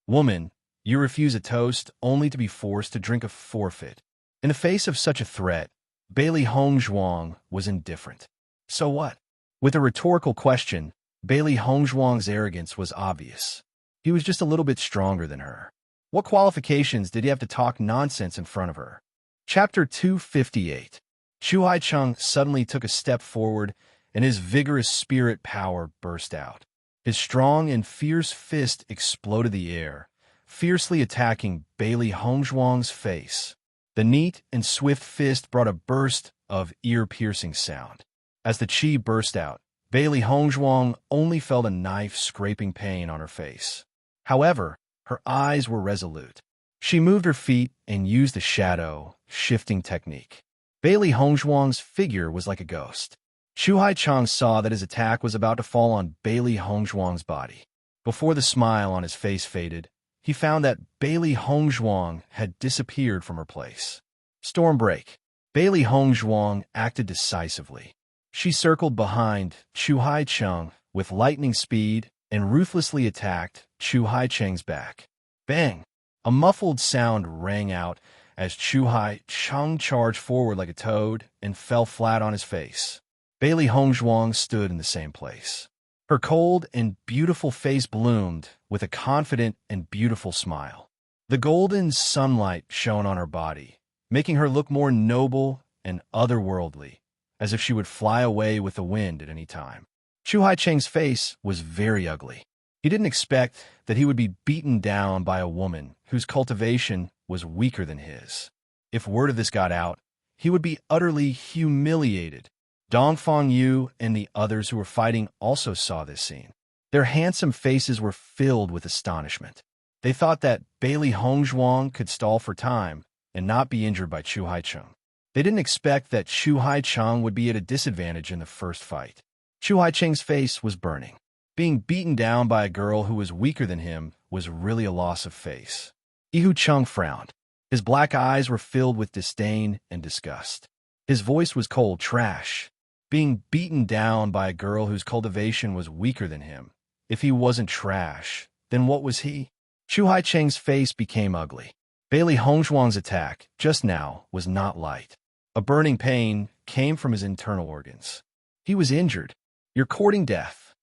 Woman, you refuse a toast only to be forced to drink a forfeit. In the face of such a threat, Bailey Hongshuang was indifferent. So what? With a rhetorical question, Bailey Hongshuang's arrogance was obvious. He was just a little bit stronger than her. What qualifications did he have to talk nonsense in front of her? Chapter 258. Chu Haicheng suddenly took a step forward, and his vigorous spirit power burst out. His strong and fierce fist exploded the air, fiercely attacking Bailey Hongshuang's face. The neat and swift fist brought a burst of ear-piercing sound. As the chi burst out, Bailey Hongshuang only felt a knife-scraping pain on her face. However, her eyes were resolute. She moved her feet and used the shadow, shifting technique. Bailey Hongshuang's figure was like a ghost. Chu Haicheng saw that his attack was about to fall on Bailey Hongshuang's body. Before the smile on his face faded, he found that Bailey Hongshuang had disappeared from her place. Storm break. Bailey Hongshuang acted decisively. She circled behind Chu Haicheng with lightning speed and ruthlessly attacked Chu Haicheng's back. Bang! A muffled sound rang out as Chu Haicheng charged forward like a toad and fell flat on his face. Bailey Hongshuang stood in the same place. Her cold and beautiful face bloomed with a confident and beautiful smile. The golden sunlight shone on her body, making her look more noble and otherworldly, as if she would fly away with the wind at any time. Chu Haicheng's face was very ugly. He didn't expect that he would be beaten down by a woman whose cultivation was weaker than his. If word of this got out, he would be utterly humiliated. Dongfang Yu and the others who were fighting also saw this scene. Their handsome faces were filled with astonishment. They thought that Bailey Hongzhuang could stall for time and not be injured by Chu Haicheng. They didn't expect that Chu Haicheng would be at a disadvantage in the first fight. Chu Haicheng's face was burning. Being beaten down by a girl who was weaker than him was really a loss of face. Yihu Cheng frowned. His black eyes were filled with disdain and disgust. His voice was cold trash. Being beaten down by a girl whose cultivation was weaker than him. If he wasn't trash, then what was he? Chu Haicheng's face became ugly. Bailey Hongzhuang's attack, just now, was not light. A burning pain came from his internal organs. He was injured. You're courting death.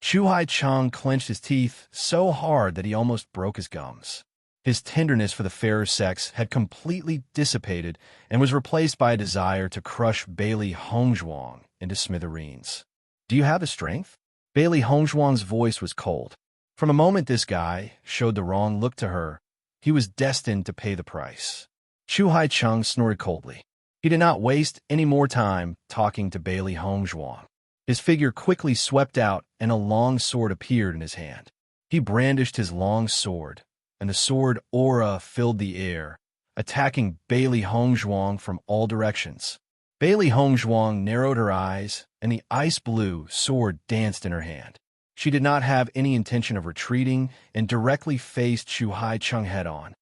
Chu Haicheng clenched his teeth so hard that he almost broke his gums. His tenderness for the fairer sex had completely dissipated and was replaced by a desire to crush Bailey Hongzhuang into smithereens. Do you have the strength? Bailey Hongzhuang's voice was cold. From the moment this guy showed the wrong look to her, he was destined to pay the price. Chu Haicheng snorted coldly. He did not waste any more time talking to Bailey Hongzhuang. His figure quickly swept out and a long sword appeared in his hand. He brandished his long sword, and the sword aura filled the air, attacking Bailey Hongzhuang from all directions. Bailey Hongzhuang narrowed her eyes, and the ice blue sword danced in her hand. She did not have any intention of retreating and directly faced Chu Haicheng head-on.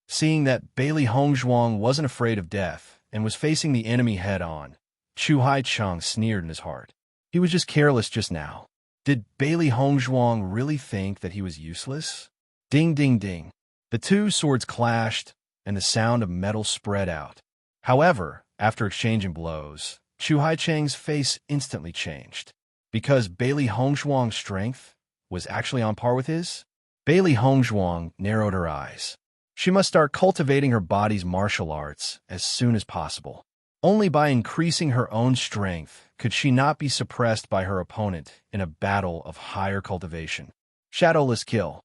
Seeing that Bailey Hongzhuang wasn't afraid of death and was facing the enemy head-on, Chu Haicheng sneered in his heart. He was just careless just now. Did Bailey Hongzhuang really think that he was useless? Ding, ding, ding. The two swords clashed, and the sound of metal spread out. However, after exchanging blows, Chu Haicheng's face instantly changed. Because Bailey Hongzhuang's strength was actually on par with his? Bailey Hongzhuang narrowed her eyes. She must start cultivating her body's martial arts as soon as possible. Only by increasing her own strength could she not be suppressed by her opponent in a battle of higher cultivation. Shadowless Kill.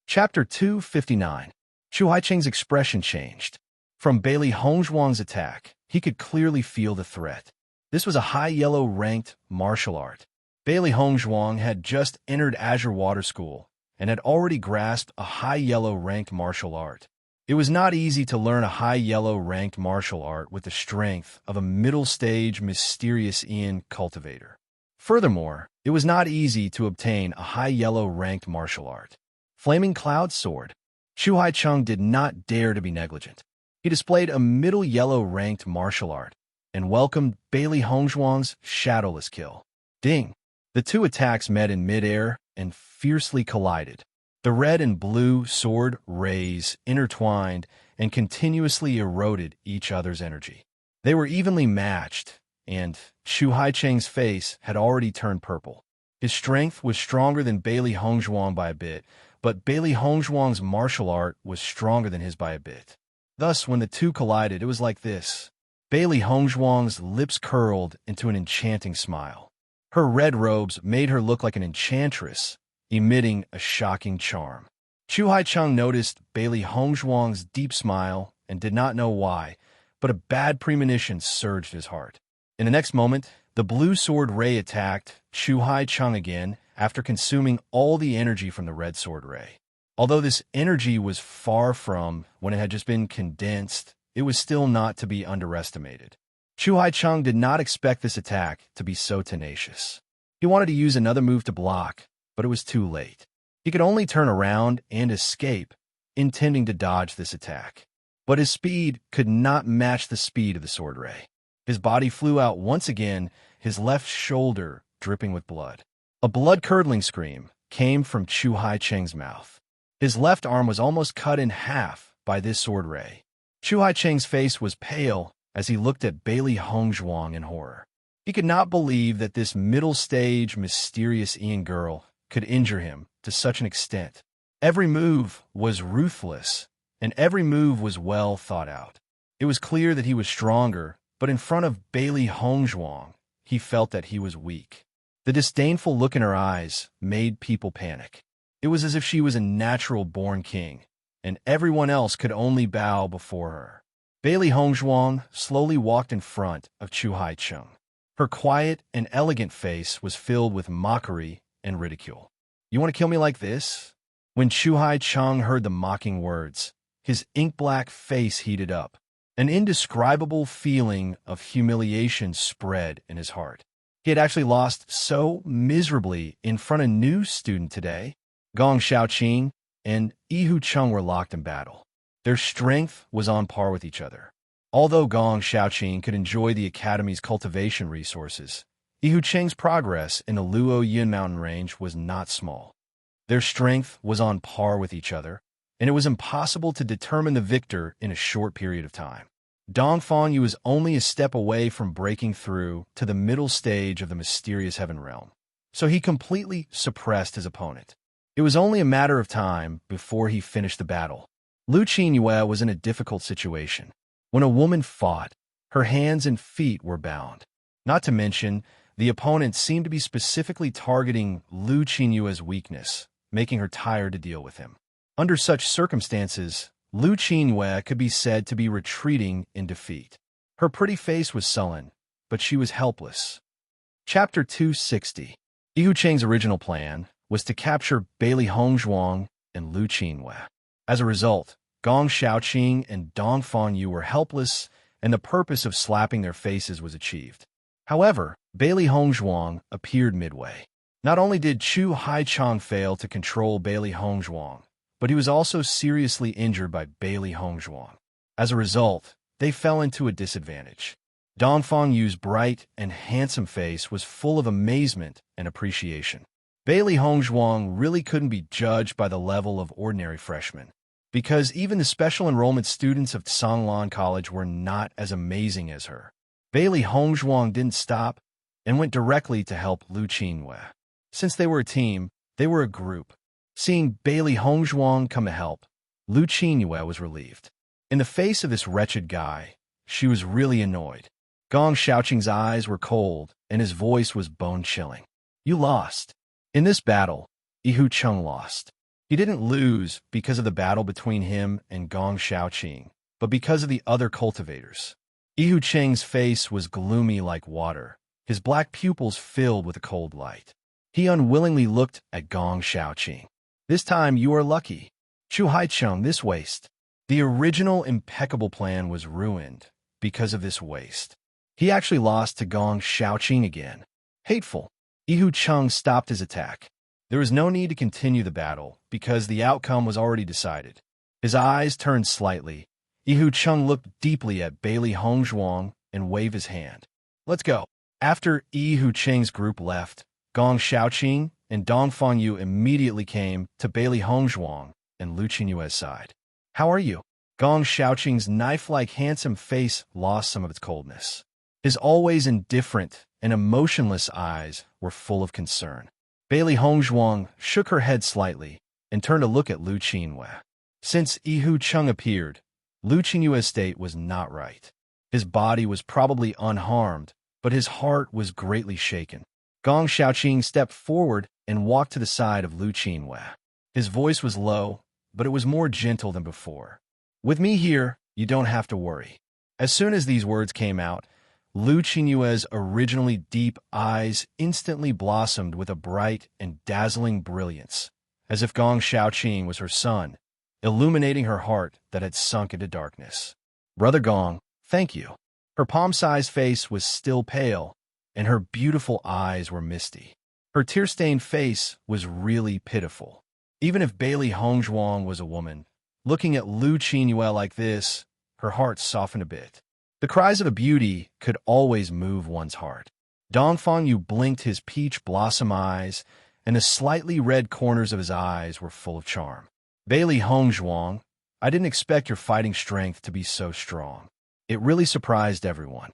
Chapter 259. Chu Haicheng's expression changed. From Bailey Hongzhuang's attack, he could clearly feel the threat. This was a high yellow ranked martial art. Bailey Hongzhuang had just entered Azure Water School and had already grasped a high yellow ranked martial art. It was not easy to learn a high yellow ranked martial art with the strength of a middle stage mysterious Ian cultivator. Furthermore, it was not easy to obtain a high yellow ranked martial art. Flaming Cloud Sword. Chu Haicheng did not dare to be negligent. He displayed a middle yellow ranked martial art and welcomed Bailey Hongzhuang's Shadowless Kill. Ding! The two attacks met in midair and fiercely collided. The red and blue sword rays intertwined and continuously eroded each other's energy. They were evenly matched, and Chu Haicheng's face had already turned purple. His strength was stronger than Bailey Hongzhuang by a bit, but Bailey Hongzhuang's martial art was stronger than his by a bit. Thus, when the two collided, it was like this. Bailey Hongzhuang's lips curled into an enchanting smile. Her red robes made her look like an enchantress, emitting a shocking charm. Chu Haicheng noticed Bailey Hongzhuang's deep smile and did not know why, but a bad premonition surged his heart. In the next moment, the blue sword ray attacked Chu Haicheng again after consuming all the energy from the red sword ray. Although this energy was far from when it had just been condensed, it was still not to be underestimated. Chu Haicheng did not expect this attack to be so tenacious. He wanted to use another move to block, but it was too late. He could only turn around and escape, intending to dodge this attack. But his speed could not match the speed of the sword ray. His body flew out once again, his left shoulder dripping with blood. A blood-curdling scream came from Chu Haicheng's mouth. His left arm was almost cut in half by this sword ray. Chu Haicheng's face was pale as he looked at Bailey Hongzhuang in horror. He could not believe that this middle-stage, mysterious Ian girl could injure him to such an extent. Every move was ruthless, and every move was well thought out. It was clear that he was stronger, but in front of Bailey Hongzhuang, he felt that he was weak. The disdainful look in her eyes made people panic. It was as if she was a natural-born king, and everyone else could only bow before her. Bailey Hongzhuang slowly walked in front of Chu Haicheng. Her quiet and elegant face was filled with mockery and ridicule. "You want to kill me like this?" When Chu Haicheng heard the mocking words, his ink-black face heated up. An indescribable feeling of humiliation spread in his heart. He had actually lost so miserably in front of a new student today. Gong Xiaoqing and Yihu Cheng were locked in battle. Their strength was on par with each other. Although Gong Xiaoqing could enjoy the academy's cultivation resources, Yihu Cheng's progress in the Luo Yun mountain range was not small. Their strength was on par with each other, and it was impossible to determine the victor in a short period of time. Dong Fangyu was only a step away from breaking through to the middle stage of the mysterious heaven realm, so he completely suppressed his opponent. It was only a matter of time before he finished the battle. Lu Qinyue was in a difficult situation. When a woman fought, her hands and feet were bound. Not to mention, the opponent seemed to be specifically targeting Lu Qinyue's weakness, making her tired to deal with him. Under such circumstances, Lu Qinyue could be said to be retreating in defeat. Her pretty face was sullen, but she was helpless. Chapter 260. Yihu Cheng's original plan was to capture Bailey Hongzhuang and Lu Qinyue. As a result, Gong Xiaoqing and Dong Fangyu were helpless, and the purpose of slapping their faces was achieved. However, Bailey Hongzhuang appeared midway. Not only did Chu Haicheng fail to control Bailey Hongzhuang, but he was also seriously injured by Bailey Hongzhuang. As a result, they fell into a disadvantage. Dong Fangyu's bright and handsome face was full of amazement and appreciation. Bailey Hongzhuang really couldn't be judged by the level of ordinary freshmen, because even the special enrollment students of Songlan College were not as amazing as her. Bailey Hongzhuang didn't stop and went directly to help Lu Qinyue. Since they were a team, they were a group. Seeing Bailey Hongzhuang come to help, Lu Qinyue was relieved. In the face of this wretched guy, she was really annoyed. Gong Xiaoqing's eyes were cold, and his voice was bone-chilling. "You lost." In this battle, Yihu Cheng lost. He didn't lose because of the battle between him and Gong Xiaoqing, but because of the other cultivators. Yihu Cheng's face was gloomy like water, his black pupils filled with a cold light. He unwillingly looked at Gong Xiaoqing. "This time you are lucky. Chu Haicheng, this waste." The original impeccable plan was ruined because of this waste. He actually lost to Gong Xiaoqing again. Hateful. Yihu Cheng stopped his attack. There was no need to continue the battle because the outcome was already decided. His eyes turned slightly. Yihu Cheng looked deeply at Bailey Hongzhuang and waved his hand. "Let's go." After Yihu Cheng's group left, Gong Xiaoqing and Dong Fangyu immediately came to Bailey Hongzhuang and Lu Qinyue's side. "How are you?" Gong Xiaoqing's knife-like handsome face lost some of its coldness. His always indifferent and emotionless eyes were full of concern. Bailey Hongzhuang shook her head slightly and turned to look at Lu Qinyue. Since Yihu Cheng appeared, Lu Qinyue's state was not right. His body was probably unharmed, but his heart was greatly shaken. Gong Xiaoqing stepped forward and walked to the side of Lu Qinyue. His voice was low, but it was more gentle than before. "With me here, you don't have to worry." As soon as these words came out, Lu Qinyue's originally deep eyes instantly blossomed with a bright and dazzling brilliance, as if Gong Xiaoqing was her son, illuminating her heart that had sunk into darkness. "Brother Gong, thank you." Her palm-sized face was still pale, and her beautiful eyes were misty. Her tear-stained face was really pitiful. Even if Bailey Hongzhuang was a woman, looking at Lu Qinyue like this, her heart softened a bit. The cries of a beauty could always move one's heart. Dong Fangyu blinked his peach blossom eyes, and the slightly red corners of his eyes were full of charm. "Bailey Hongzhuang, I didn't expect your fighting strength to be so strong." It really surprised everyone.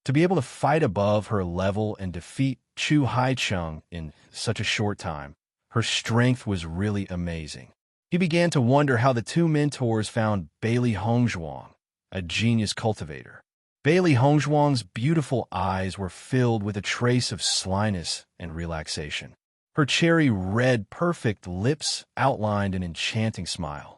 To be able to fight above her level and defeat Chu Haicheng in such a short time, her strength was really amazing. He began to wonder how the two mentors found Bailey Hongzhuang, a genius cultivator. Bailey Hongzhuang's beautiful eyes were filled with a trace of slyness and relaxation. Her cherry-red, perfect lips outlined an enchanting smile.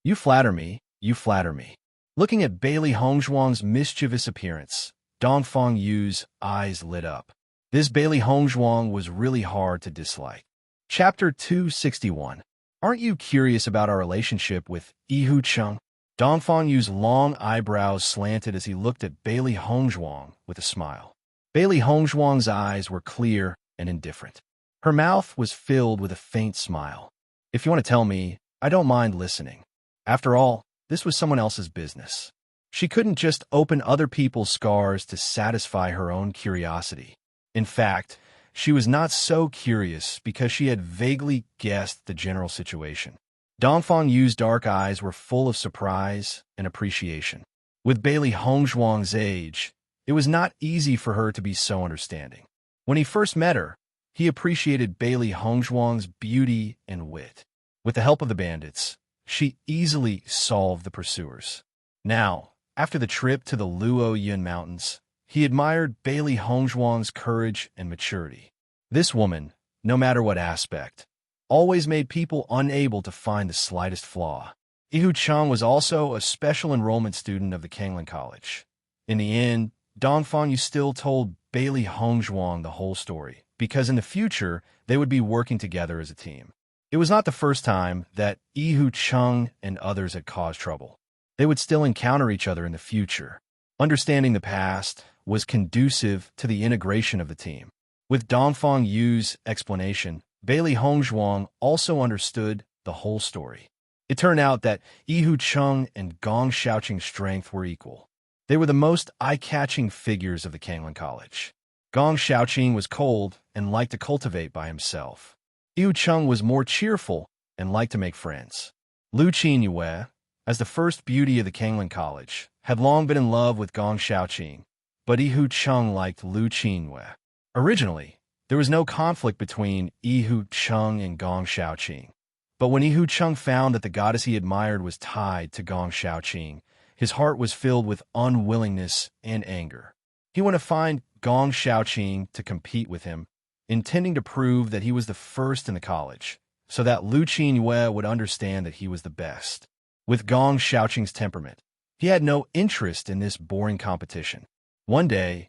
You flatter me, you flatter me. Looking at Bailey Hongzhuang's mischievous appearance, Dong Fengyu's eyes lit up. This Bailey Hongzhuang was really hard to dislike. Chapter 261. Aren't you curious about our relationship with Yihu Cheng? Dong Fengyu's long eyebrows slanted as he looked at Bailey Hongzhuang with a smile. Bailey Hongzhuang's eyes were clear and indifferent. Her mouth was filled with a faint smile. If you want to tell me, I don't mind listening. After all, this was someone else's business. She couldn't just open other people's scars to satisfy her own curiosity. In fact, she was not so curious because she had vaguely guessed the general situation. Dong Fengyu's dark eyes were full of surprise and appreciation. With Bailey Hongzhuang's age, it was not easy for her to be so understanding. When he first met her, he appreciated Bailey Hongzhuang's beauty and wit. With the help of the bandits, she easily solved the pursuers. Now, after the trip to the Luoyun Mountains, he admired Bailey Hongzhuang's courage and maturity. This woman, no matter what aspect, always made people unable to find the slightest flaw. Yihu Cheng was also a special enrollment student of the Kanglan College. In the end, Dong Fenyu still told Bailey Hongzhuang the whole story, because in the future, they would be working together as a team. It was not the first time that Yihu Cheng and others had caused trouble. They would still encounter each other in the future. Understanding the past was conducive to the integration of the team. With Dong Fengyu's explanation, Bailey Hongzhuang also understood the whole story. It turned out that Yihu Cheng and Gong Xiaoqing's strength were equal. They were the most eye-catching figures of the Kanglan College. Gong Xiaoqing was cold and liked to cultivate by himself. Yihu Cheng was more cheerful and liked to make friends. Lu Qinyue, as the first beauty of the Kanglan College, had long been in love with Gong Xiaoqing, but Yihu Cheng liked Lu Qinyue. Originally, there was no conflict between Yihu Cheng and Gong Xiaoqing. But when Yihu Cheng found that the goddess he admired was tied to Gong Xiaoqing, his heart was filled with unwillingness and anger. He wanted to find Gong Xiaoqing to compete with him, intending to prove that he was the first in the college, so that Lu Qinyue would understand that he was the best. With Gong Xiaoqing's temperament, he had no interest in this boring competition. One day,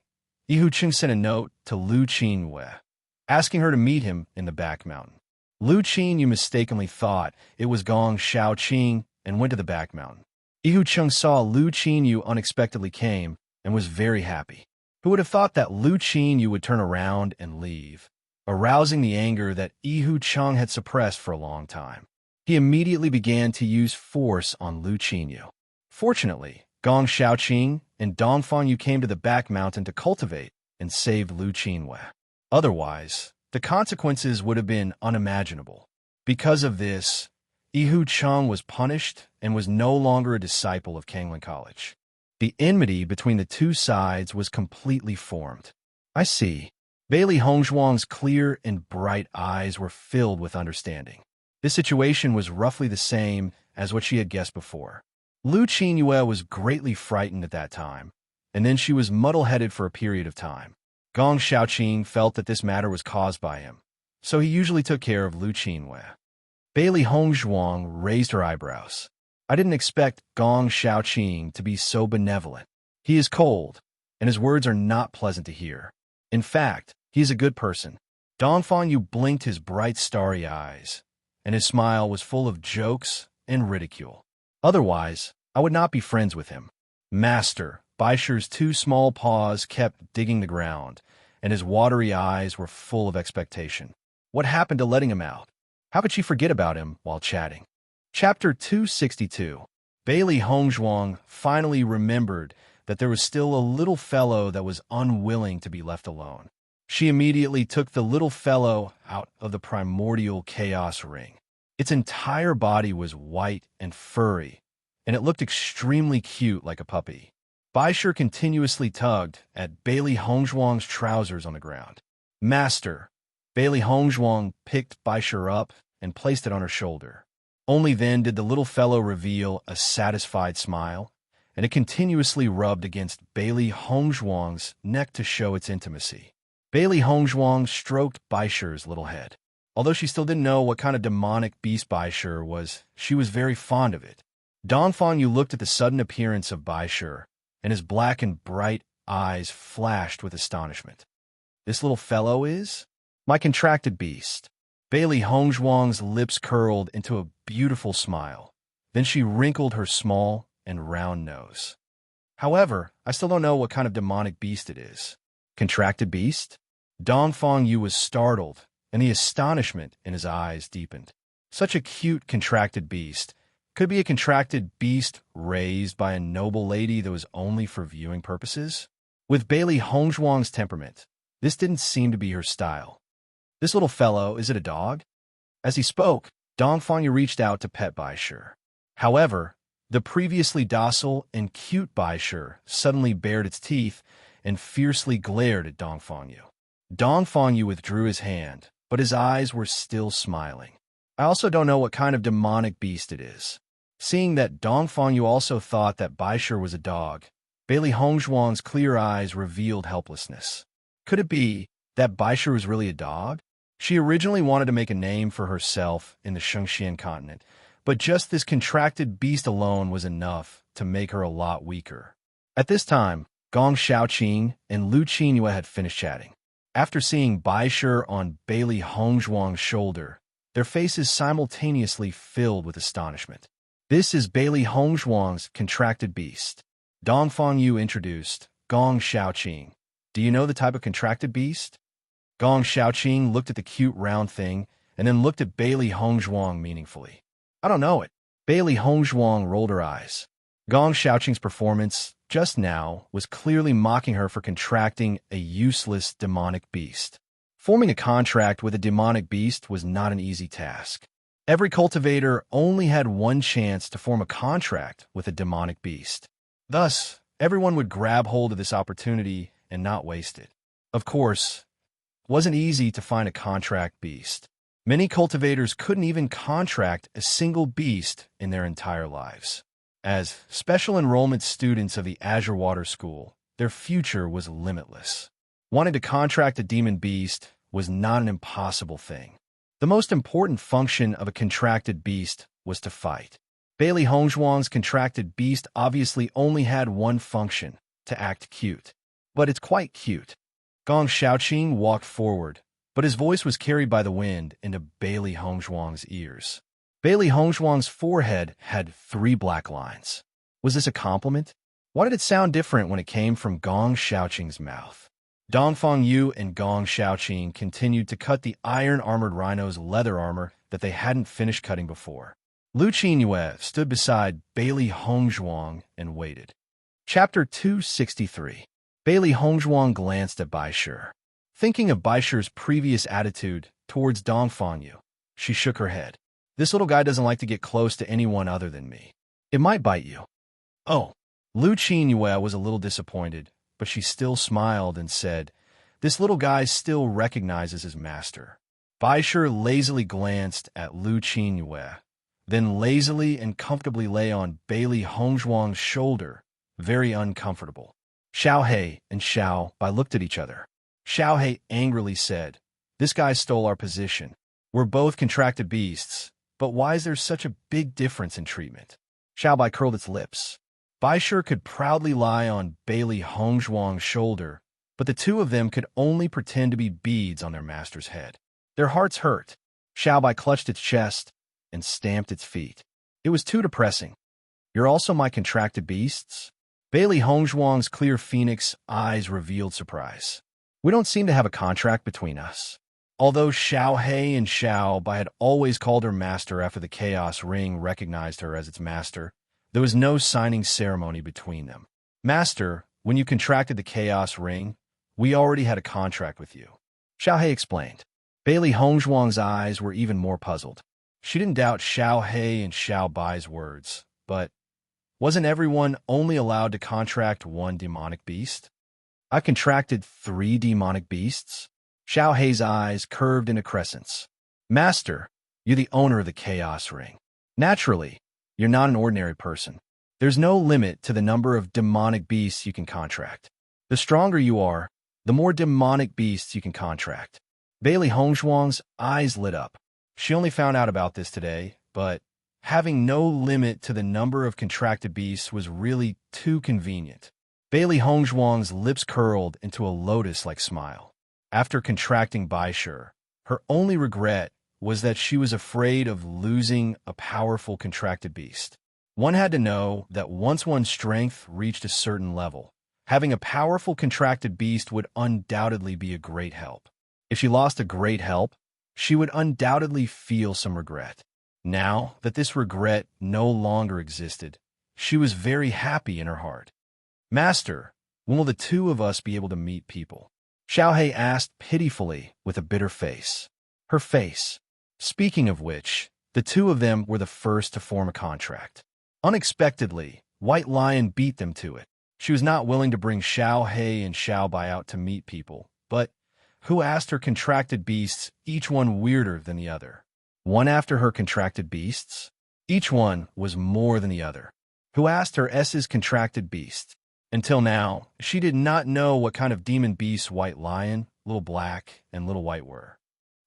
Yihu Cheng sent a note to Lu Qinyue, asking her to meet him in the back mountain. Lu Qinyue mistakenly thought it was Gong Xiaoqing and went to the back mountain. Yihu Cheng saw Lu Qinyue unexpectedly came and was very happy. Who would have thought that Lu Qinyue would turn around and leave, arousing the anger that Yihu Cheng had suppressed for a long time. He immediately began to use force on Lu Qinyue. Fortunately, Gong Xiaoqing and Dong Fenyu came to the back mountain to cultivate and save Lu Qinyue. Otherwise, the consequences would have been unimaginable. Because of this, Yihu Cheng was punished and was no longer a disciple of Kanglan College. The enmity between the two sides was completely formed. I see. Bailey Hongzhuang's clear and bright eyes were filled with understanding. This situation was roughly the same as what she had guessed before. Lu Qinyue was greatly frightened at that time, and then she was muddle-headed for a period of time. Gong Xiaoqing felt that this matter was caused by him, so he usually took care of Lu Qinyue. Bailey Hongzhuang raised her eyebrows. I didn't expect Gong Xiaoqing to be so benevolent. He is cold, and his words are not pleasant to hear. In fact, he is a good person. Dong Fenyu blinked his bright starry eyes, and his smile was full of jokes and ridicule. Otherwise, I would not be friends with him. Master, Baisher's two small paws kept digging the ground, and his watery eyes were full of expectation. What happened to letting him out? How could she forget about him while chatting? Chapter 262. Bailey Hongzhuang finally remembered that there was still a little fellow that was unwilling to be left alone. She immediately took the little fellow out of the primordial chaos ring. Its entire body was white and furry, and it looked extremely cute like a puppy. Baisher continuously tugged at Bailey Hongzhuang's trousers on the ground. Master, Bailey Hongzhuang picked Baisher up and placed it on her shoulder. Only then did the little fellow reveal a satisfied smile, and it continuously rubbed against Bailey Hongzhuang's neck to show its intimacy. Bailey Hongzhuang stroked Baishi's little head. Although she still didn't know what kind of demonic beast Baishi was, she was very fond of it. Dongfang Yu looked at the sudden appearance of Baishi, and his black and bright eyes flashed with astonishment. This little fellow is? My contracted beast. Bailey Hongzhuang's lips curled into a beautiful smile. Then she wrinkled her small and round nose. However, I still don't know what kind of demonic beast it is. Contracted beast? Dongfang Yu was startled, and the astonishment in his eyes deepened. Such a cute contracted beast. Could it be a contracted beast raised by a noble lady that was only for viewing purposes? With Bailey Hongzhuang's temperament, this didn't seem to be her style. This little fellow, is it a dog? As he spoke, Dongfang Yu reached out to pet Baishi. However, the previously docile and cute Baishi suddenly bared its teeth and fiercely glared at Dongfang Yu. Dongfang Yu withdrew his hand, but his eyes were still smiling. I also don't know what kind of demonic beast it is. Seeing that Dongfang Yu also thought that Baishi was a dog, Bailey Hongzhuang's clear eyes revealed helplessness. Could it be that Baishi was really a dog? She originally wanted to make a name for herself in the Shengxian continent, but just this contracted beast alone was enough to make her a lot weaker. At this time, Gong Xiaoqing and Lu Qinyue had finished chatting. After seeing Baishi on Bailey Hongzhuang's shoulder, their faces simultaneously filled with astonishment. This is Bailey Hongzhuang's contracted beast. Dongfang Yu introduced Gong Xiaoqing. Do you know the type of contracted beast? Gong Xiaoqing looked at the cute round thing and then looked at Bailey Hongzhuang meaningfully. I don't know it. Bailey Hongzhuang rolled her eyes. Gong Xiaoqing's performance just now was clearly mocking her for contracting a useless demonic beast. Forming a contract with a demonic beast was not an easy task. Every cultivator only had one chance to form a contract with a demonic beast. Thus, everyone would grab hold of this opportunity and not waste it. Of course, it wasn't easy to find a contract beast. Many cultivators couldn't even contract a single beast in their entire lives. As special enrollment students of the Azure Water School, their future was limitless. Wanting to contract a demon beast was not an impossible thing. The most important function of a contracted beast was to fight. Bailey Hongzhuang's contracted beast obviously only had one function, to act cute. But it's quite cute. Gong Xiaoqing walked forward, but his voice was carried by the wind into Bailey Hongzhuang's ears. Bailey Hongzhuang's forehead had 3 black lines. Was this a compliment? Why did it sound different when it came from Gong Xiaoqing's mouth? Dongfang Yu and Gong Xiaoqing continued to cut the iron-armored rhino's leather armor that they hadn't finished cutting before. Lu Qinyue stood beside Bailey Hongzhuang and waited. Chapter 263. Bailey Hongzhuang glanced at Baishi. Thinking of Baishi's previous attitude towards Dongfang Yu, she shook her head. This little guy doesn't like to get close to anyone other than me. It might bite you. Oh. Lu Qinyue was a little disappointed, but she still smiled and said, this little guy still recognizes his master. Baishi lazily glanced at Lu Qinyue, then lazily and comfortably lay on Bailey Hongzhuang's shoulder, very uncomfortable. Xiao He and Xiao Bai looked at each other. Xiao He angrily said, this guy stole our position. We're both contracted beasts, but why is there such a big difference in treatment? Xiao Bai curled its lips. Baishi could proudly lie on Bailey Hongzhuang's shoulder, but the two of them could only pretend to be beads on their master's head. Their hearts hurt. Xiao Bai clutched its chest and stamped its feet. It was too depressing. You're also my contracted beasts? Bailey Hongzhuang's clear phoenix eyes revealed surprise. We don't seem to have a contract between us. Although Xiao He and Xiao Bai had always called her master after the Chaos Ring recognized her as its master, there was no signing ceremony between them. Master, when you contracted the Chaos Ring, we already had a contract with you. Xiao He explained. Bailey Hongzhuang's eyes were even more puzzled. She didn't doubt Xiao He and Xiao Bai's words, but wasn't everyone only allowed to contract one demonic beast? I've contracted 3 demonic beasts? Xiao He's eyes curved into crescents. Master, you're the owner of the Chaos Ring. Naturally, you're not an ordinary person. There's no limit to the number of demonic beasts you can contract. The stronger you are, the more demonic beasts you can contract. Bailey Hongzhuang's eyes lit up. She only found out about this today, but having no limit to the number of contracted beasts was really too convenient. Bailey Hongzhuang's lips curled into a lotus-like smile. After contracting Baishur, her only regret was that she was afraid of losing a powerful contracted beast. One had to know that once one's strength reached a certain level, having a powerful contracted beast would undoubtedly be a great help. If she lost a great help, she would undoubtedly feel some regret. Now that this regret no longer existed, she was very happy in her heart. "Master, when will the two of us be able to meet people?" Xiaohei asked pitifully with a bitter face. Her face. Speaking of which, the two of them were the first to form a contract. Unexpectedly, White Lion beat them to it. She was not willing to bring Xiaohei and Xiaobai out to meet people, but who asked her contracted beasts, each one weirder than the other? One after her contracted beasts? Each one was more than the other. Who asked her S's contracted beast? Until now, she did not know what kind of demon beasts White Lion, Little Black, and Little White were.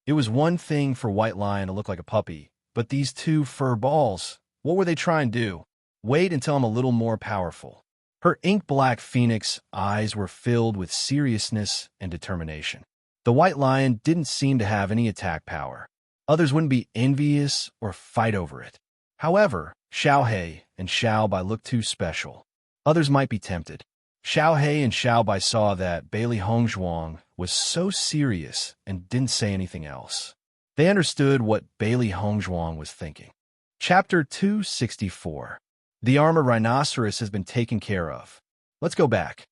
It was one thing for White Lion to look like a puppy, but these two fur balls, what were they trying to do? Wait until I'm a little more powerful. Her ink-black phoenix eyes were filled with seriousness and determination. The White Lion didn't seem to have any attack power. Others wouldn't be envious or fight over it. However, Xiaohei and Xiaobai looked too special. Others might be tempted. Xiaohei and Xiaobai saw that Bailey Hongzhuang was so serious and didn't say anything else. They understood what Bailey Hongzhuang was thinking. Chapter 264. The armored rhinoceros has been taken care of. Let's go back.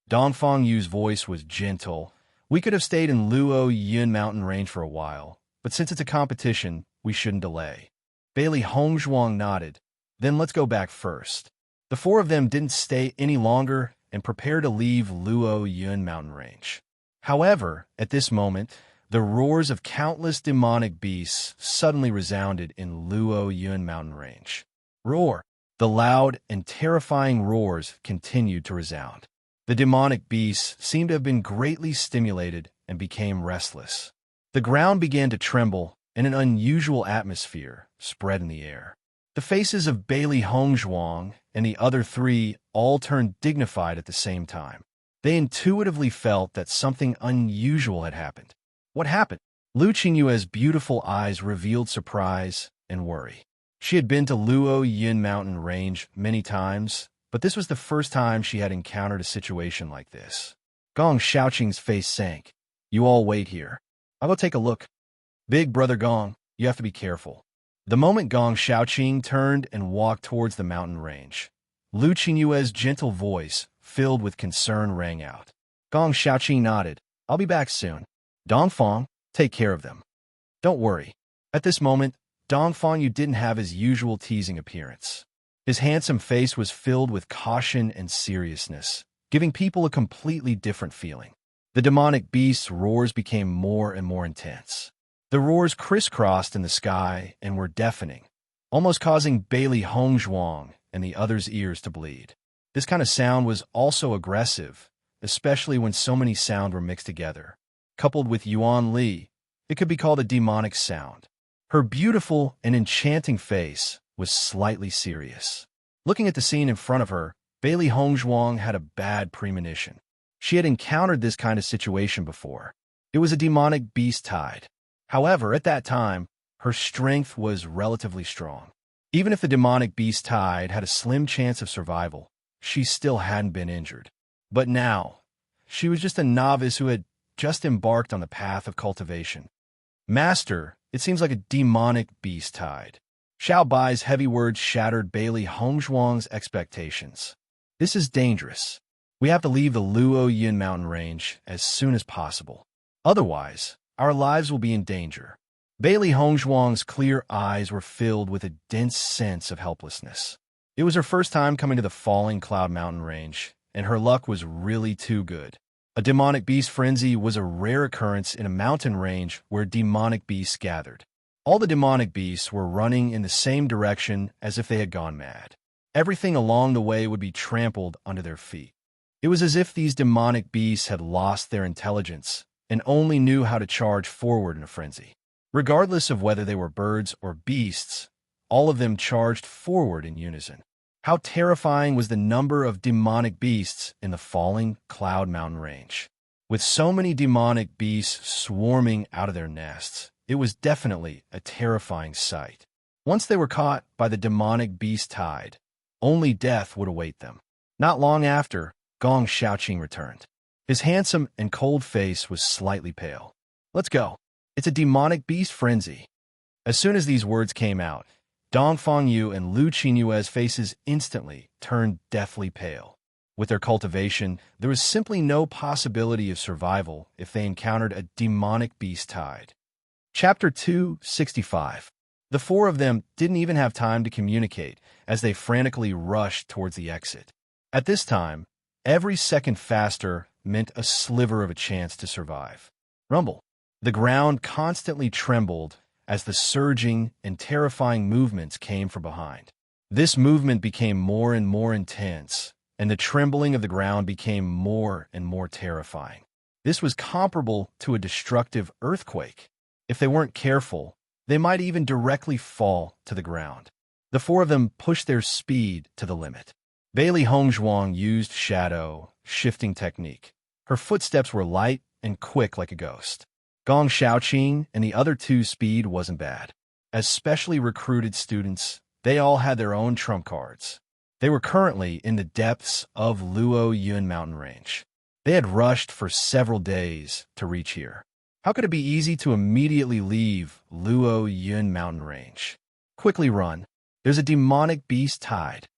Dongfang Yu's voice was gentle. We could have stayed in Luo Yun mountain range for a while, but since it's a competition, we shouldn't delay. Bailey Hongzhuang nodded. Then let's go back first. The four of them didn't stay any longer and prepared to leave Luo Yun mountain range. However, at this moment, the roars of countless demonic beasts suddenly resounded in Luo Yun mountain range. Roar! The loud and terrifying roars continued to resound. The demonic beasts seemed to have been greatly stimulated and became restless. The ground began to tremble, and an unusual atmosphere spread in the air. The faces of Bailey Hongzhuang and the other three all turned dignified at the same time. They intuitively felt that something unusual had happened. What happened? Lu Qingyue's beautiful eyes revealed surprise and worry. She had been to Luo Yun mountain range many times, but this was the first time she had encountered a situation like this. Gong Xiaoqing's face sank. "You all wait here. I'll go take a look." "Big brother Gong, you have to be careful." The moment Gong Xiaoqing turned and walked towards the mountain range, Lu Qingyue's gentle voice, filled with concern, rang out. Gong Xiaoqing nodded. "I'll be back soon. Dongfang, take care of them." "Don't worry." At this moment, Dongfang Yu didn't have his usual teasing appearance. His handsome face was filled with caution and seriousness, giving people a completely different feeling. The demonic beast's roars became more and more intense. The roars crisscrossed in the sky and were deafening, almost causing Bailey Hongzhuang and the others' ears to bleed. This kind of sound was also aggressive, especially when so many sounds were mixed together. Coupled with Yuan Li, it could be called a demonic sound. Her beautiful and enchanting face was slightly serious. Looking at the scene in front of her, Bailey Hongzhuang had a bad premonition. She had encountered this kind of situation before. It was a demonic beast tide. However, at that time, her strength was relatively strong. Even if the demonic beast tide had a slim chance of survival, she still hadn't been injured. But now, she was just a novice who had just embarked on the path of cultivation. "Master, it seems like a demonic beast tide." Xiao Bai's heavy words shattered Bailey Hongzhuang's expectations. "This is dangerous. We have to leave the Luo Yun mountain range as soon as possible. Otherwise, our lives will be in danger." Bailey Hongzhuang's clear eyes were filled with a dense sense of helplessness. It was her first time coming to the Falling Cloud mountain range, and her luck was really too good. A demonic beast frenzy was a rare occurrence in a mountain range where demonic beasts gathered. All the demonic beasts were running in the same direction as if they had gone mad. Everything along the way would be trampled under their feet. It was as if these demonic beasts had lost their intelligence and only knew how to charge forward in a frenzy. Regardless of whether they were birds or beasts, all of them charged forward in unison. How terrifying was the number of demonic beasts in the falling Cloud Mountain range. With so many demonic beasts swarming out of their nests, it was definitely a terrifying sight. Once they were caught by the demonic beast tide, only death would await them. Not long after, Gong Xiaoqing returned. His handsome and cold face was slightly pale. "Let's go. It's a demonic beast frenzy." As soon as these words came out, Dongfang Yu and Lu Qinyue's faces instantly turned deathly pale. With their cultivation, there was simply no possibility of survival if they encountered a demonic beast tide. Chapter 265. The four of them didn't even have time to communicate as they frantically rushed towards the exit. At this time, every second faster meant a sliver of a chance to survive. Rumble. The ground constantly trembled as the surging and terrifying movements came from behind. This movement became more and more intense, and the trembling of the ground became more and more terrifying. This was comparable to a destructive earthquake. If they weren't careful, they might even directly fall to the ground. The four of them pushed their speed to the limit. Bailey Hongzhuang used shadow shifting technique. Her footsteps were light and quick like a ghost. Gong Xiaoqing and the other two's speed wasn't bad. As specially recruited students, they all had their own trump cards. They were currently in the depths of Luo Yun mountain range. They had rushed for several days to reach here. How could it be easy to immediately leave Luo Yun mountain range? Quickly run. There's a demonic beast tide.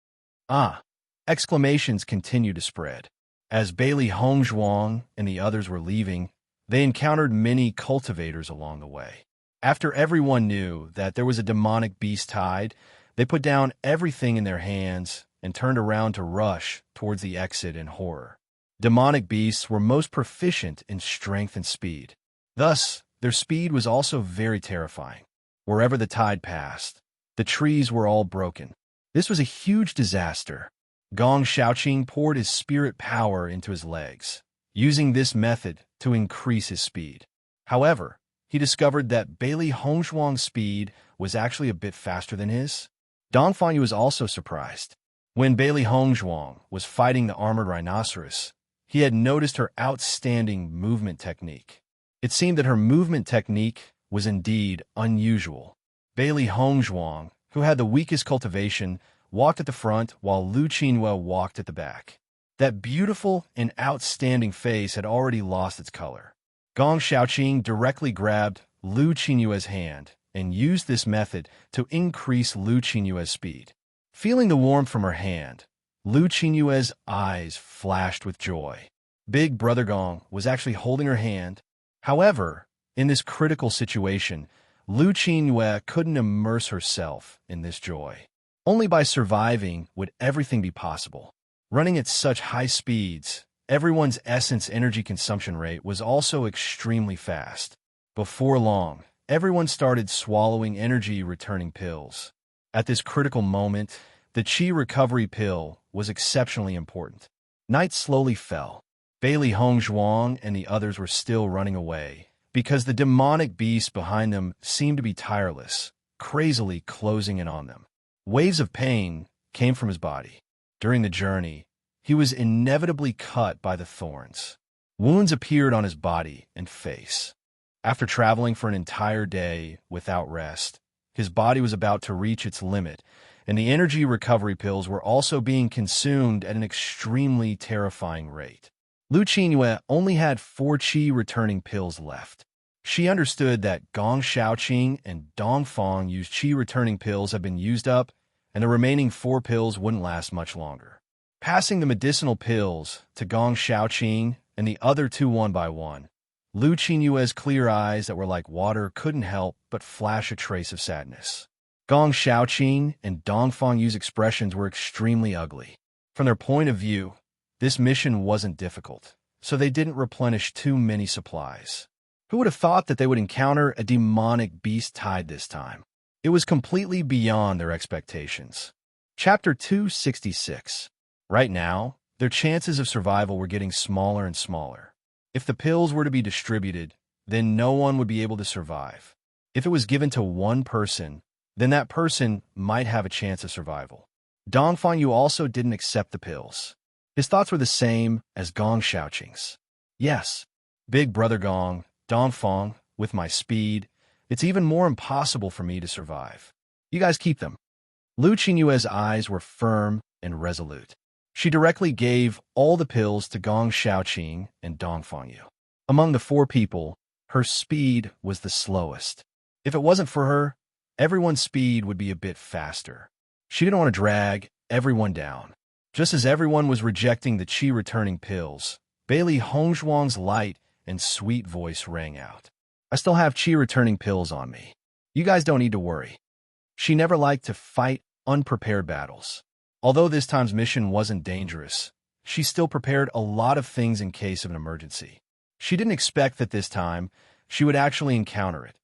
Ah! Exclamations continued to spread. As Bailey Hongzhuang and the others were leaving, they encountered many cultivators along the way. After everyone knew that there was a demonic beast tide, they put down everything in their hands and turned around to rush towards the exit in horror. Demonic beasts were most proficient in strength and speed. Thus, their speed was also very terrifying. Wherever the tide passed, the trees were all broken. This was a huge disaster. Gong Xiaoqing poured his spirit power into his legs, using this method to increase his speed. However, he discovered that Bailey Hongzhuang's speed was actually a bit faster than his. Dongfang Yu was also surprised. When Bailey Hongzhuang was fighting the armored rhinoceros, he had noticed her outstanding movement technique. It seemed that her movement technique was indeed unusual. Bailey Hongzhuang, who had the weakest cultivation, walked at the front while Lu Qinhua walked at the back. That beautiful and outstanding face had already lost its color. Gong Xiaoqing directly grabbed Lu Qinyue's hand and used this method to increase Lu Qinyue's speed. Feeling the warmth from her hand, Lu Qinyue's eyes flashed with joy. Big Brother Gong was actually holding her hand. However, in this critical situation, Lu Qinyue couldn't immerse herself in this joy. Only by surviving would everything be possible. Running at such high speeds, everyone's essence energy consumption rate was also extremely fast. Before long, everyone started swallowing energy-returning pills. At this critical moment, the Qi recovery pill was exceptionally important. Night slowly fell. Bailey Hongzhuang and the others were still running away, because the demonic beast behind them seemed to be tireless, crazily closing in on them. Waves of pain came from his body. During the journey, he was inevitably cut by the thorns. Wounds appeared on his body and face. After traveling for an entire day without rest, his body was about to reach its limit, and the energy recovery pills were also being consumed at an extremely terrifying rate. Lu Qinyue only had 4 qi returning pills left. She understood that Gong Xiaoqing and Dongfang Yu's qi returning pills had been used up, and the remaining 4 pills wouldn't last much longer. Passing the medicinal pills to Gong Xiaoqing and the other 2 one by one, Lu Qinyue's clear eyes that were like water couldn't help but flash a trace of sadness. Gong Xiaoqing and Dongfang Yu's expressions were extremely ugly. From their point of view, this mission wasn't difficult, so they didn't replenish too many supplies. Who would have thought that they would encounter a demonic beast tide this time? It was completely beyond their expectations. Chapter 266. Right now, their chances of survival were getting smaller and smaller. If the pills were to be distributed, then no one would be able to survive. If it was given to one person, then that person might have a chance of survival. Dongfang Yu also didn't accept the pills. His thoughts were the same as Gong Xiaoqing's. Yes, big brother Gong, Dongfang, with my speed, it's even more impossible for me to survive. You guys keep them. Lu Qingyue's eyes were firm and resolute. She directly gave all the pills to Gong Xiaoqing and Dongfang Yu. Among the four people, her speed was the slowest. If it wasn't for her, everyone's speed would be a bit faster. She didn't want to drag everyone down. Just as everyone was rejecting the qi-returning pills, Bailey Hongzhuang's light and sweet voice rang out. I still have qi-returning pills on me. You guys don't need to worry. She never liked to fight unprepared battles. Although this time's mission wasn't dangerous, she still prepared a lot of things in case of an emergency. She didn't expect that this time she would actually encounter it.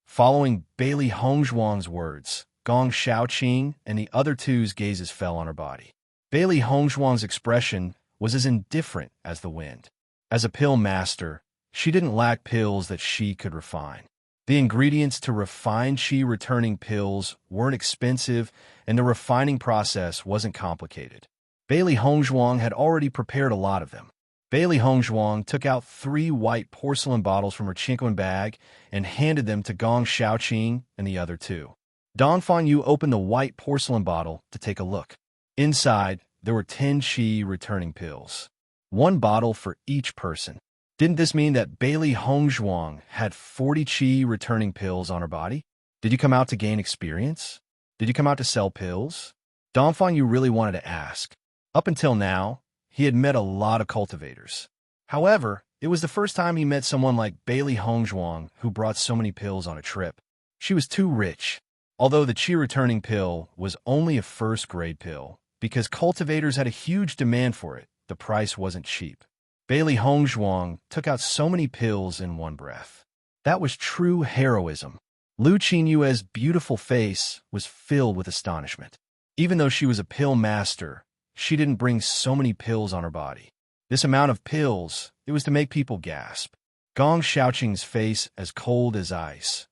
Following Bailey Hongzhuang's words, Gong Xiaoqing and the other two's gazes fell on her body. Bailey Hongzhuang's expression was as indifferent as the wind. As a pill master, she didn't lack pills that she could refine. The ingredients to refine qi-returning pills weren't expensive, and the refining process wasn't complicated. Bailey Hongzhuang had already prepared a lot of them. Bailey Hongzhuang took out 3 white porcelain bottles from her Qingquan bag and handed them to Gong Xiaoqing and the other two. Dongfang Yu opened the white porcelain bottle to take a look. Inside, there were 10 qi-returning pills. 1 bottle for each person. Didn't this mean that Bailey Hongzhuang had 40 qi-returning pills on her body? Did you come out to gain experience? Did you come out to sell pills? Dongfang Yu really wanted to ask. Up until now, he had met a lot of cultivators. However, it was the first time he met someone like Bailey Hongzhuang who brought so many pills on a trip. She was too rich. Although the qi-returning pill was only a first-grade pill, because cultivators had a huge demand for it, the price wasn't cheap. Bailey Hongzhuang took out so many pills in one breath. That was true heroism. Lu Qinyue's beautiful face was filled with astonishment. Even though she was a pill master, she didn't bring so many pills on her body. This amount of pills, it was to make people gasp. Gong Xiaoqing's face as cold as ice.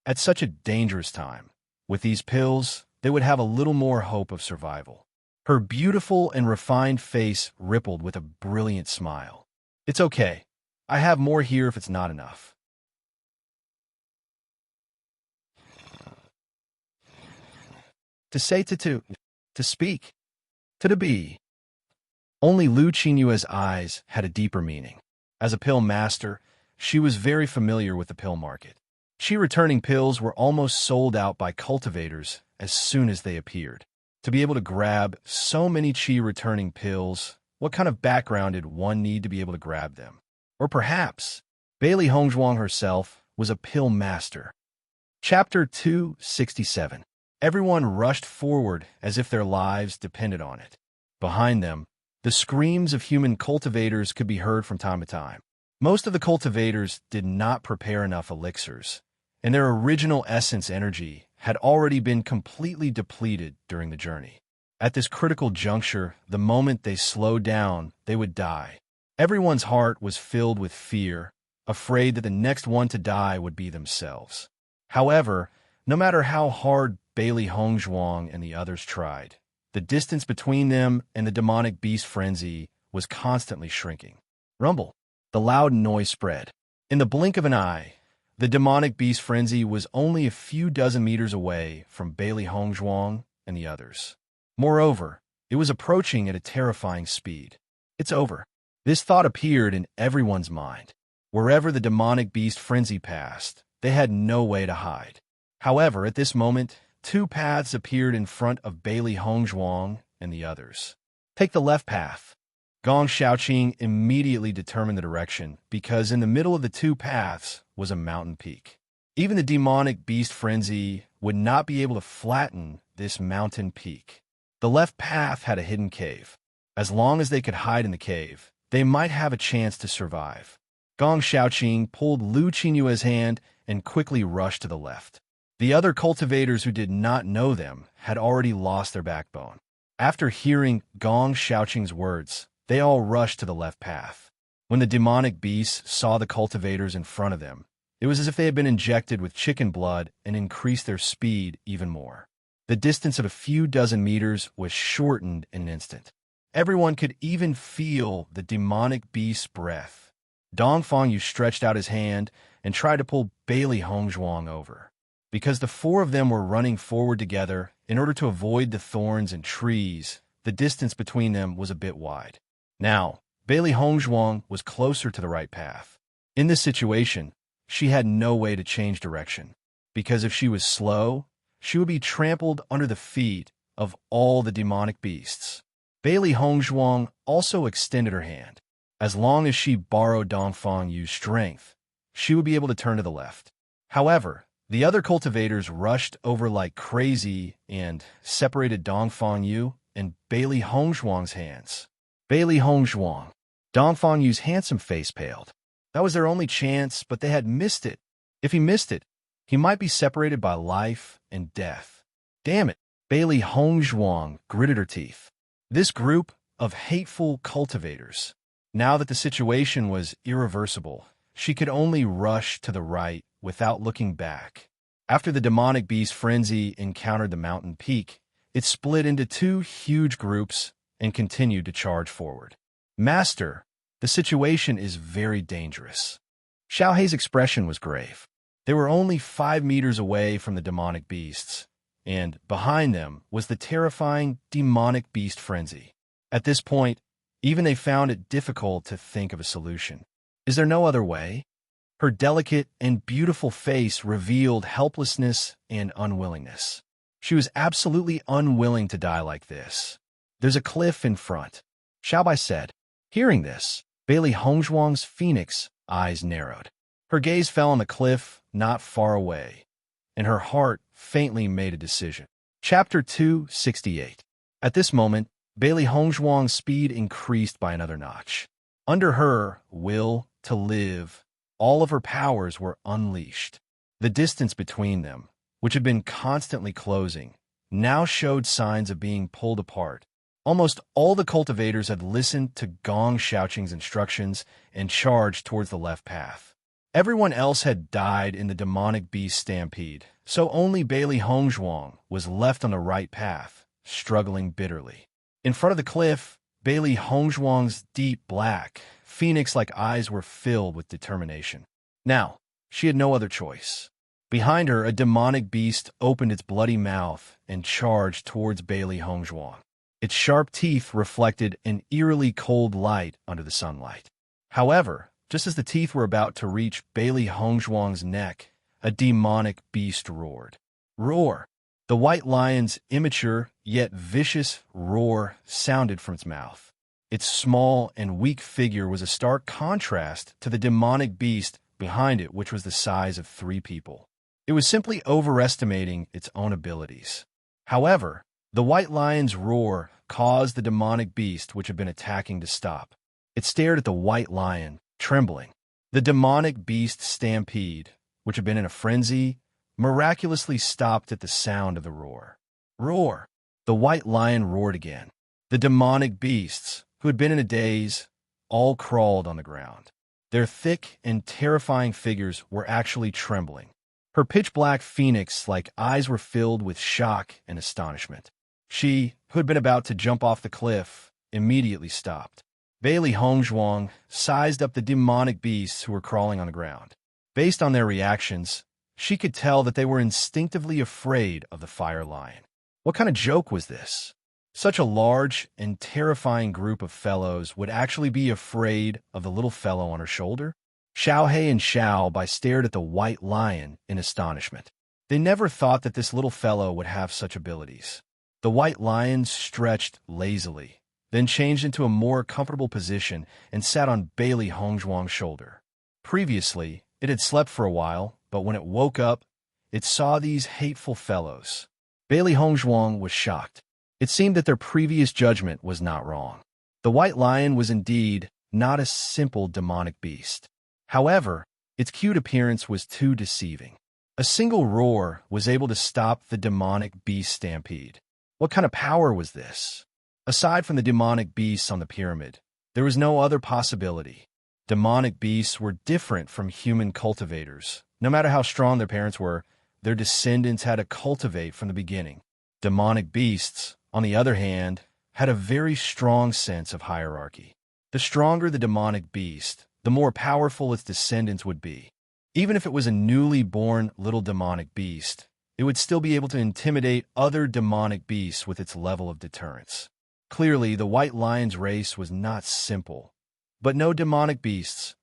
At such a dangerous time, with these pills, they would have a little more hope of survival. Her beautiful and refined face rippled with a brilliant smile. It's okay. I have more here if it's not enough. To say to speak, to be. Only Lu Qinyue's eyes had a deeper meaning. As a pill master, she was very familiar with the pill market. Qi-returning pills were almost sold out by cultivators as soon as they appeared. To be able to grab so many qi-returning pills, what kind of background did one need to be able to grab them? Or perhaps, Bailey Hongzhuang herself was a pill master. Chapter 267. Everyone rushed forward as if their lives depended on it. Behind them, the screams of human cultivators could be heard from time to time. Most of the cultivators did not prepare enough elixirs, and their original essence energy had already been completely depleted during the journey. At this critical juncture, the moment they slowed down, they would die. Everyone's heart was filled with fear, afraid that the next one to die would be themselves. However, no matter how hard Bailey Hongzhuang and the others tried, the distance between them and the demonic beast frenzy was constantly shrinking. Rumble. The loud noise spread. In the blink of an eye, the demonic beast frenzy was only a few dozen meters away from Bailey Hongzhuang and the others. Moreover, it was approaching at a terrifying speed. It's over. This thought appeared in everyone's mind. Wherever the demonic beast frenzy passed, they had no way to hide. However, at this moment, 2 paths appeared in front of Bailey Hongzhuang and the others. Take the left path. Gong Xiaoqing immediately determined the direction because in the middle of the 2 paths was a mountain peak. Even the demonic beast frenzy would not be able to flatten this mountain peak. The left path had a hidden cave. As long as they could hide in the cave, they might have a chance to survive. Gong Xiaoqing pulled Lu Qinyue's hand and quickly rushed to the left. The other cultivators who did not know them had already lost their backbone. After hearing Gong Shaoqing's words, they all rushed to the left path. When the demonic beasts saw the cultivators in front of them, it was as if they had been injected with chicken blood and increased their speed even more. The distance of a few dozen meters was shortened in an instant. Everyone could even feel the demonic beast's breath. Dongfang Yu stretched out his hand and tried to pull Bailey Hongzhuang over. Because the four of them were running forward together in order to avoid the thorns and trees, the distance between them was a bit wide. Now, Bailey Hongzhuang was closer to the right path. In this situation, she had no way to change direction, because if she was slow, she would be trampled under the feet of all the demonic beasts. Bailey Hongzhuang also extended her hand. As long as she borrowed Dongfang Yu's strength, she would be able to turn to the left. However, the other cultivators rushed over like crazy and separated Dongfang Yu and Bailey Hongzhuang's hands. Bailey Hongzhuang. Dongfang Yu's handsome face paled. That was their only chance, but they had missed it. If he missed it, he might be separated by life and death. Damn it, Bailey Hongzhuang gritted her teeth. This group of hateful cultivators. Now that the situation was irreversible, she could only rush to the right without looking back. After the demonic beast frenzy encountered the mountain peak, it split into two huge groups and continued to charge forward. Master, the situation is very dangerous. Xiao Hei's expression was grave. They were only 5 meters away from the demonic beasts, and behind them was the terrifying demonic beast frenzy. At this point, even they found it difficult to think of a solution. Is there no other way? Her delicate and beautiful face revealed helplessness and unwillingness. She was absolutely unwilling to die like this. There's a cliff in front, Xiaobai said. Hearing this, Bailey Hongzhuang's phoenix eyes narrowed. Her gaze fell on the cliff not far away, and her heart faintly made a decision. Chapter 268. At this moment, Bailey Hongzhuang's speed increased by another notch. Under her will to live, all of her powers were unleashed. The distance between them, which had been constantly closing, now showed signs of being pulled apart. Almost all the cultivators had listened to Gong Shaoqing's instructions and charged towards the left path. Everyone else had died in the demonic beast stampede, so only Bailey Hongzhuang was left on the right path, struggling bitterly. In front of the cliff, Bailey Hongzhuang's deep black, phoenix-like eyes were filled with determination. Now, she had no other choice. Behind her, a demonic beast opened its bloody mouth and charged towards Bailey Hongzhuang. Its sharp teeth reflected an eerily cold light under the sunlight. However, just as the teeth were about to reach Bailey Hongzhuang's neck, a demonic beast roared. Roar! The white lion's immature yet vicious roar sounded from its mouth. Its small and weak figure was a stark contrast to the demonic beast behind it, which was the size of 3 people. It was simply overestimating its own abilities. However, the white lion's roar caused the demonic beast which had been attacking to stop. It stared at the white lion, trembling. The demonic beast stampede, which had been in a frenzy, miraculously stopped at the sound of the roar. Roar! The white lion roared again. The demonic beasts, who had been in a daze, all crawled on the ground. Their thick and terrifying figures were actually trembling. Her pitch-black phoenix-like eyes were filled with shock and astonishment. She, who had been about to jump off the cliff, immediately stopped. Bailey Hongzhuang sized up the demonic beasts who were crawling on the ground. Based on their reactions, she could tell that they were instinctively afraid of the fire lion. What kind of joke was this? Such a large and terrifying group of fellows would actually be afraid of the little fellow on her shoulder? Xiao Hei and Xiao Bai stared at the white lion in astonishment. They never thought that this little fellow would have such abilities. The white lion stretched lazily, then changed into a more comfortable position and sat on Bailey Hongzhuang's shoulder. Previously, it had slept for a while, but when it woke up, it saw these hateful fellows. Bailey Hongzhuang was shocked. It seemed that their previous judgment was not wrong. The white lion was indeed not a simple demonic beast. However, its cute appearance was too deceiving. A single roar was able to stop the demonic beast stampede. What kind of power was this? Aside from the demonic beasts on the pyramid, there was no other possibility. Demonic beasts were different from human cultivators. No matter how strong their parents were, their descendants had to cultivate from the beginning. Demonic beasts, on the other hand, had a very strong sense of hierarchy. The stronger the demonic beast, the more powerful its descendants would be. Even if it was a newly born little demonic beast, it would still be able to intimidate other demonic beasts with its level of deterrence. Clearly, the White Lion's race was not simple, but no demonic beasts.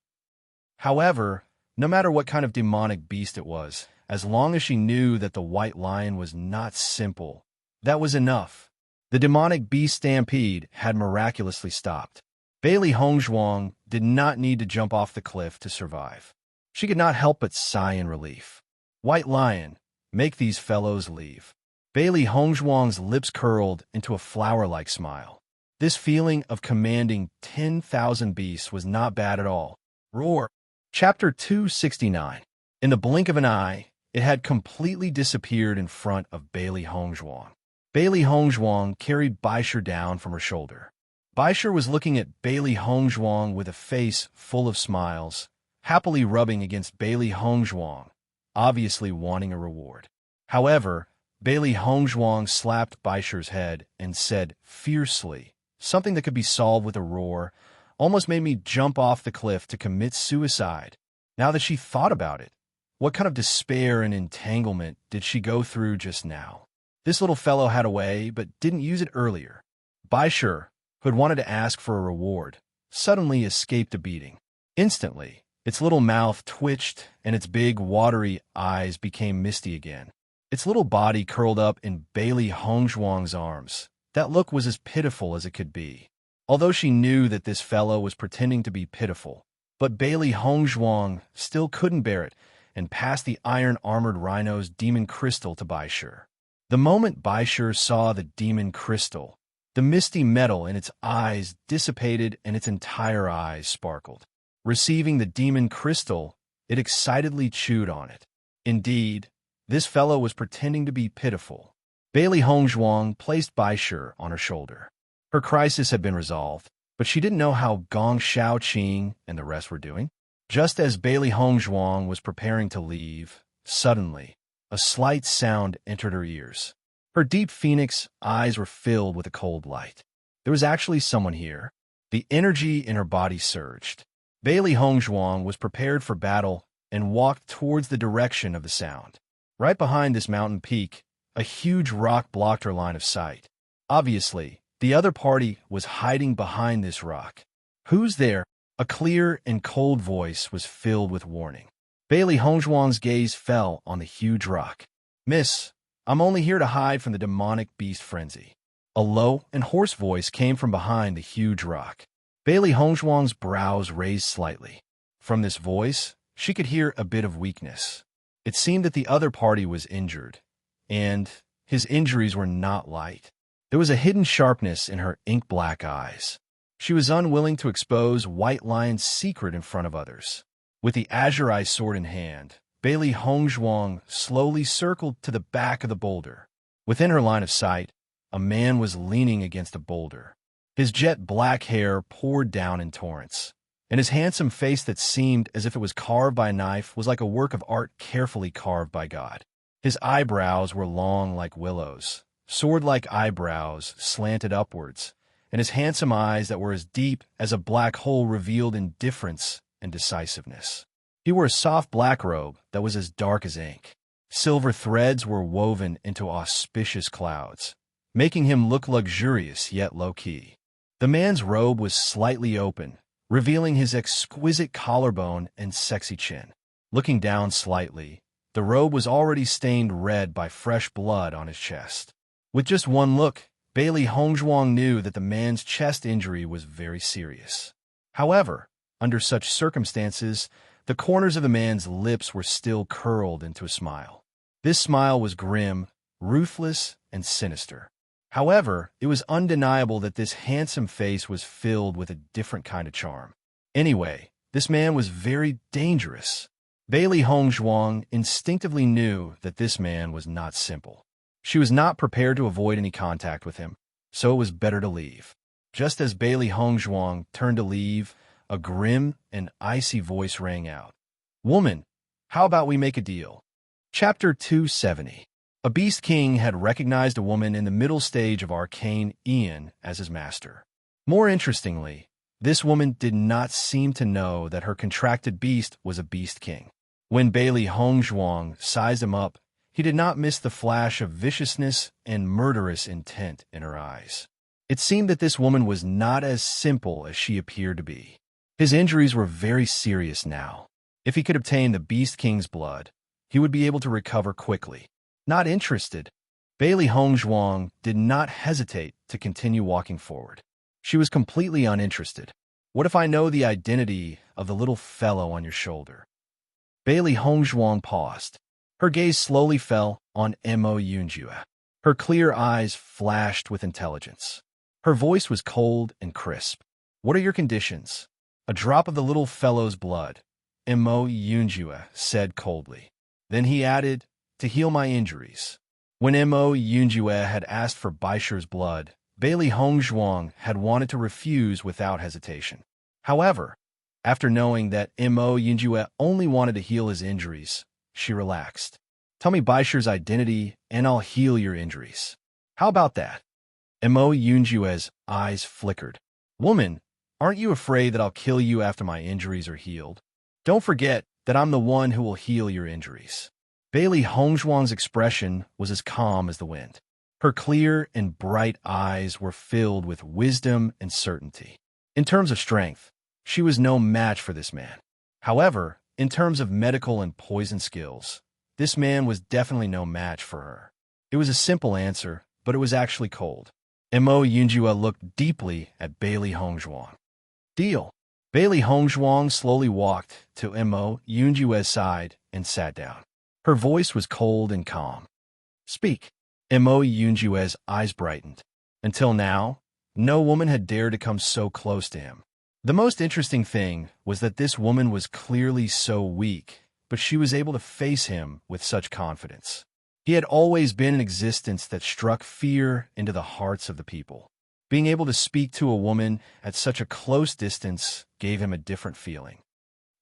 However, no matter what kind of demonic beast it was, as long as she knew that the White Lion was not simple, that was enough. The demonic beast stampede had miraculously stopped. Bailey Hongzhuang did not need to jump off the cliff to survive. She could not help but sigh in relief. White Lion, make these fellows leave. Bailey Hongzhuang's lips curled into a flower-like smile. This feeling of commanding 10,000 beasts was not bad at all. Roar! Chapter 269. In the blink of an eye, it had completely disappeared in front of Bailey Hongzhuang. Bailey Hongzhuang carried Baisher down from her shoulder. Baisher was looking at Bailey Hongzhuang with a face full of smiles, happily rubbing against Bailey Hongzhuang, obviously wanting a reward. However, Bailey Hongzhuang slapped Baisher's head and said fiercely, something that could be solved with a roar, almost made me jump off the cliff to commit suicide. Now that she thought about it, what kind of despair and entanglement did she go through just now? This little fellow had a way, but didn't use it earlier. Baisher, who had wanted to ask for a reward, suddenly escaped a beating. Instantly, its little mouth twitched and its big, watery eyes became misty again. Its little body curled up in Bailey Hongzhuang's arms. That look was as pitiful as it could be. Although she knew that this fellow was pretending to be pitiful, but Bailey Hongzhuang still couldn't bear it and passed the iron-armored rhino's demon crystal to Baisher. The moment Baisher saw the demon crystal, the misty metal in its eyes dissipated and its entire eyes sparkled. Receiving the demon crystal, it excitedly chewed on it. Indeed, this fellow was pretending to be pitiful. Bailey Hongzhuang placed Baisher on her shoulder. Her crisis had been resolved, but she didn't know how Gong Shaoqing and the rest were doing. Just as Bailey Hongzhuang was preparing to leave, suddenly, a slight sound entered her ears. Her deep phoenix eyes were filled with a cold light. There was actually someone here. The energy in her body surged. Bailey Hongzhuang was prepared for battle and walked towards the direction of the sound. Right behind this mountain peak, a huge rock blocked her line of sight. Obviously, the other party was hiding behind this rock. "Who's there?" A clear and cold voice was filled with warning. Bailey Hongzhuang's gaze fell on the huge rock. "Miss, I'm only here to hide from the demonic beast frenzy." A low and hoarse voice came from behind the huge rock. Bailey Hongzhuang's brows raised slightly. From this voice, she could hear a bit of weakness. It seemed that the other party was injured, and his injuries were not light. There was a hidden sharpness in her ink-black eyes. She was unwilling to expose White Lion's secret in front of others. With the azure-eye sword in hand, Bailey Hongzhuang slowly circled to the back of the boulder. Within her line of sight, a man was leaning against a boulder. His jet-black hair poured down in torrents, and his handsome face that seemed as if it was carved by a knife was like a work of art carefully carved by God. His eyebrows were long like willows. Sword-like eyebrows slanted upwards, and his handsome eyes that were as deep as a black hole revealed indifference and decisiveness. He wore a soft black robe that was as dark as ink. Silver threads were woven into auspicious clouds, making him look luxurious yet low-key. The man's robe was slightly open, revealing his exquisite collarbone and sexy chin. Looking down slightly, the robe was already stained red by fresh blood on his chest. With just one look, Bailey Hongzhuang knew that the man's chest injury was very serious. However, under such circumstances, the corners of the man's lips were still curled into a smile. This smile was grim, ruthless, and sinister. However, it was undeniable that this handsome face was filled with a different kind of charm. Anyway, this man was very dangerous. Bailey Hongzhuang instinctively knew that this man was not simple. She was not prepared to avoid any contact with him, so it was better to leave. Just as Bailey Hongzhuang turned to leave, a grim and icy voice rang out. "Woman, how about we make a deal?" Chapter 270. A Beast King had recognized a woman in the middle stage of arcane Ian as his master. More interestingly, this woman did not seem to know that her contracted beast was a Beast King. When Bailey Hongzhuang sized him up, he did not miss the flash of viciousness and murderous intent in her eyes. It seemed that this woman was not as simple as she appeared to be. His injuries were very serious now. If he could obtain the Beast King's blood, he would be able to recover quickly. Not interested, Bailey Hongzhuang did not hesitate to continue walking forward. She was completely uninterested. "What if I know the identity of the little fellow on your shoulder?" Bailey Hongzhuang paused. Her gaze slowly fell on Mo Yunjue. Her clear eyes flashed with intelligence. Her voice was cold and crisp. "What are your conditions?" "A drop of the little fellow's blood," Mo Yunjue said coldly. Then he added, "to heal my injuries." When Mo Yunjue had asked for Baisher's blood, Bailey Hongzhuang had wanted to refuse without hesitation. However, after knowing that Mo Yunjue only wanted to heal his injuries, she relaxed. "Tell me Baisher's identity, and I'll heal your injuries." "How about that?" Mo Yunjue's eyes flickered. "Woman, aren't you afraid that I'll kill you after my injuries are healed? Don't forget that I'm the one who will heal your injuries." Bailey Hongzhuang's expression was as calm as the wind. Her clear and bright eyes were filled with wisdom and certainty. In terms of strength, she was no match for this man. However, in terms of medical and poison skills, this man was definitely no match for her. It was a simple answer, but it was actually cold. Mo Yunjue looked deeply at Bailey Hongzhuang. "Deal." Bailey Hongzhuang slowly walked to Mo Yunjue's side and sat down. Her voice was cold and calm. "Speak." Mo Yunjue's eyes brightened. Until now, no woman had dared to come so close to him. The most interesting thing was that this woman was clearly so weak, but she was able to face him with such confidence. He had always been an existence that struck fear into the hearts of the people. Being able to speak to a woman at such a close distance gave him a different feeling.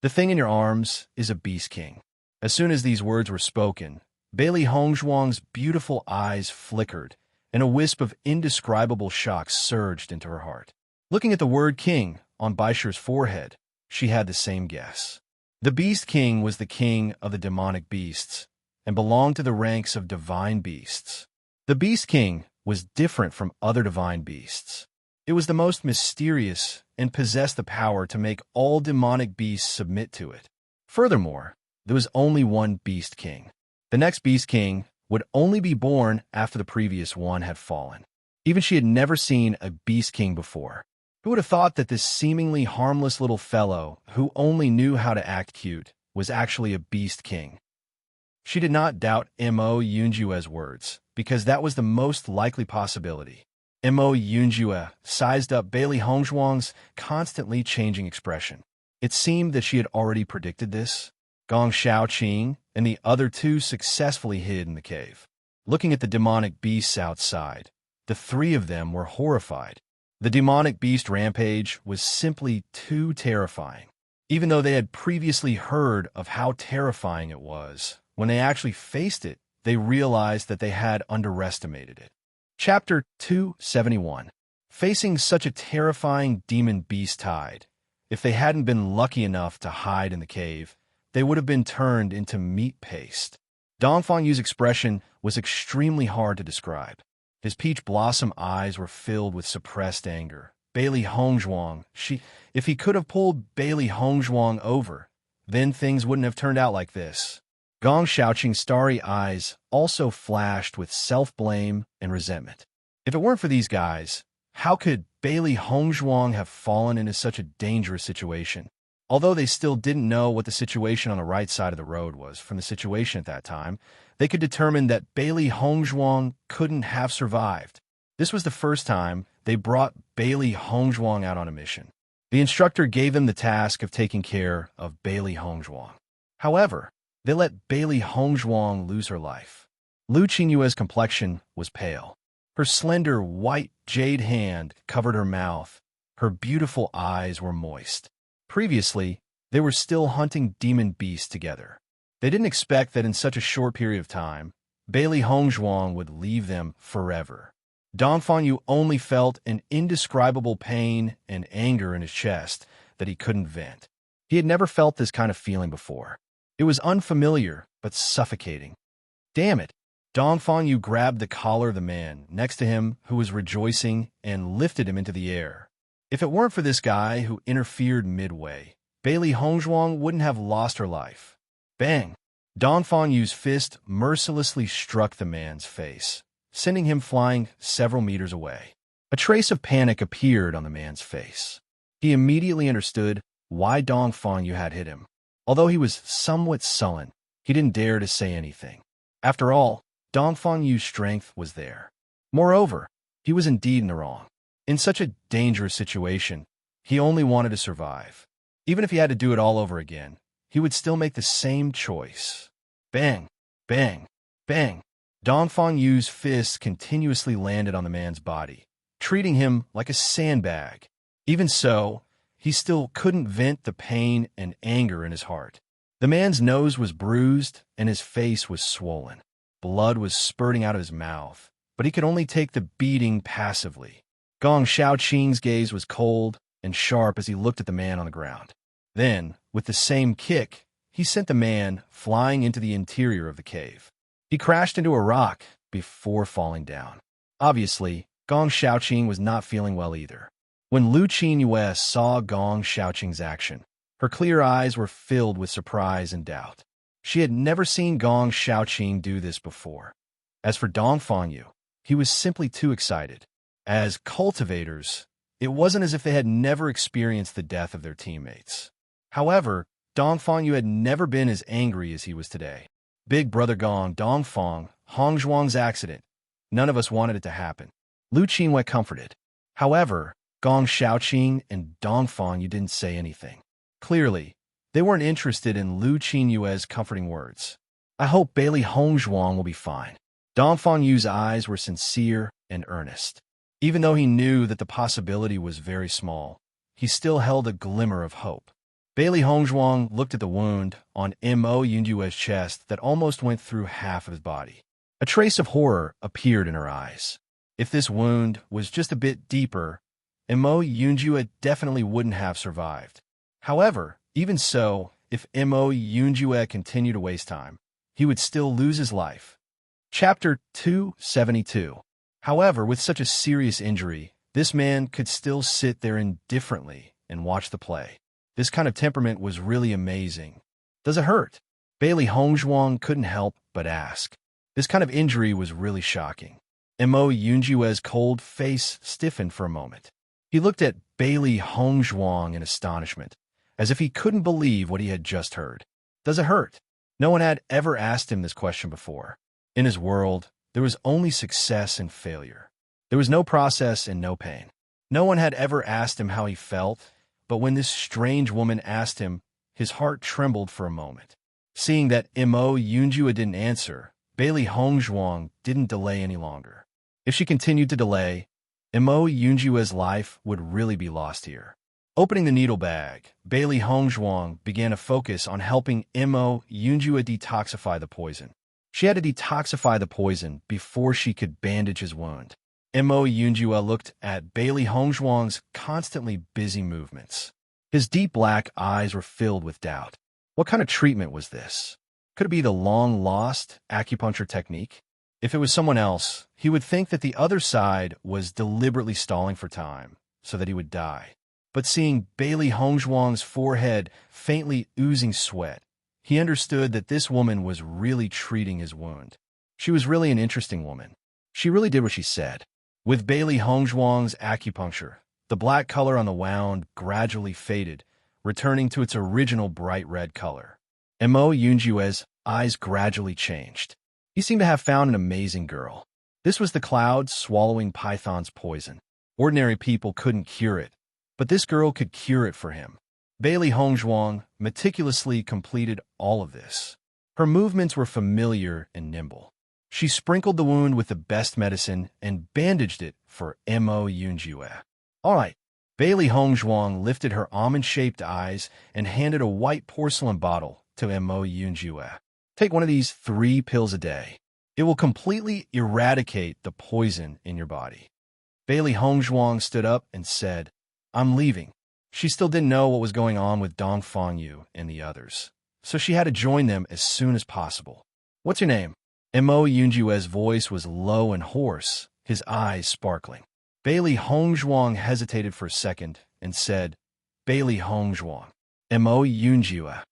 "The thing in your arms is a Beast King." As soon as these words were spoken, Bailey Hongzhuang's beautiful eyes flickered, and a wisp of indescribable shock surged into her heart. Looking at the word king on Baisher's forehead, she had the same guess. The Beast King was the king of the demonic beasts, and belonged to the ranks of divine beasts. The Beast King was different from other divine beasts. It was the most mysterious and possessed the power to make all demonic beasts submit to it. Furthermore, there was only one Beast King. The next Beast King would only be born after the previous one had fallen. Even she had never seen a Beast King before. Who would have thought that this seemingly harmless little fellow, who only knew how to act cute, was actually a Beast King? She did not doubt Mo Yunjue's words, because that was the most likely possibility. Mo Yunjue sized up Bailey Hongzhuang's constantly changing expression. It seemed that she had already predicted this. Gong Shaoqing and the other two successfully hid in the cave. Looking at the demonic beasts outside, the three of them were horrified. The demonic beast rampage was simply too terrifying. Even though they had previously heard of how terrifying it was, when they actually faced it, they realized that they had underestimated it. Chapter 271. Facing such a terrifying demon beast tide, if they hadn't been lucky enough to hide in the cave, they would have been turned into meat paste. Dongfang Yu's expression was extremely hard to describe. His peach blossom eyes were filled with suppressed anger. Bailey Hongzhuang, if he could have pulled Bailey Hongzhuang over, then things wouldn't have turned out like this. Gong Shaoqing's starry eyes also flashed with self-blame and resentment. If it weren't for these guys, how could Bailey Hongzhuang have fallen into such a dangerous situation? Although they still didn't know what the situation on the right side of the road was from the situation at that time, they could determine that Bailey Hongzhuang couldn't have survived. This was the first time they brought Bailey Hongzhuang out on a mission. The instructor gave them the task of taking care of Bailey Hongzhuang. However, they let Bailey Hongzhuang lose her life. Lu Qinyue's complexion was pale. Her slender, white jade hand covered her mouth. Her beautiful eyes were moist. Previously, they were still hunting demon beasts together. They didn't expect that in such a short period of time, Bailey Hongzhuang would leave them forever. Dong Fanyu only felt an indescribable pain and anger in his chest that he couldn't vent. He had never felt this kind of feeling before. It was unfamiliar, but suffocating. Damn it! Dong Fanyu grabbed the collar of the man next to him who was rejoicing and lifted him into the air. If it weren't for this guy who interfered midway, Bailey Hongzhuang wouldn't have lost her life. Bang! Dong Fanyu's fist mercilessly struck the man's face, sending him flying several meters away. A trace of panic appeared on the man's face. He immediately understood why Dong Fanyu had hit him. Although he was somewhat sullen, he didn't dare to say anything. After all, Dong Fanyu's strength was there. Moreover, he was indeed in the wrong. In such a dangerous situation, he only wanted to survive. Even if he had to do it all over again, he would still make the same choice. Bang! Bang! Bang! Dong Fanyu's fists continuously landed on the man's body, treating him like a sandbag. Even so, he still couldn't vent the pain and anger in his heart. The man's nose was bruised and his face was swollen. Blood was spurting out of his mouth, but he could only take the beating passively. Gong Shaoqing's gaze was cold and sharp as he looked at the man on the ground. Then, with the same kick, he sent the man flying into the interior of the cave. He crashed into a rock before falling down. Obviously, Gong Shaoqing was not feeling well either. When Lu Qinyue saw Gong Shaoqing's action, her clear eyes were filled with surprise and doubt. She had never seen Gong Shaoqing do this before. As for Dong Fanyu, he was simply too excited. As cultivators, it wasn't as if they had never experienced the death of their teammates. However, Dong Fanyu had never been as angry as he was today. Big Brother Gong Dongfang, Hongzhuang's accident. None of us wanted it to happen. Lu Qinyue comforted. However, Gong Shaoqing and Dongfang didn't say anything. Clearly, they weren't interested in Lu Qinyue's comforting words. I hope Bailey Hongzhuang will be fine. Dongfangyu's eyes were sincere and earnest. Even though he knew that the possibility was very small, he still held a glimmer of hope. Bailey Hongzhuang looked at the wound on Mo Yunyue's chest that almost went through half of his body. A trace of horror appeared in her eyes. If this wound was just a bit deeper, Mo Yunyue definitely wouldn't have survived. However, even so, if Mo Yunyue continued to waste time, he would still lose his life. Chapter 272. However, with such a serious injury, this man could still sit there indifferently and watch the play. This kind of temperament was really amazing. Does it hurt? Bailey Hongzhuang couldn't help but ask. This kind of injury was really shocking. Mo Yunyue's cold face stiffened for a moment. He looked at Bailey Hongzhuang in astonishment, as if he couldn't believe what he had just heard. Does it hurt? No one had ever asked him this question before. In his world, there was only success and failure. There was no process and no pain. No one had ever asked him how he felt, but when this strange woman asked him, his heart trembled for a moment. Seeing that Mo Yunyue didn't answer, Bailey Hongzhuang didn't delay any longer. If she continued to delay, Mo Yunyue's life would really be lost here. Opening the needle bag, Bailey Hongzhuang began to focus on helping Mo Yunyue detoxify the poison. She had to detoxify the poison before she could bandage his wound. Mo Yunyue looked at Bailey Hongzhuang's constantly busy movements. His deep black eyes were filled with doubt. What kind of treatment was this? Could it be the long-lost acupuncture technique? If it was someone else, he would think that the other side was deliberately stalling for time so that he would die. But seeing Bailey Hongzhuang's forehead faintly oozing sweat, he understood that this woman was really treating his wound. She was really an interesting woman. She really did what she said. With Bailey Hongzhuang's acupuncture, the black color on the wound gradually faded, returning to its original bright red color. Mo Yunyue's eyes gradually changed. He seemed to have found an amazing girl. This was the cloud swallowing python's poison. Ordinary people couldn't cure it, but this girl could cure it for him. Bailey Hongzhuang meticulously completed all of this. Her movements were familiar and nimble. She sprinkled the wound with the best medicine and bandaged it for Mo Yunjue. All right. Bailey Hongzhuang lifted her almond-shaped eyes and handed a white porcelain bottle to Mo Yunjue. Take one of these 3 pills a day. It will completely eradicate the poison in your body. Bailey Hongzhuang stood up and said, I'm leaving. She still didn't know what was going on with Dong Fangyu and the others, so she had to join them as soon as possible. What's your name? Mo Yunjue's voice was low and hoarse, his eyes sparkling. Bailey Hongzhuang hesitated for a second and said, Bailey Hongzhuang. Mo Yunjue.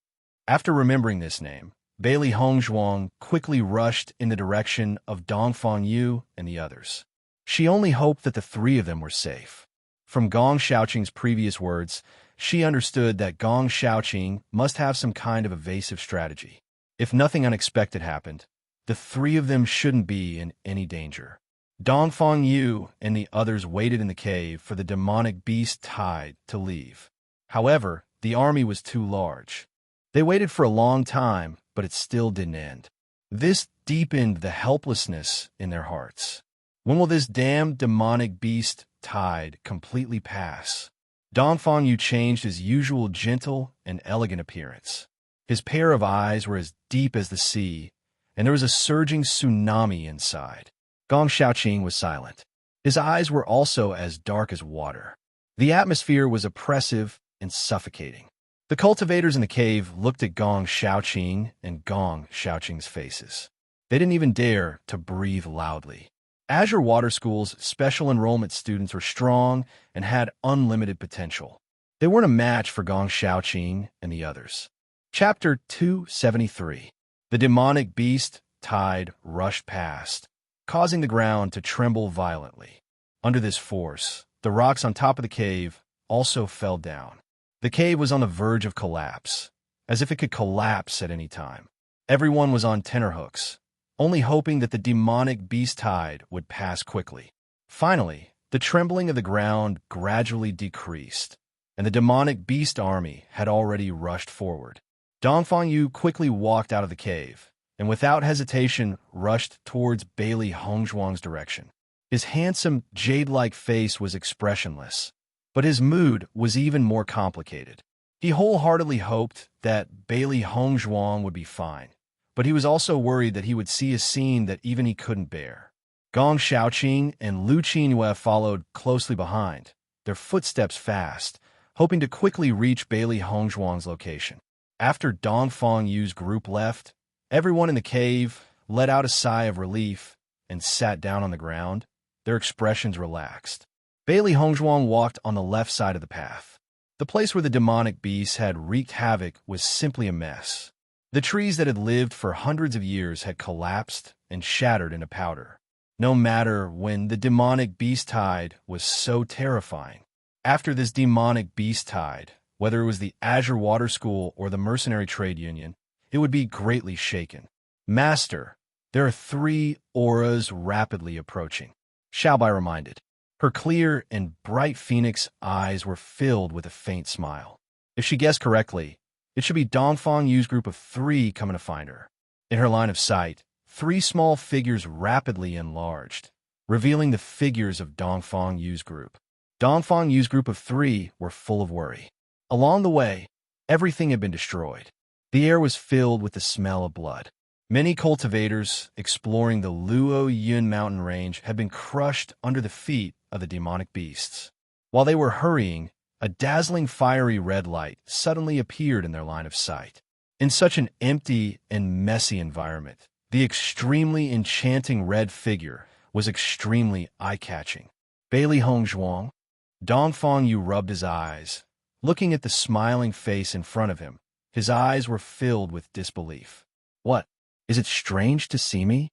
After remembering this name, Bailey Hongzhuang quickly rushed in the direction of Dong Fangyu and the others. She only hoped that the 3 of them were safe. From Gong Xiaoqing's previous words, she understood that Gong Xiaoqing must have some kind of evasive strategy. If nothing unexpected happened, the 3 of them shouldn't be in any danger. Dong Fangyu and the others waited in the cave for the demonic beast tide to leave. However, the army was too large. They waited for a long time, but it still didn't end. This deepened the helplessness in their hearts. When will this damned demonic beast tide completely pass? Dong Fangyu changed his usual gentle and elegant appearance. His pair of eyes were as deep as the sea, and there was a surging tsunami inside. Gong Xiaoqing was silent. His eyes were also as dark as water. The atmosphere was oppressive and suffocating. The cultivators in the cave looked at Gong Xiaoqing and Gong Xiaoqing's faces. They didn't even dare to breathe loudly. Azure Water School's special enrollment students were strong and had unlimited potential. They weren't a match for Gong Xiaoqing and the others. Chapter 273. The demonic beast tide rushed past, causing the ground to tremble violently. Under this force, the rocks on top of the cave also fell down. The cave was on the verge of collapse, as if it could collapse at any time. Everyone was on tenterhooks, only hoping that the demonic beast tide would pass quickly. Finally, the trembling of the ground gradually decreased, and the demonic beast army had already rushed forward. Dong Fangyu quickly walked out of the cave, and without hesitation rushed towards Bailey Hongzhuang's direction. His handsome, jade-like face was expressionless, but his mood was even more complicated. He wholeheartedly hoped that Bailey Hongzhuang would be fine, but he was also worried that he would see a scene that even he couldn't bear. Gong Xiaoqing and Lu Qingyue followed closely behind, their footsteps fast, hoping to quickly reach Bailey Hongzhuang's location. After Dong Fangyu's group left, everyone in the cave let out a sigh of relief and sat down on the ground, their expressions relaxed. Bailey Hongzhuang walked on the left side of the path. The place where the demonic beast had wreaked havoc was simply a mess. The trees that had lived for hundreds of years had collapsed and shattered into powder. No matter when the demonic beast tide was so terrifying. After this demonic beast tide, whether it was the Azure Water School or the Mercenary Trade Union, it would be greatly shaken. Master, there are 3 auras rapidly approaching, Xiaobai reminded. Her clear and bright phoenix eyes were filled with a faint smile. If she guessed correctly, it should be Dong Fangyu's group of 3 coming to find her. In her line of sight, 3 small figures rapidly enlarged, revealing the figures of Dong Fangyu's group. Dong Fangyu's group of 3 were full of worry. Along the way, everything had been destroyed. The air was filled with the smell of blood. Many cultivators exploring the Luo Yun mountain range had been crushed under the feet of the demonic beasts. While they were hurrying, a dazzling fiery red light suddenly appeared in their line of sight. In such an empty and messy environment, the extremely enchanting red figure was extremely eye-catching. Bailey Hongzhuang. Dong Fangyu rubbed his eyes, looking at the smiling face in front of him. His eyes were filled with disbelief. What? Is it strange to see me?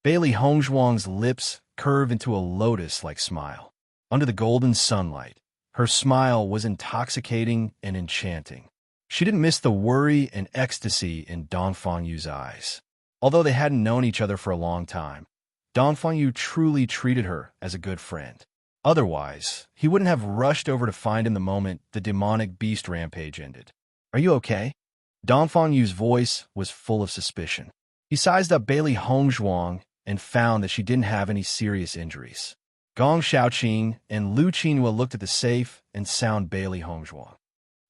Bailey Hongzhuang's lips curved into a lotus-like smile. Under the golden sunlight, her smile was intoxicating and enchanting. She didn't miss the worry and ecstasy in Dong Fangyu's eyes. Although they hadn't known each other for a long time, Dong Fangyu truly treated her as a good friend. Otherwise, he wouldn't have rushed over to find him the moment the demonic beast rampage ended. Are you okay? Dong Fangyu's voice was full of suspicion. He sized up Bailey Hongzhuang and found that she didn't have any serious injuries. Gong Xiaoqing and Lu Qinhua looked at the safe and sound Bailey Hongzhuang.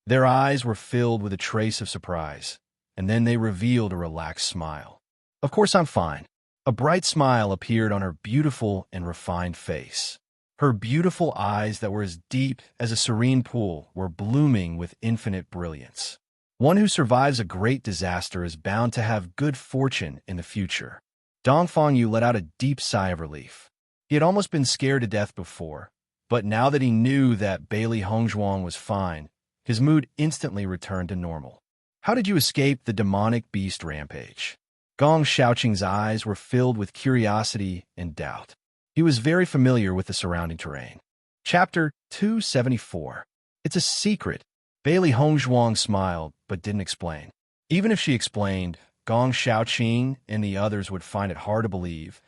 Their eyes were filled with a trace of surprise, and then they revealed a relaxed smile. "Of course I'm fine." A bright smile appeared on her beautiful and refined face. Her beautiful eyes that were as deep as a serene pool were blooming with infinite brilliance. One who survives a great disaster is bound to have good fortune in the future. Dong Fangyu let out a deep sigh of relief. He had almost been scared to death before, but now that he knew that Bailey Hongzhuang was fine, his mood instantly returned to normal. "How did you escape the demonic beast rampage?" Gong Xiaoqing's eyes were filled with curiosity and doubt. He was very familiar with the surrounding terrain. Chapter 274. It's a secret. Bailey Hongzhuang smiled, but didn't explain. Even if she explained, Gong Xiaoqing and the others would find it hard to believe.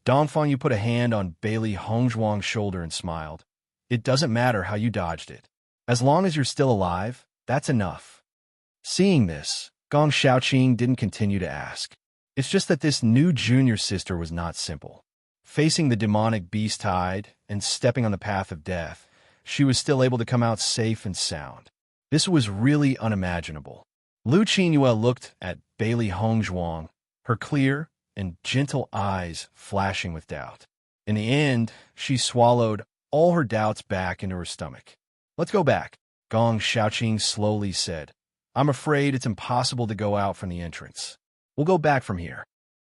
Dong Fangyu put a hand on Bailey Hongzhuang's shoulder and smiled. "It doesn't matter how you dodged it. As long as you're still alive, that's enough." Seeing this, Gong Xiaoqing didn't continue to ask. It's just that this new junior sister was not simple. Facing the demonic beast tide and stepping on the path of death, she was still able to come out safe and sound. This was really unimaginable. Lu Qinhua looked at Bailey Hongzhuang, her clear and gentle eyes flashing with doubt. In the end, she swallowed all her doubts back into her stomach. "Let's go back," Gong Xiaoqing slowly said. "I'm afraid it's impossible to go out from the entrance. We'll go back from here."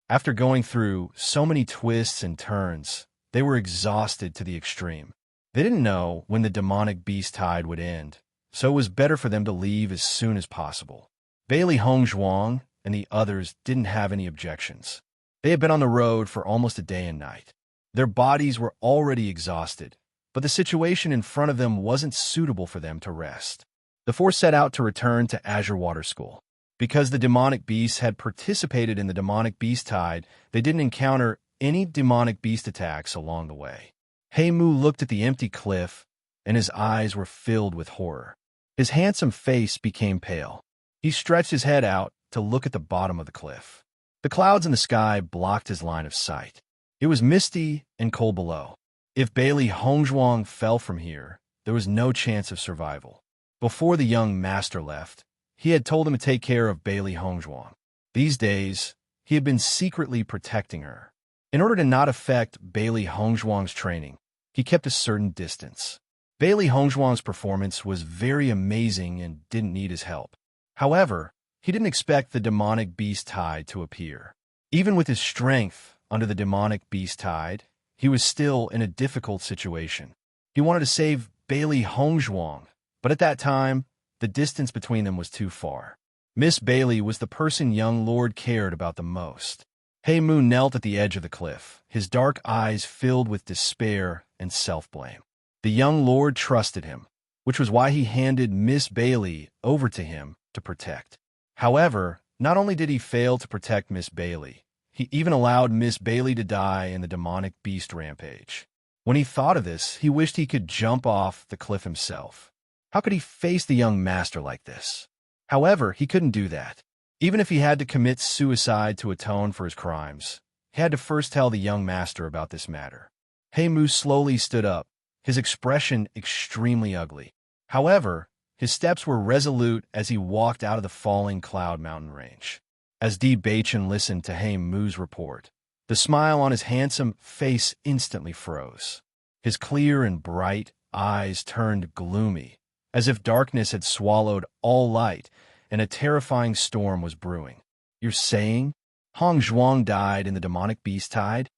After going through so many twists and turns, they were exhausted to the extreme. They didn't know when the demonic beast tide would end, so it was better for them to leave as soon as possible. Bailey Hongzhuang and the others didn't have any objections. They had been on the road for almost a day and night. Their bodies were already exhausted, but the situation in front of them wasn't suitable for them to rest. The four set out to return to Azure Water School. Because the demonic beasts had participated in the demonic beast tide, they didn't encounter any demonic beast attacks along the way. Hei Mu looked at the empty cliff, and his eyes were filled with horror. His handsome face became pale. He stretched his head out to look at the bottom of the cliff. The clouds in the sky blocked his line of sight. It was misty and cold below. If Bailey Hongzhuang fell from here, there was no chance of survival. Before the young master left, he had told him to take care of Bailey Hongzhuang. These days, he had been secretly protecting her. In order to not affect Bailey Hongzhuang's training, he kept a certain distance. Bailey Hongzhuang's performance was very amazing and didn't need his help. However, he didn't expect the demonic beast tide to appear. Even with his strength under the demonic beast tide, he was still in a difficult situation. He wanted to save Bailey Hongzhuang, but at that time, the distance between them was too far. Miss Bailey was the person young Lord cared about the most. Hei Mu knelt at the edge of the cliff, his dark eyes filled with despair and self-blame. The young Lord trusted him, which was why he handed Miss Bailey over to him to protect. However, not only did he fail to protect Miss Bailey, he even allowed Miss Bailey to die in the demonic beast rampage. When he thought of this, he wished he could jump off the cliff himself. How could he face the young master like this? However, he couldn't do that. Even if he had to commit suicide to atone for his crimes, he had to first tell the young master about this matter. Hei Mu slowly stood up, his expression extremely ugly. However, his steps were resolute as he walked out of the falling cloud mountain range. As Di Baichen listened to Hei Mu's report, the smile on his handsome face instantly froze. His clear and bright eyes turned gloomy, as if darkness had swallowed all light and a terrifying storm was brewing. "You're saying Hongzhuang died in the demonic beast tide?"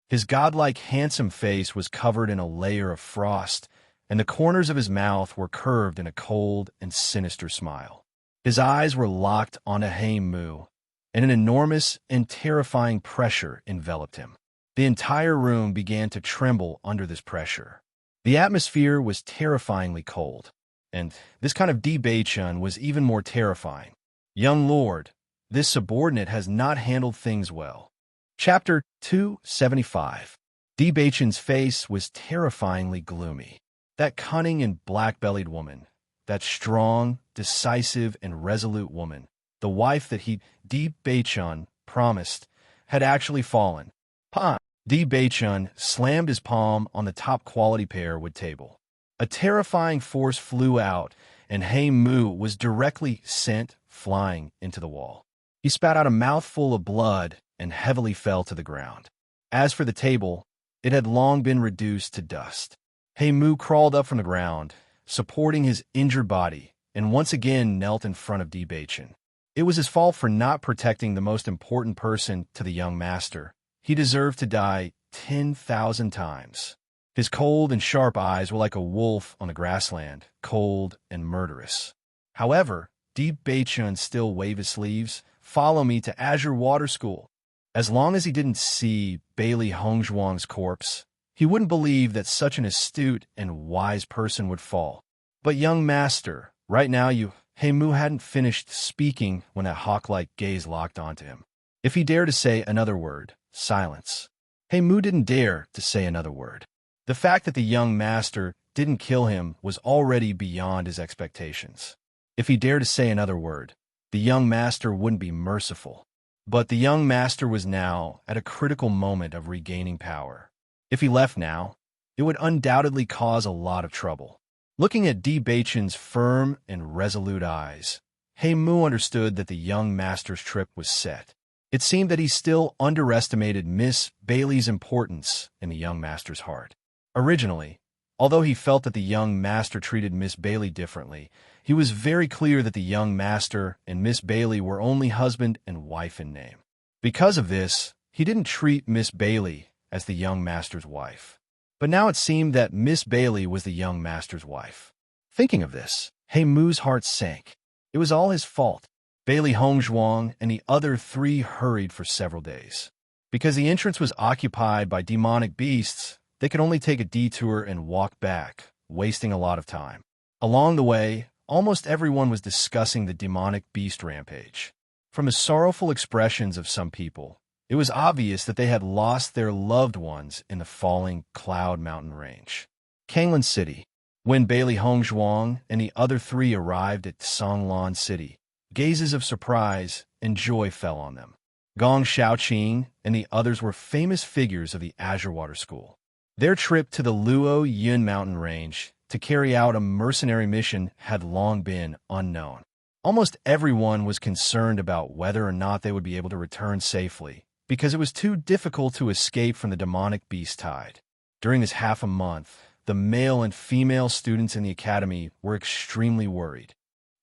His godlike handsome face was covered in a layer of frost, and the corners of his mouth were curved in a cold and sinister smile. His eyes were locked onto Hei Mu, and an enormous and terrifying pressure enveloped him. The entire room began to tremble under this pressure. The atmosphere was terrifyingly cold, and this kind of Di Baichen was even more terrifying. "Young Lord, this subordinate has not handled things well." Chapter 275. Di Baichen's face was terrifyingly gloomy. That cunning and black-bellied woman, that strong, decisive, and resolute woman, the wife that Di Baichen promised, had actually fallen. Pa! Di Beichun slammed his palm on the top quality pear wood table. A terrifying force flew out, and He Mu was directly sent flying into the wall. He spat out a mouthful of blood and heavily fell to the ground. As for the table, it had long been reduced to dust. He Mu crawled up from the ground, supporting his injured body, and once again knelt in front of Di Beichun. It was his fault for not protecting the most important person to the young master. He deserved to die 10,000 times. His cold and sharp eyes were like a wolf on the grassland, cold and murderous. However, Di Beichun still waved his sleeves. Follow me to Azure Water School. As long as he didn't see Bailey Hongzhuang's corpse, he wouldn't believe that such an astute and wise person would fall. But young master, right now He Mu hadn't finished speaking when that hawk-like gaze locked onto him. If he dared to say another word, silence. He Mu didn't dare to say another word. The fact that the young master didn't kill him was already beyond his expectations. If he dared to say another word, the young master wouldn't be merciful. But the young master was now at a critical moment of regaining power. If he left now, it would undoubtedly cause a lot of trouble. Looking at Di Beichun's firm and resolute eyes, He Mu understood that the young master's trip was set. It seemed that he still underestimated Miss Bailey's importance in the young master's heart. Originally, although he felt that the young master treated Miss Bailey differently, he was very clear that the young master and Miss Bailey were only husband and wife in name. Because of this, he didn't treat Miss Bailey as the young master's wife. But now it seemed that Miss Bailey was the young master's wife. Thinking of this, He Mu's heart sank. It was all his fault. Bailey Hongzhuang and the other three hurried for several days. Because the entrance was occupied by demonic beasts, they could only take a detour and walk back, wasting a lot of time. Along the way, almost everyone was discussing the demonic beast rampage. From the sorrowful expressions of some people, it was obvious that they had lost their loved ones in the falling Cloud Mountain Range. Kanglan City. When Bailey Hongzhuang and the other three arrived at Songlan City, gazes of surprise and joy fell on them. Gong Xiaoqing and the others were famous figures of the Azure Water School. Their trip to the Luo Yun mountain range to carry out a mercenary mission had long been unknown. Almost everyone was concerned about whether or not they would be able to return safely, because it was too difficult to escape from the demonic beast tide. During this half a month, the male and female students in the academy were extremely worried.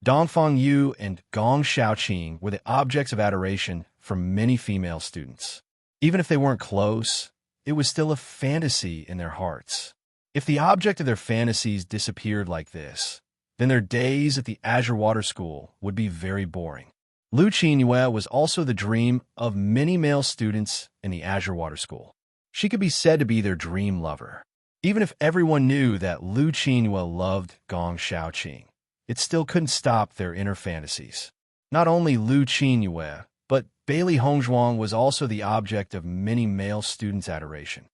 Dongfang Yu and Gong Xiaoqing were the objects of adoration for many female students. Even if they weren't close, it was still a fantasy in their hearts. If the object of their fantasies disappeared like this, then their days at the Azure Water School would be very boring. Lu Qinyue was also the dream of many male students in the Azure Water School. She could be said to be their dream lover. Even if everyone knew that Lu Qinyue loved Gong Xiaoqing, it still couldn't stop their inner fantasies. Not only Lu Qinyue, but Bailey Hongzhuang was also the object of many male students' adoration.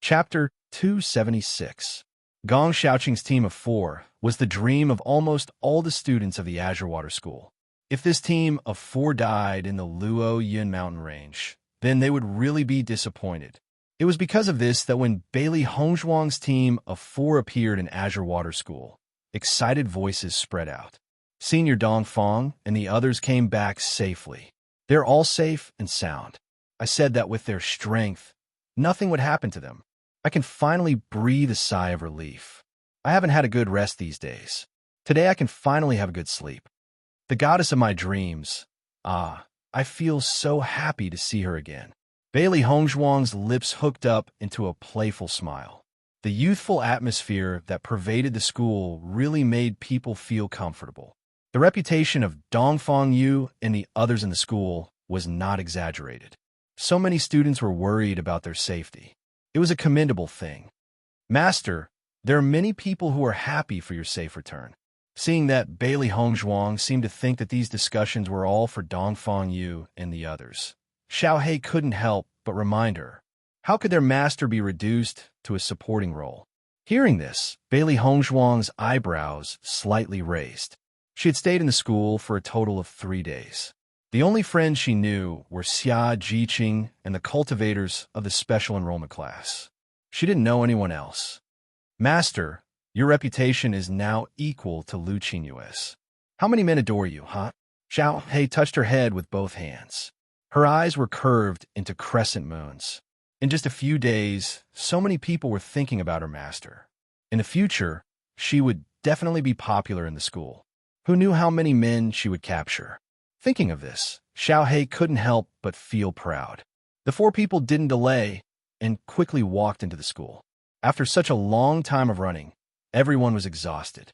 Chapter 276. Gong Xiaoqing's team of 4 was the dream of almost all the students of the Azure Water School. If this team of 4 died in the Luo Yun mountain range, then they would really be disappointed. It was because of this that when Bailey Hongzhuang's team of 4 appeared in Azure Water School, excited voices spread out. Senior Dongfang and the others came back safely. They're all safe and sound. I said that with their strength, nothing would happen to them. I can finally breathe a sigh of relief. I haven't had a good rest these days. Today I can finally have a good sleep. The goddess of my dreams. I feel so happy to see her again. Bailey Hongzhuang's lips hooked up into a playful smile. The youthful atmosphere that pervaded the school really made people feel comfortable. The reputation of Dongfang Yu and the others in the school was not exaggerated. So many students were worried about their safety. It was a commendable thing. Master, there are many people who are happy for your safe return. Seeing that Bailey Hongzhuang seemed to think that these discussions were all for Dongfang Yu and the others, Xiao He couldn't help but remind her. How could their master be reduced to a supporting role? Hearing this, Bailey Hongzhuang's eyebrows slightly raised. She had stayed in the school for a total of 3 days. The only friends she knew were Xia Jiqing and the cultivators of the special enrollment class. She didn't know anyone else. Master, your reputation is now equal to Lu Qinyue's. How many men adore you, huh? Xiao Hei touched her head with both hands. Her eyes were curved into crescent moons. In just a few days, so many people were thinking about her master. In the future, she would definitely be popular in the school. Who knew how many men she would capture? Thinking of this, Xiao Hei couldn't help but feel proud. The four people didn't delay and quickly walked into the school. After such a long time of running, everyone was exhausted.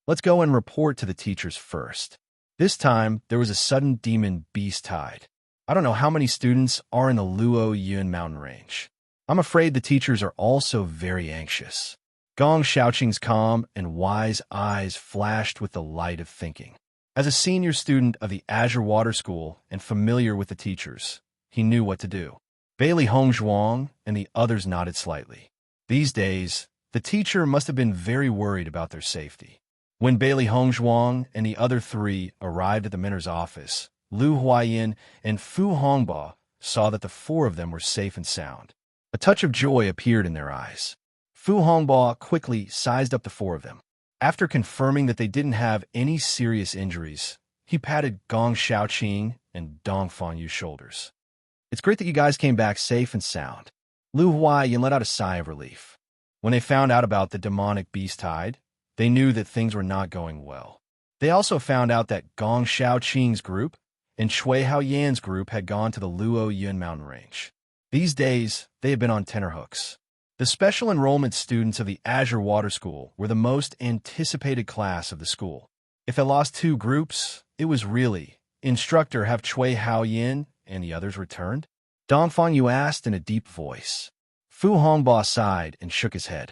Let's go and report to the teachers first. This time, there was a sudden demon beast tide. I don't know how many students are in the Luo Yun mountain range. I'm afraid the teachers are also very anxious. Gong Xiaoqing's calm and wise eyes flashed with the light of thinking. As a senior student of the Azure Water School and familiar with the teachers, he knew what to do. Bailey Hongzhuang and the others nodded slightly. These days, the teacher must have been very worried about their safety. When Bailey Hongzhuang and the other three arrived at the Miner's office, Lu Huayin and Fu Hongba saw that the four of them were safe and sound. A touch of joy appeared in their eyes. Fu Hongba quickly sized up the four of them. After confirming that they didn't have any serious injuries, he patted Gong Xiaoqing and Dong Fanyu's shoulders. It's great that you guys came back safe and sound. Lu Huayin let out a sigh of relief. When they found out about the demonic beast tide, they knew that things were not going well. They also found out that Gong Xiaoqing's group and Chui Haoyan's group had gone to the Luo Yun mountain range. These days, they had been on tenterhooks. The special enrollment students of the Azure Water School were the most anticipated class of the school. If it lost two groups, it was really, Instructor, have Chui Haoyan and the others returned? Dong Fangyu asked in a deep voice. Fu Hongba sighed and shook his head.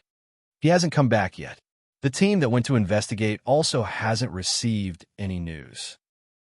He hasn't come back yet. The team that went to investigate also hasn't received any news.